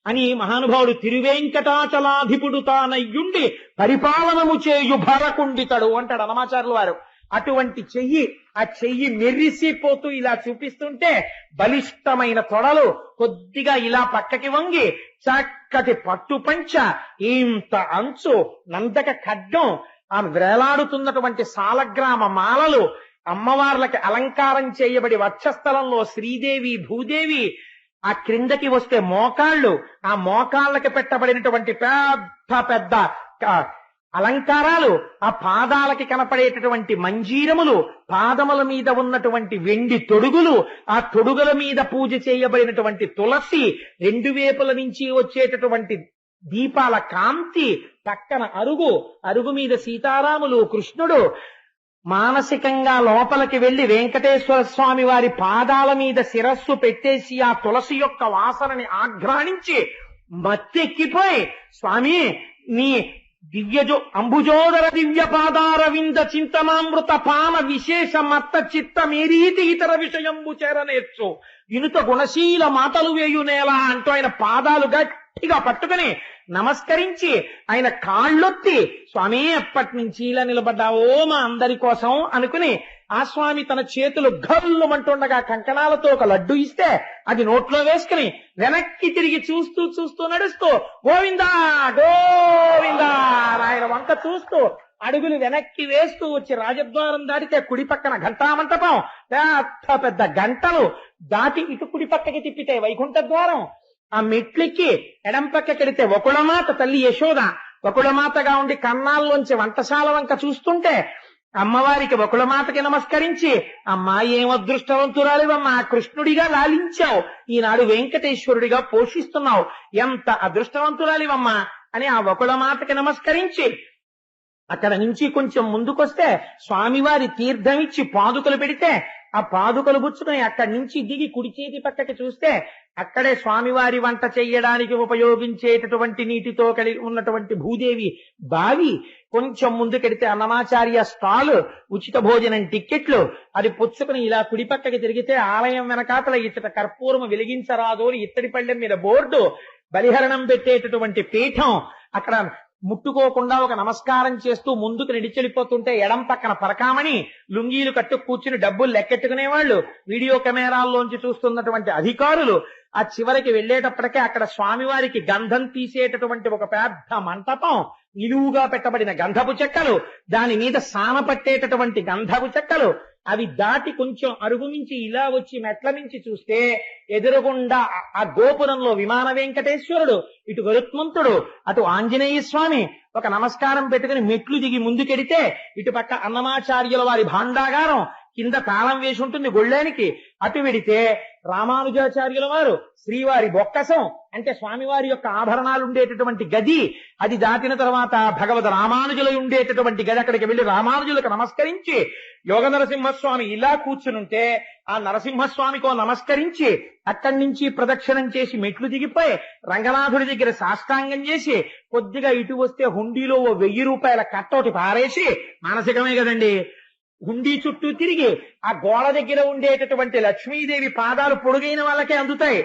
అని మహానుభావుడు తిరువేంకటాచలాధిపుడు తానయ్యుండి పరిపాలనము చేయు భరకుండితడు అంటాడు అన్నమాచార్యుల వారు. అటువంటి చెయ్యి, ఆ చెయ్యి మెరిసిపోతూ ఇలా చూపిస్తుంటే బలిష్టమైన తొడలు కొద్దిగా ఇలా పక్కకి వంగి చక్కటి పట్టు పంచ, ఇంత అంచు, నందక ఖడ్గం, ఆ వేలాడుతున్నటువంటి సాలగ్రామ మాలలు, అమ్మవార్లకి అలంకారం చేయబడి వక్షస్థలంలో శ్రీదేవి భూదేవి, ఆ క్రిందకి వస్తే మోకాళ్ళు, ఆ మోకాళ్ళకి పెట్టబడినటువంటి పెద్ద పెద్ద అలంకారాలు, ఆ పాదాలకి కనపడేటటువంటి మంజీరములు, పాదముల మీద ఉన్నటువంటి వెండి తొడుగులు, ఆ తొడుగుల మీద పూజ చేయబడినటువంటి తులసి, రెండు వేపుల నుంచి వచ్చేటటువంటి దీపాల కాంతి, పక్కన అరుగు, అరుగు మీద సీతారాములు, కృష్ణుడు, మానసికంగా లోపలికి వెళ్లి వెంకటేశ్వర స్వామి వారి పాదాల మీద శిరస్సు పెట్టేసి ఆ తులసి యొక్క వాసనని ఆఘ్రాణించి మత్తెక్కిపోయి స్వామి నీ అంబుజోదర దివ్య పాదారవింద చింతనామృత పాన విశేష మత్త చిత్త మేరీతి ఇతర విషయంబు చేరనేర్చు వినుత గుణశీల మాటలు వేయునేలా అంటూ ఆయన పాదాలు గట్టిగా పట్టుకుని నమస్కరించి ఆయన కాళ్ళొత్తి స్వామి ఎప్పటి నుంచి ఇలా నిలబడ్డావో మా అందరి కోసం అనుకుని ఆ స్వామి తన చేతులు గల్లుమంటుండగా కంకణాలతో ఒక లడ్డు ఇస్తే అది నోట్లో వేసుకుని వెనక్కి తిరిగి చూస్తూ చూస్తూ నడుస్తూ గోవిందా గోవిందా ఆయన వంక చూస్తూ అడుగులు వెనక్కి వేస్తూ వచ్చి రాజద్వారం దాటితే కుడి పక్కన ఘంటామంటపం, పెద్ద పెద్ద గంటలు దాటి ఇటు కుడి పక్కకి తిప్పితే వైకుంఠ ద్వారం. ఆ మెట్లెక్కి ఎడం పక్కకెడితే వకుళమాత తల్లి యశోద వకుళమాతగా ఉండి కన్నాల్లోంచి వంటశాల వంక చూస్తుంటే అమ్మవారికి వకుళమాతకి నమస్కరించి, అమ్మా ఏం అదృష్టవంతురాలివమ్మా, కృష్ణుడిగా లాలించావు, ఈనాడు వెంకటేశ్వరుడిగా పోషిస్తున్నావు, ఎంత అదృష్టవంతురాలివమ్మా అని ఆ వకుళమాతకి నమస్కరించి అక్కడ నుంచి కొంచెం ముందుకొస్తే స్వామివారి తీర్థం ఇచ్చి పాదుకలు పెడితే ఆ పాదుకలు పుచ్చుకొని అక్కడి నుంచి దిగి కుడి చేతి పక్కకి చూస్తే అక్కడే స్వామివారి వంట చెయ్యడానికి ఉపయోగించేటటువంటి నీటితో కలిగి ఉన్నటువంటి భూదేవి బావి, కొంచెం ముందుకెడితే అన్నమాచార్య స్టాల్, ఉచిత భోజనం టిక్కెట్లు, అది పుచ్చుకుని ఇలా కుడి పక్కకి తిరిగితే ఆలయం వెనకాతల ఇచ్చట కర్పూరం వెలిగించరాదు అని ఇత్తడి పళ్ళెం మీద బోర్డు, బలిహరణం పెట్టేటటువంటి పీఠం, అక్కడ ముట్టుకోకుండా ఒక నమస్కారం చేస్తూ ముందుకు నడిచెళ్ళిపోతుంటే ఎడం పక్కన పరకామణి, లుంగీలు కట్టు కూర్చుని డబ్బులు లెక్కెట్టుకునేవాళ్ళు, వీడియో కెమెరాల్లోంచి చూస్తున్నటువంటి అధికారులు, ఆ చివరికి వెళ్లేటప్పటికే అక్కడ స్వామివారికి గంధం తీసేటటువంటి ఒక పెద్ద మంటపం, నిలువుగా పెట్టబడిన గంధపు చెక్కలు, దాని మీద సాన పట్టేటటువంటి గంధపు చెక్కలు, అవి దాటి కొంచెం అరుగు నుంచి ఇలా వచ్చి మెట్ల నుంచి చూస్తే ఎదురుగుండా ఆ గోపురంలో విమాన వెంకటేశ్వరుడు, ఇటు గరుత్మంతుడు, అటు ఆంజనేయ స్వామి, ఒక నమస్కారం పెట్టుకుని మెట్లు దిగి ముందుకెడితే ఇటు పక్క అన్నమాచార్యుల వారి భాండాగారం, కింద తాళం వేసి ఉంటుంది గొళ్ళానికి, అటు వెడితే రామానుజాచార్యుల వారు శ్రీవారి బొక్కసం అంటే స్వామివారి యొక్క ఆభరణాలు ఉండేటటువంటి గది, అది దాటిన తర్వాత భగవద్ రామానుజులు ఉండేటటువంటి గది, అక్కడికి వెళ్లి రామానుజులకు నమస్కరించి యోగ నరసింహస్వామి ఇలా కూర్చునుంటే ఆ నరసింహస్వామికో నమస్కరించి అక్కడి నుంచి ప్రదక్షిణం చేసి మెట్లు దిగిపోయి రంగనాథుడి దగ్గర సాష్టాంగం చేసి కొద్దిగా ఇటు వస్తే హుండీలో ఓ 1000 రూపాయల కట్టోటి పారేసి, మానసికమే కదండి, హుండీ చుట్టూ తిరిగి ఆ గోడ దగ్గర ఉండేటటువంటి లక్ష్మీదేవి పాదాలు పొడుగైన వాళ్ళకే అందుతాయి,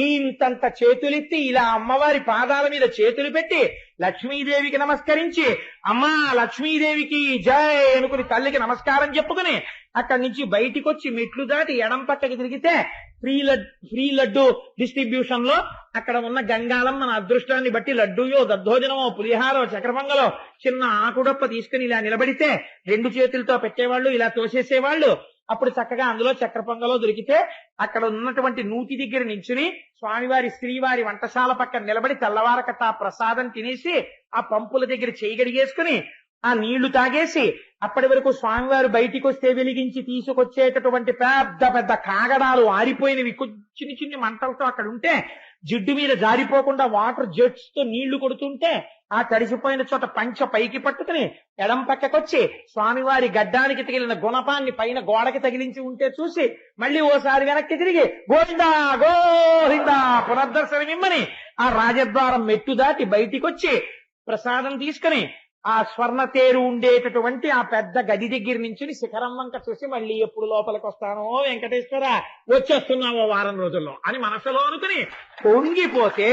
ఇంతంత చేతులెత్తి ఇలా అమ్మవారి పాదాల మీద చేతులు పెట్టి లక్ష్మీదేవికి నమస్కరించి, అమ్మా లక్ష్మీదేవికి జై అనుకుని తల్లికి నమస్కారం చెప్పుకుని అక్కడి నుంచి బయటికి వచ్చి మెట్లు దాటి ఎడం పక్కకి తిరిగితే ఫ్రీ లడ్డు డిస్ట్రిబ్యూషన్ లో అక్కడ ఉన్న గంగాలం మన అదృష్టాన్ని బట్టి లడ్డూయో దద్దోజనమో పులిహారో చక్రపొంగలో చిన్న ఆకుడొప్ప తీసుకుని ఇలా నిలబడితే 2 చేతులతో పెట్టేవాళ్ళు, ఇలా తోసేసేవాళ్ళు. అప్పుడు చక్కగా అందులో చక్రపొంగలో దొరికితే అక్కడ ఉన్నటువంటి నూతి దగ్గర నించుని స్వామివారి శ్రీవారి వంటశాల పక్కన నిలబడి తెల్లవారకట్ట ఆ ప్రసాదం తినేసి ఆ పంపుల దగ్గర చేయగడిగేసుకుని ఆ నీళ్లు తాగేసి అప్పటి వరకు స్వామివారు బయటికి వస్తే వెలిగించి తీసుకొచ్చేటటువంటి పెద్ద పెద్ద కాగడాలు ఆరిపోయినవి చిన్ని చిన్ని మంటలతో అక్కడ ఉంటే జిడ్డు మీద జారిపోకుండా వాటర్ జెట్స్ తో నీళ్లు కొడుతుంటే ఆ తడిసిపోయిన చోట పంచ పైకి పట్టుకుని ఎడం పక్కకొచ్చి స్వామివారి గడ్డానికి తగిలిన గుణపాన్ని పైన గోడకి తగిలించి ఉంటే చూసి మళ్ళీ ఓసారి వెనక్కి తిరిగి గోవిందా గోవిందా పునర్దర్శనమిమ్మని ఆ రాజద్వారం మెట్టు దాటి బయటికి వచ్చి ప్రసాదం తీసుకుని ఆ స్వర్ణ తేరు ఉండేటటువంటి ఆ పెద్ద గది దగ్గర నుంచి శిఖరం వంక చూసి మళ్ళీ ఎప్పుడు లోపలికి వస్తానో వెంకటేశ్వర వచ్చేస్తున్నావో వారం రోజుల్లో అని మనసులో అనుకుని పొంగిపోతే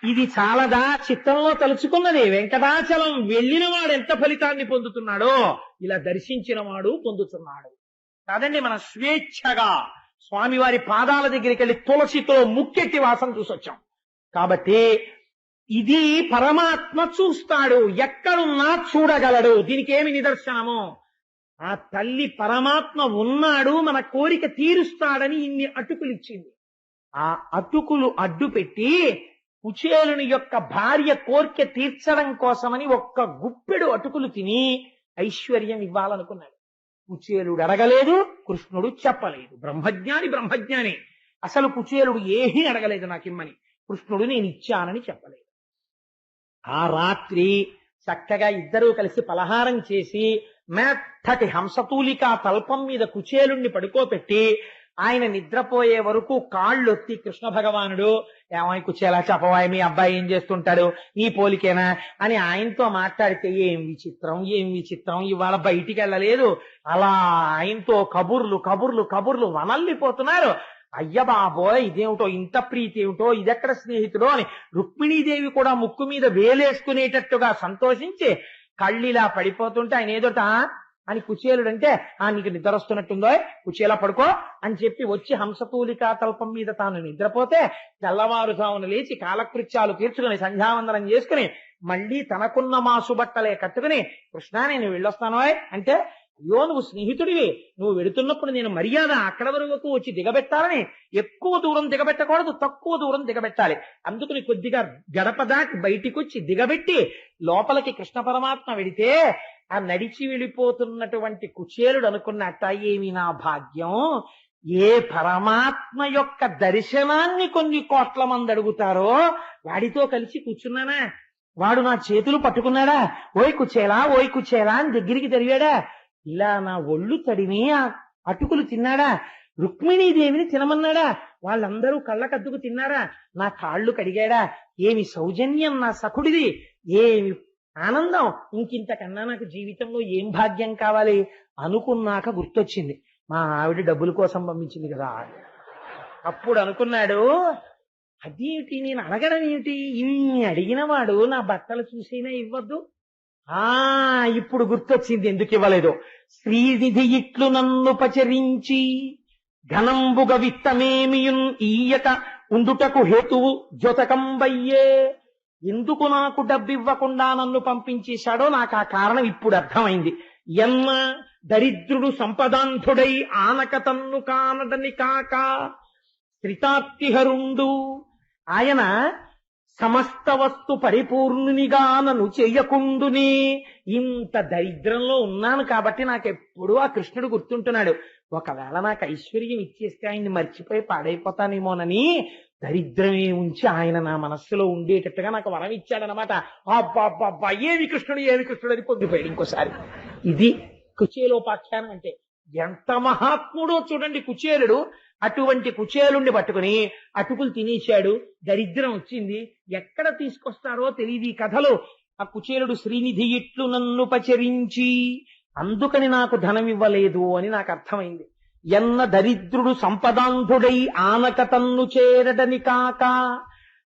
ఇది చాలదా చిత్తంలో తలుచుకున్నది. వెంకటాచలం వెళ్ళిన వాడు ఎంత ఫలితాన్ని పొందుతున్నాడో ఇలా దర్శించిన వాడు పొందుతున్నాడు కాదండి. మన స్వేచ్ఛగా స్వామివారి పాదాల దగ్గరికి వెళ్ళి తులసితో ముక్కెట్టి వాసన చూసొచ్చాం కాబట్టి ఇది పరమాత్మ చూస్తాడు, ఎక్కడున్నా చూడగలడు. దీనికి ఏమి నిదర్శనము? ఆ తల్లి పరమాత్మ ఉన్నాడు, మన కోరిక తీరుస్తాడని ఇన్ని అటుకులు ఇచ్చింది. ఆ అటుకులు అడ్డు పెట్టి కుచేలుని యొక్క భార్య కోరిక తీర్చడం కోసమని ఒక్క గుప్పెడు అటుకులు తిని ఐశ్వర్యం ఇవ్వాలనుకున్నాడు. కుచేలుడు అడగలేదు, కృష్ణుడు చెప్పలేదు. బ్రహ్మజ్ఞాని అసలు కుచేలుడు ఏమీ అడగలేదు నాకిమ్మని, కృష్ణుడు నేను ఇచ్చానని చెప్పలేదు. ఆ రాత్రి చక్కగా ఇద్దరూ కలిసి పలహారం చేసి మెత్తటి హంసతూలికా తల్పం మీద కుచేలుణ్ణి పడుకోపెట్టి ఆయన నిద్రపోయే వరకు కాళ్ళొత్తి కృష్ణ భగవానుడు ఏమై కుచేలా చెప్పవాయి మీ అబ్బాయి ఏం చేస్తుంటాడు నీ పోలికేనా అని ఆయనతో మాట్లాడితే ఏం విచిత్రం ఇవాళ బయటికి వెళ్ళలేదు. అలా ఆయనతో కబుర్లు వనల్లిపోతున్నారు. అయ్య బాబోయ్ ఇదేమిటో ఇంత ప్రీతి ఏమిటో ఇదెక్కడ స్నేహితుడో అని రుక్మిణీదేవి కూడా ముక్కు మీద వేలేసుకునేటట్టుగా సంతోషించి కళ్ళిలా పడిపోతుంటే ఆయన ఏదోట అని కుచేలుడంటే నీకు నిద్ర వస్తున్నట్టుందో కుచేలా పడుకో అని చెప్పి వచ్చి హంసతూలికా తల్పం మీద తాను నిద్రపోతే తెల్లవారుజామున లేచి కాలకృత్యాలు తీర్చుకుని సంధ్యావందనం చేసుకుని మళ్ళీ తనకున్న మాసు బట్టలే కట్టుకుని కృష్ణ నేను వెళ్ళొస్తాను అంటే, అయ్యో నువ్వు స్నేహితుడివి, నువ్వు వెడుతున్నప్పుడు నేను మర్యాద అక్కడ వరకు వచ్చి దిగబెట్టాలని, ఎక్కువ దూరం దిగబెట్టకూడదు, తక్కువ దూరం దిగబెట్టాలి. అందుకని కొద్దిగా గడప దాటి బయటికి వచ్చి దిగబెట్టి లోపలికి కృష్ణ పరమాత్మ వెడితే ఆ నడిచి వెళ్ళిపోతున్నటువంటి కుచేలుడు అనుకున్నట్ట, ఏమి నా భాగ్యం, ఏ పరమాత్మ యొక్క దర్శనాన్ని కొన్ని కోట్ల మంది అడుగుతారో వాడితో కలిసి కూర్చున్నానా, వాడు నా చేతులు పట్టుకున్నాడా, ఓయ్ కుచేలా అని దగ్గరికి జరిగాడా, ఇలా నా ఒళ్ళు తడిమి ఆ అటుకులు తిన్నాడా, రుక్మిణీదేవిని తినమన్నాడా, వాళ్ళందరూ కళ్ళకద్దుకు తిన్నారా, నా కాళ్ళు కడిగాడా, ఏమి సౌజన్యం నా సఖుడిది, ఏమి ఆనందం, ఇంకింతకన్నా నాకు జీవితంలో ఏం భాగ్యం కావాలి అనుకున్నాక గుర్తొచ్చింది, మా ఆవిడ డబ్బుల కోసం పంపించింది కదా. అప్పుడు అనుకున్నాడు, అదేమిటి నేను అడగడం ఏమిటి, ఇన్ని అడిగిన వాడు నా బట్టలు చూసైనా ఇవ్వద్దు. ఇప్పుడు గుర్తొచ్చింది ఎందుకు ఇవ్వలేదు. శ్రీనిధి ఇట్లు నన్ను పచరించి ఘనంబుగ విత్తమేమియున్ ఈయక ఉండుటకు హేతువు జొతకంబయ్యే. ఎందుకు నాకు డబ్బివ్వకుండా నన్ను పంపించేశాడో నాకు ఆ కారణం ఇప్పుడు అర్థమైంది. ఎన్న దరిద్రుడు సంపదాంధుడై ఆనక తన్ను కానడని కాక త్రితాప్తిహరుండు, ఆయన సమస్త వస్తు పరిపూర్ణునిగా నన్ను చెయ్యకుండునే. ఇంత దరిద్రంలో ఉన్నాను కాబట్టి నాకెప్పుడు ఆ కృష్ణుడు గుర్తుంటున్నాడు. ఒకవేళ నాకు ఐశ్వర్యం ఇచ్చేస్తే ఆయన్ని మర్చిపోయి పాడైపోతానేమోనని దరిద్రమే ఉంచి ఆయన నా మనస్సులో ఉండేటట్టుగా నాకు వరం ఇచ్చాడనమాట. అబ్బా ఏమి కృష్ణుడు అని పొంగిపోయాడు ఇంకోసారి. ఇది కుచేలోపాఖ్యానం అంటే. ఎంత మహాత్ముడో చూడండి కుచేలుడు. అటువంటి కుచేలుండి పట్టుకుని అటుకులు తినేశాడు, దరిద్రం వచ్చింది. ఎక్కడ తీసుకొస్తారో తెలియదు ఈ కథలో. ఆ కుచేలుడు శ్రీనిధి ఇట్లు నన్ను పచరించి, అందుకని నాకు ధనం ఇవ్వలేదు అని నాకు అర్థమైంది. ఎన్న దరిద్రుడు సంపదాంధుడై ఆనక తన్ను చేరడని కాక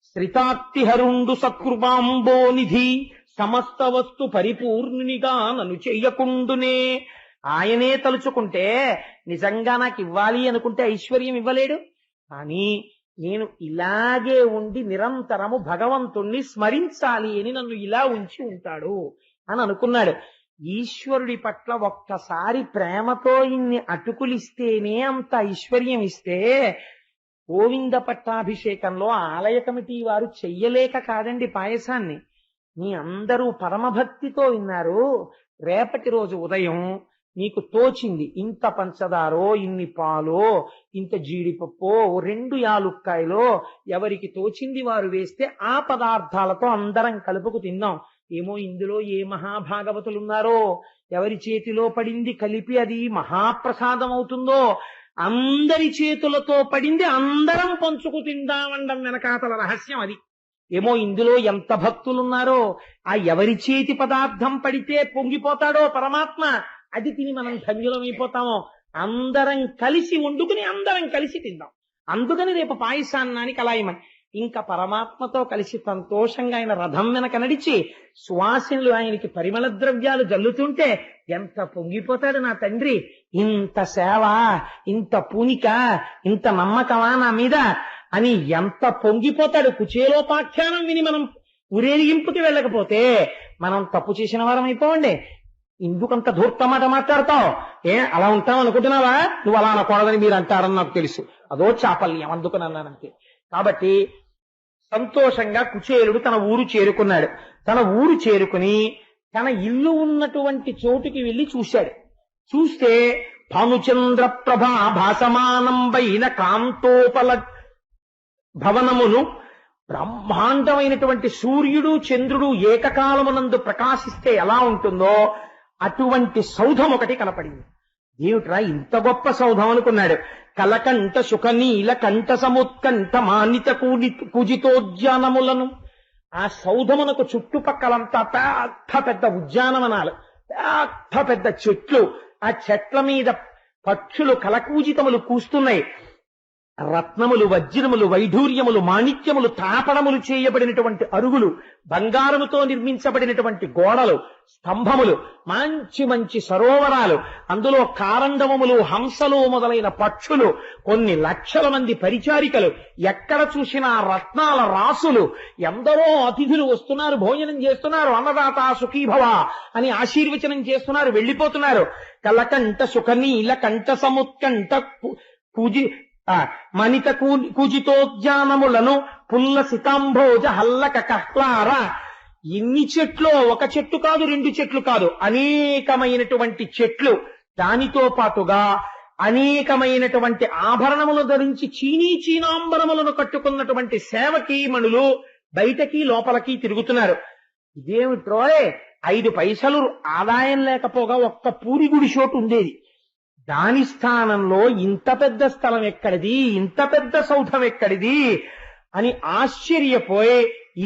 శ్రితాప్తిహరుండు సత్కృపాంబోనిధి సమస్త వస్తు పరిపూర్ణునిగా నన్ను చెయ్యకుండునే. ఆయనే తలుచుకుంటే నిజంగా నాకు ఇవ్వాలి అనుకుంటే ఐశ్వర్యం ఇవ్వలేడు. కానీ నేను ఇలాగే ఉండి నిరంతరము భగవంతుణ్ణి స్మరించాలి అని నన్ను ఇలా ఉంచి ఉంటాడు అని అనుకున్నాడు. ఈశ్వరుడి పట్ల ఒక్కసారి ప్రేమతో ఇన్ని అటుకులిస్తేనే అంత ఐశ్వర్యం ఇస్తే గోవింద పట్టాభిషేకంలో ఆలయ కమిటీ వారు చెయ్యలేక కాదండి పాయసాన్ని. మీ అందరూ పరమభక్తితో విన్నారు. రేపటి రోజు ఉదయం నీకు తోచింది ఇంత పంచదారో, ఇన్ని పాలో, ఇంత జీడిపప్పో, 2 యాలుక్కాయలో ఎవరికి తోచింది వారు వేస్తే ఆ పదార్థాలతో అందరం కలుపుకు తిన్నాం. ఏమో ఇందులో ఏ మహాభాగవతులున్నారో ఎవరి చేతిలో పడింది కలిపి అది మహాప్రసాదం అవుతుందో, అందరి చేతులతో పడింది అందరం పంచుకు తిందామండం వెనకాతల రహస్యం అది. ఏమో ఇందులో ఎంత భక్తులున్నారో, ఆ ఎవరి చేతి పదార్థం పడితే పొంగిపోతాడో పరమాత్మ, అది తిని మనం ధన్యులమైపోతామో. అందరం కలిసి వండుకుని అందరం కలిసి తిందాం. అందుకని రేపు పాయసాన్నానికి అలా ఇమ్మని. ఇంకా పరమాత్మతో కలిసి సంతోషంగా ఆయన రథం వెనక నడిచి సువాసినులు ఆయనకి పరిమళ ద్రవ్యాలు జల్లుతుంటే ఎంత పొంగిపోతాడు నా తండ్రి. ఇంత సేవ, ఇంత పూనిక, ఇంత నమ్మకమా నా మీద అని ఎంత పొంగిపోతాడు. కుచేలోపాఖ్యానం విని మనం ఊరేగింపుకి వెళ్ళకపోతే మనం తప్పు చేసిన వారం అయిపోవండి. ఎందుకంత ధూర్తమాట మాట్లాడతావు? అలా ఉంటావు అనుకుంటున్నావా? నువ్వు అలా అనకూడదని మీరు అంటారని నాకు తెలుసు. అదో చాపల్యం, అందుకని అన్నానంతే. కాబట్టి సంతోషంగా కుచేలుడు తన ఊరు చేరుకున్నాడు. తన ఊరు చేరుకుని తన ఇల్లు ఉన్నటువంటి చోటుకి వెళ్లి చూశాడు. చూస్తే భానుచంద్ర ప్రభా భాసమానంబైన కాంతోపల భవనమును, బ్రహ్మాండమైనటువంటి సూర్యుడు చంద్రుడు ఏకకాలమునందు ప్రకాశిస్తే ఎలా ఉంటుందో అటువంటి సౌధం ఒకటి కనపడింది. ఏమిట్రా ఇంత గొప్ప సౌధం అనుకున్నాడు. కలకంఠ సుఖనీల కంఠ సముత్కంఠ మానిత పూజితోద్యానములను, ఆ సౌధమునకు చుట్టుపక్కలంతా పెద్ద పెద్ద ఉద్యానవనాలు, పెద్ద పెద్ద చెట్లు, ఆ చెట్ల మీద పక్షులు కలకూజితములు కూస్తున్నాయి. రత్నములు, వజ్రములు, వైఢూర్యములు, మాణిక్యములు, తాపడములు చేయబడినటువంటి అరుగులు, బంగారముతో నిర్మించబడినటువంటి గోడలు, స్తంభములు, మంచి మంచి సరోవరాలు, అందులో కారండవములు, హంసలు మొదలైన పక్షులు, కొన్ని లక్షల మంది పరిచారికలు, ఎక్కడ చూసినా రత్నాల రాసులు, ఎందరో అతిథులు వస్తున్నారు, భోజనం చేస్తున్నారు, అన్నదాత సుఖీభవ అని ఆశీర్వచనం చేస్తున్నారు, వెళ్ళిపోతున్నారు. కలకంఠ సుఖనీల కంఠ సముత్కంఠ పూజి మనిత కూజితోద్యానములను పుల్ల సితాంభోజ హల్లక కహ్లార. ఎన్ని చెట్లు, ఒక చెట్టు కాదు, రెండు చెట్లు కాదు, అనేకమైనటువంటి చెట్లు, దానితో పాటుగా అనేకమైనటువంటి ఆభరణములు ధరించి చీనాంబరములను కట్టుకున్నటువంటి సేవకీమణులు బయటకి లోపలికి తిరుగుతున్నారు. ఇదేమిట్రోయ్, 5 పైసలు ఆదాయం లేకపోగా ఒక్క పూరి గుడి చోటు ఉండేది, దాని స్థానంలో ఇంత పెద్ద స్థలం ఎక్కడిది, ఇంత పెద్ద సౌధం ఎక్కడిది అని ఆశ్చర్యపోయి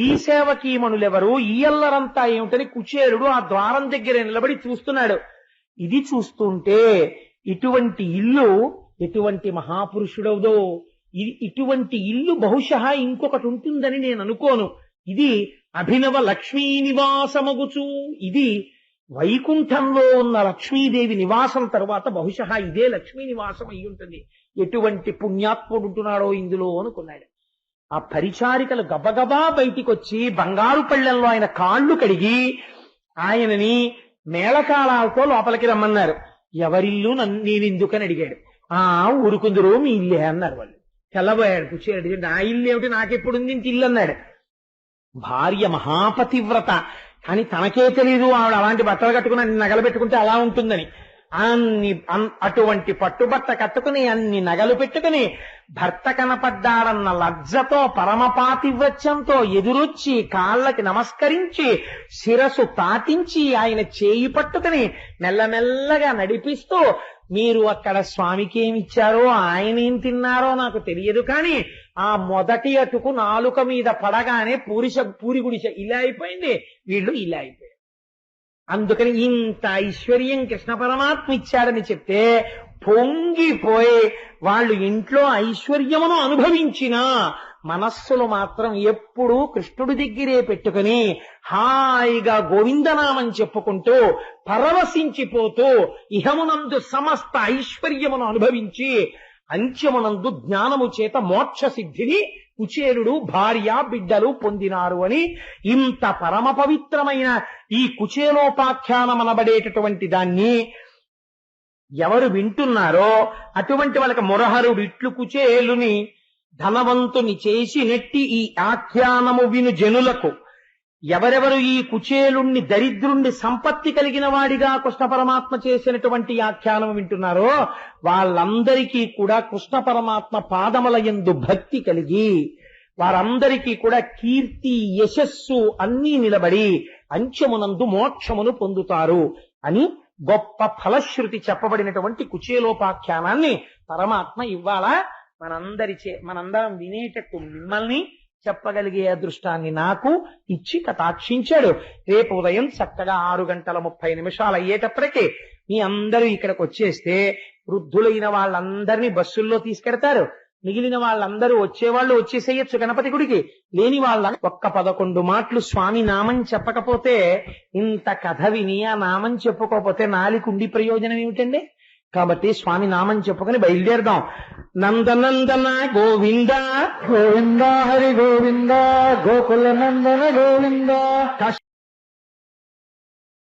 ఈ సేవకీమణులెవరు, ఈ అల్లరంతా ఏమిటని కుచేరుడు ఆ ద్వారం దగ్గర నిలబడి చూస్తున్నాడు. ఇది చూస్తుంటే ఇటువంటి ఇల్లు ఎటువంటి మహాపురుషుడవుదో, ఇటువంటి ఇల్లు బహుశಃ ఇంకొకటి ఉంటుందని నేను అనుకోను. ఇది అభినవ లక్ష్మీ నివాసమగుచు, ఇది వైకుంఠంలో ఉన్న లక్ష్మీదేవి నివాసం తరువాత బహుశಃ ఇదే లక్ష్మీ నివాసం అయి ఉంటుంది. ఎటువంటి పుణ్యాత్ముడు ఉంటున్నాడో ఇందులో అనుకున్నాడు. ఆ పరిచారికలు గబగబా బయటికొచ్చి బంగారు పళ్ళెంలో ఆయన కాళ్ళు కడిగి ఆయనని మేళకాళాలతో లోపలికి రమ్మన్నారు. ఎవరిల్లు నేనెందుకని అడిగాడు. ఊరుకుందరు మీ ఇల్లే అన్నారు వాళ్ళు. తెల్లబోయాడు కూర్చోడు. నా ఇల్లు ఏమిటి, నాకెప్పుడుంది ఇంత ఇల్లు అన్నాడు. భార్య మహాపతివ్రత, కానీ తనకే తెలియదు ఆవిడ అలాంటి బట్టలు కట్టుకుని అన్ని నగలు పెట్టుకుంటే అలా ఉంటుందని. అటువంటి పట్టుబట్ట కట్టుకుని అన్ని నగలు పెట్టుకుని భర్త కనపడ్డాడన్న లజ్జతో పరమపాతివ్రత్యంతో ఎదురొచ్చి కాళ్ళకి నమస్కరించి శిరసు తాటించి ఆయన చేయి పట్టుకుని మెల్లమెల్లగా నడిపిస్తూ, మీరు అక్కడ స్వామికి ఏమిచ్చారో ఆయన ఏం తిన్నారో నాకు తెలియదు, కానీ ఆ మొదటి అటుకు నాలుక మీద పడగానే పూరి గుడిసె ఇలా అయిపోయింది, వీళ్ళు ఇలా అయిపోయారు. అందుకని ఇంత ఐశ్వర్యం కృష్ణ పరమాత్మ ఇచ్చాడని చెప్తే పొంగిపోయి వాళ్ళు ఇంట్లో ఐశ్వర్యమును అనుభవించినా మనస్సులు మాత్రం ఎప్పుడూ కృష్ణుడి దగ్గరే పెట్టుకుని హాయిగా గోవిందనామం చెప్పుకుంటూ పరవశించిపోతూ ఇహమునందు సమస్త ఐశ్వర్యమును అనుభవించి అంత్యమునందు జ్ఞానము చేత మోక్ష సిద్ధిని కుచేలుడు భార్య బిడ్డలు పొందినారు అని ఇంత పరమ పవిత్రమైన ఈ కుచేలోపాఖ్యానమనబడేటటువంటి దాన్ని ఎవరు వింటున్నారో అటువంటి వాళ్ళకి మురహరుడు ఇట్లు కుచేలుని ధనవంతుని చేసి నెట్టి ఈ ఆఖ్యానము విను జనులకు, ఎవరెవరు ఈ కుచేలుణ్ణి దరిద్రుణ్ణి సంపత్తి కలిగిన వాడిగా కృష్ణ పరమాత్మ చేసినటువంటి ఆఖ్యానం వింటున్నారో వాళ్ళందరికీ కూడా కృష్ణ పరమాత్మ పాదముల యందు భక్తి కలిగి వారందరికీ కూడా కీర్తి యశస్సు అన్నీ నిలబడి అంత్యమునందు మోక్షమును పొందుతారు అని గొప్ప ఫలశ్రుతి చెప్పబడినటువంటి కుచేలోపాఖ్యానాన్ని పరమాత్మ ఇవాళ మనందరం వినేటట్టు మిమ్మల్ని చెప్పగలిగే అదృష్టాన్ని నాకు ఇచ్చి కటాక్షించాడు. రేపు ఉదయం చక్కగా 6:30 అయ్యేటప్పటికీ మీ అందరూ ఇక్కడికి వచ్చేస్తే వృద్ధులైన వాళ్ళందరినీ బస్సుల్లో తీసుకెడతారు. మిగిలిన వాళ్ళందరూ వచ్చేవాళ్ళు వచ్చేసేయచ్చు గణపతి గుడికి. లేని వాళ్ళ 11 మాటలు స్వామి నామం చెప్పకపోతే, ఇంత కథ విని ఆ నామం చెప్పుకోకపోతే నాలికుండి ప్రయోజనం ఏమిటండి? కాబట్టి స్వామి నామం చెప్పుకొని బయలుదేరదాం. నందనందన గోవింద గోవింద హరి గోవింద గోకుల నందన గోవింద.